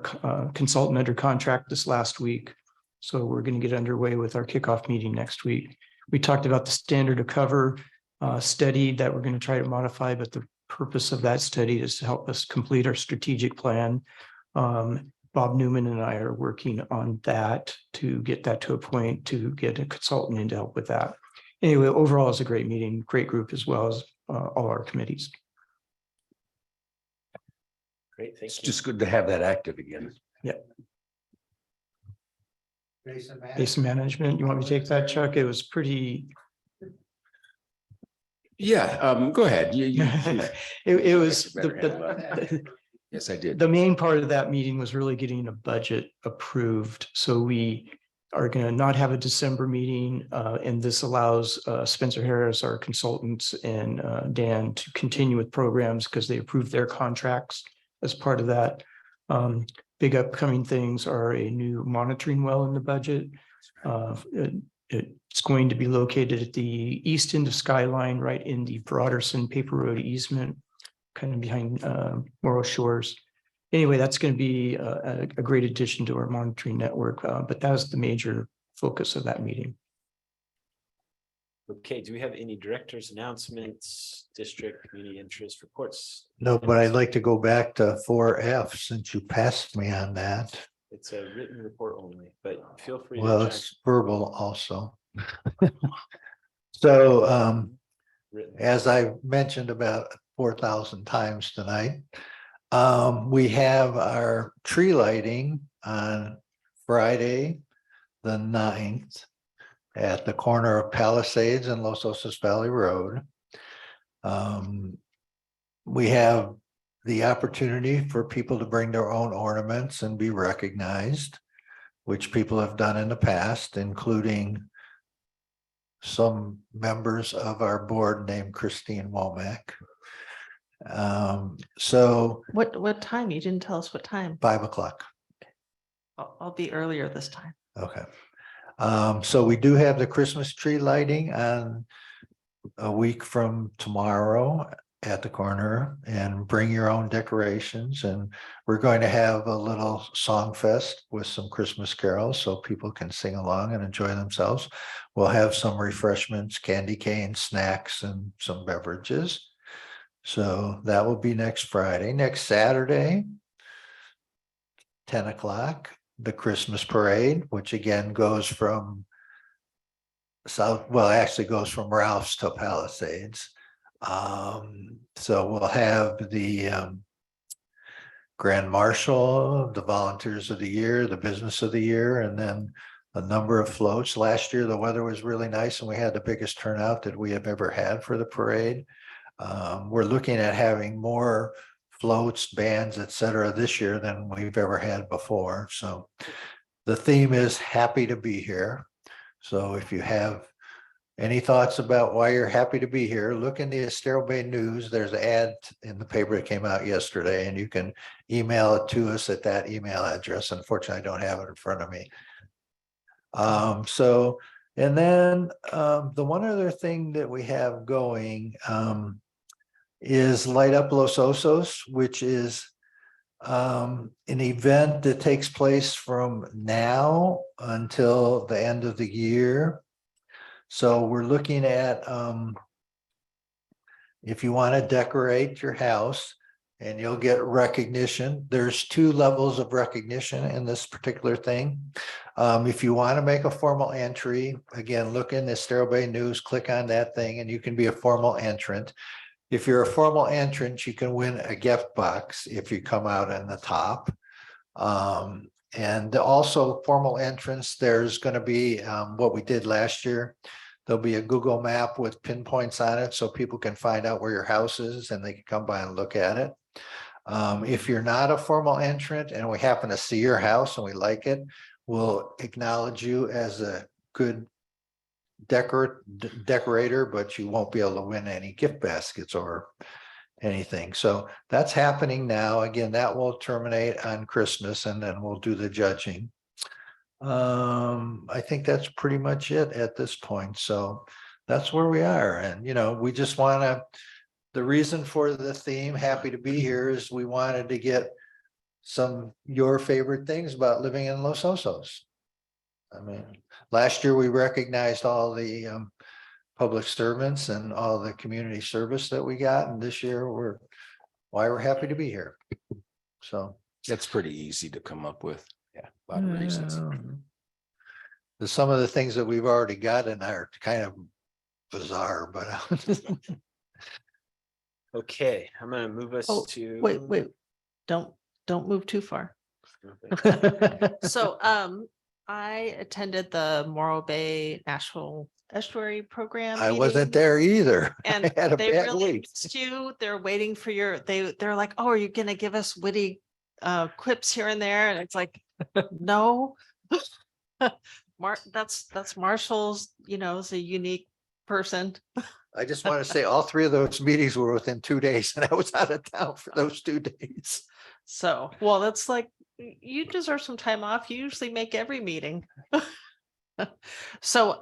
consultant under contract this last week. So we're going to get underway with our kickoff meeting next week. We talked about the standard of cover study that we're going to try to modify, but the purpose of that study is to help us complete our strategic plan. Bob Newman and I are working on that to get that to a point to get a consultant in to help with that. Anyway, overall, it's a great meeting, great group, as well as all our committees. Great, thank It's you. just good to have that active again. Yeah. Basin management, you want me to take that, Chuck? It was pretty. Yeah, go ahead. It was Yes, I did. the main part of that meeting was really getting a budget approved. So we are going to not have a December meeting, and this allows Spencer Harris, our consultants, and Dan to continue with programs because they approved their contracts as part of that. Big upcoming things are a new monitoring well in the budget. It's going to be located at the east end of Skyline, right in the Broderson Paper Road easement, kind of behind Morro Shores. Anyway, that's going to be a great addition to our monitoring network, but that was the major focus of that meeting. Okay, do we have any directors' announcements, district, community interest reports? No, but I'd like to go back to 4F since you passed me on that. It's a written report only, but feel free Well, to it's verbal also. So as I mentioned about 4,000 times tonight, we have our tree lighting on Friday, the 9th at the corner of Palisades and Los Osos Valley Road. We have the opportunity for people to bring their own ornaments and be recognized, which people have done in the past, including some members of our board named Christine Womack. So What time? You didn't tell us what time. 5 o'clock. I'll be earlier this time. Okay. So we do have the Christmas tree lighting on a week from tomorrow at the corner, and bring your own decorations. And we're going to have a little song fest with some Christmas carols so people can sing along and enjoy themselves. We'll have some refreshments, candy cane, snacks, and some beverages. So that will be next Friday. Next Saturday, 10 o'clock, the Christmas parade, which again goes from actually goes from Ralph's to Palisades. So we'll have the Grand Marshal, the Volunteers of the Year, the Business of the Year, and then a number of floats. Last year, the weather was really nice and we had the biggest turnout that we have ever had for the parade. We're looking at having more floats, bands, etc. this year than we've ever had before. So the theme is happy to be here. So if you have any thoughts about why you're happy to be here, look in the Estero Bay News. There's an ad in the paper that came out yesterday, and you can email it to us at that email address. Unfortunately, I don't have it in front of me. And then the one other thing that we have going is Light Up Los Osos, which is an event that takes place from now until the end of the year. So we're looking at if you want to decorate your house and you'll get recognition. There's 2 levels of recognition in this particular thing. If you want to make a formal entry, again, look in the Estero Bay News, click on that thing, and you can be a formal entrant. If you're a formal entrant, you can win a gift box if you come out on the top. And also formal entrance, there's going to be what we did last year. There'll be a Google map with pinpoints on it so people can find out where your house is and they can come by and look at it. If you're not a formal entrant and we happen to see your house and we like it, we'll acknowledge you as a good decorator, but you won't be able to win any gift baskets or anything. So that's happening now. Again, that will terminate on Christmas and then we'll do the judging. I think that's pretty much it at this point. So that's where we are. And, we just want to, the reason for the theme, happy to be here, is we wanted to get some your favorite things about living in Los Osos. I mean, last year we recognized all the public servants and all the community service that we got. And this year we're happy to be here. So That's pretty easy to come up with. Yeah, a lot of reasons. Some of the things that we've already got in are kind of bizarre, but Okay, I'm gonna move us Oh, to. wait, don't move too far. So, I attended the Morro Bay National Estuary Program. I wasn't meeting, there either. And I had a they bad really week. missed you. They're waiting for they're like, oh, are you gonna give us witty quips here and there? And it's like, no. that's Marshall's, is a unique person. I just want to say all three of those meetings were within 2 days and I was out of town for those 2 days. So, well, that's like, you deserve some time off. You usually make every meeting. So,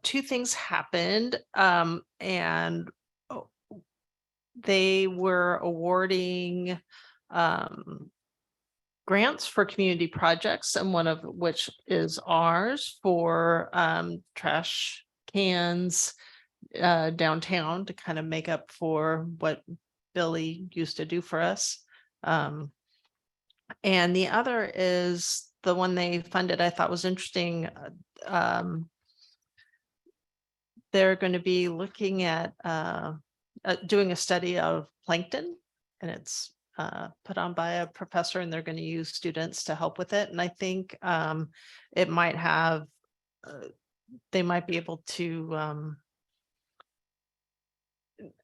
two things happened, and oh, they were awarding, grants for community projects, and one of which is ours for, trash cans, downtown to kind of make up for what Billy used to do for us. And the other is the one they funded, I thought was interesting. They're going to be looking at doing a study of plankton, and it's put on by a professor, and they're going to use students to help with it. And I think it might have, they might be able to,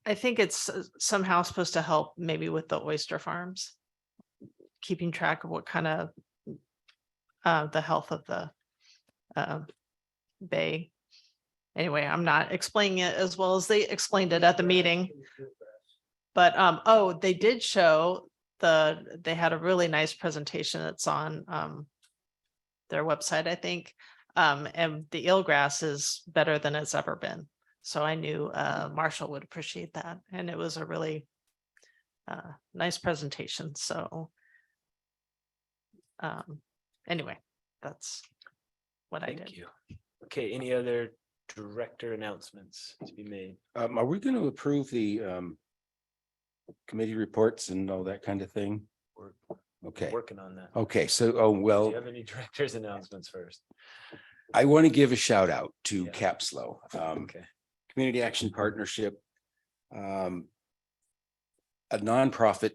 I think it's somehow supposed to help maybe with the oyster farms, keeping track of what kind of the health of the bay. Anyway, I'm not explaining it as well as they explained it at the meeting. But oh, they did show they had a really nice presentation that's on their website, I think. And the eelgrass is better than it's ever been. So I knew Marshall would appreciate that. And it was a really nice presentation. So anyway, that's what I did. You. Okay, any other director announcements to be made? Are we going to approve the committee reports and all that kind of thing? We're Okay. working on that. Okay, so, Do well, you have any directors announcements first? I want to give a shout out to Yeah. Capslo, Okay. Community Action Partnership, a nonprofit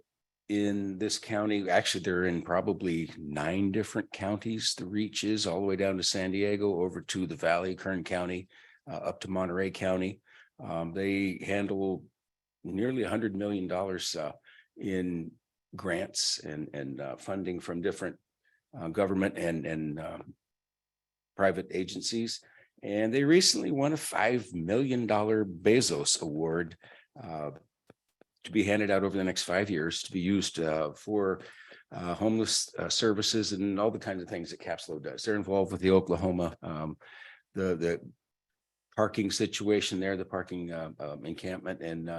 in this county. Actually, they're in probably 9 different counties. The reach is all the way down to San Diego, over to the Valley, Kern County, up to Monterey County. They handle nearly $100 million in grants and funding from different government and private agencies. And they recently won a $5 million Bezos Award to be handed out over the next 5 years to be used for homeless services and all the kinds of things that Capslo does. They're involved with the Oklahoma, the parking situation there, the parking encampment, and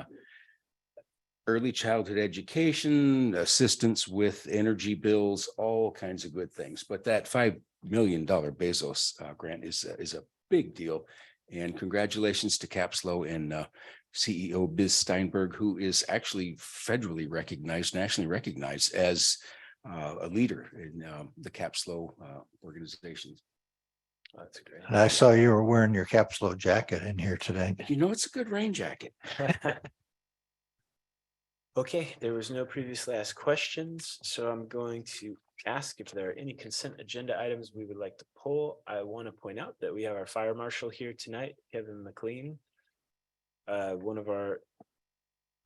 early childhood education, assistance with energy bills, all kinds of good things. But that $5 million Bezos grant is a big deal. And congratulations to Capslo and CEO Biz Steinberg, who is actually federally recognized, nationally recognized as a leader in the Capslo organizations. That's great. And I saw you were wearing your Capslo jacket in here today. You know, it's a good rain jacket. Okay, there was no previously asked questions, so I'm going to ask if there are any consent agenda items we would like to pull. I want to point out that we have our fire marshal here tonight, Kevin McLean. One of our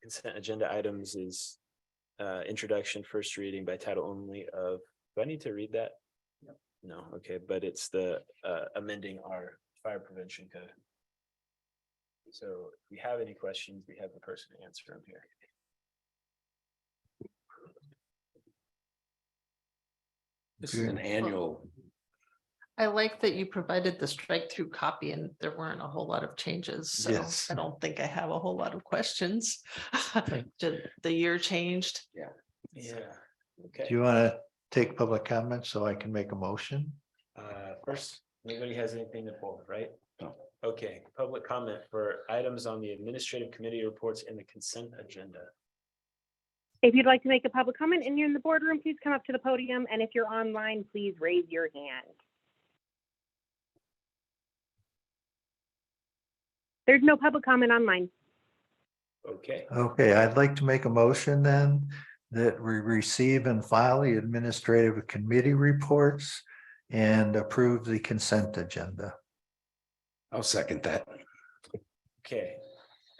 consent agenda items is introduction, first reading by title only of, do I need to read that? No, okay, but it's the amending our fire prevention code. So if we have any questions, we have the person to answer them here. This is an annual. I like that you provided the strike through copy and there weren't a whole lot of changes. So Yes. I don't think I have a whole lot of questions. Did the year changed? Yeah. Do Okay. you want to take public comments so I can make a motion? First, anybody has anything to pull, right? No. Okay, public comment for items on the administrative committee reports and the consent agenda. If you'd like to make a public comment and you're in the boardroom, please come up to the podium. And if you're online, please raise your hand. There's no public comment online. Okay, Okay, I'd like to make a motion then that we receive and file the administrative committee reports and approve the consent agenda. I'll second that. okay.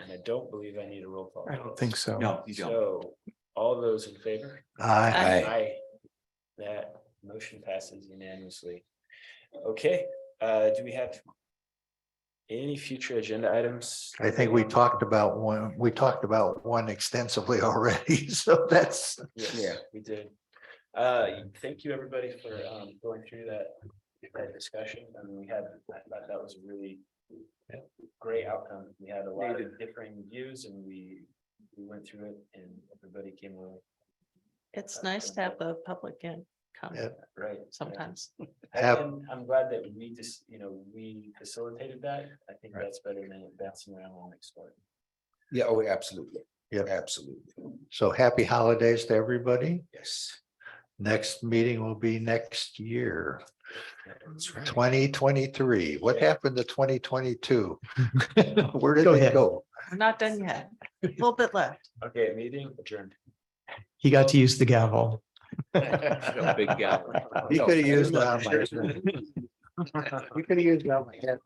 And I don't believe I need a roll call. I don't think so. No, you don't. So all those in favor? Aye. Aye. Aye. That motion passes unanimously. Okay, Do we have any future agenda items? I think we talked about one extensively already, so that's. Yes, we did. Thank you, everybody, for going through that discussion. I mean, I thought that was a really great outcome. We had a lot of differing views and we went through it and everybody came away. It's nice to have the public in come, Right. sometimes. And I'm glad that we just, we facilitated that. I think that's better than it bouncing around on next door. Yeah, oh, absolutely. Yeah. Absolutely. So happy holidays to everybody. Yes. Next meeting will be next year, That's right. 2023. What happened to 2022? Where did Go they ahead. go? We're not done yet. A little bit left. Okay, meeting adjourned. He got to use the gavel. A big gavel. You No, could have used look, it on my. You could have used it on my head.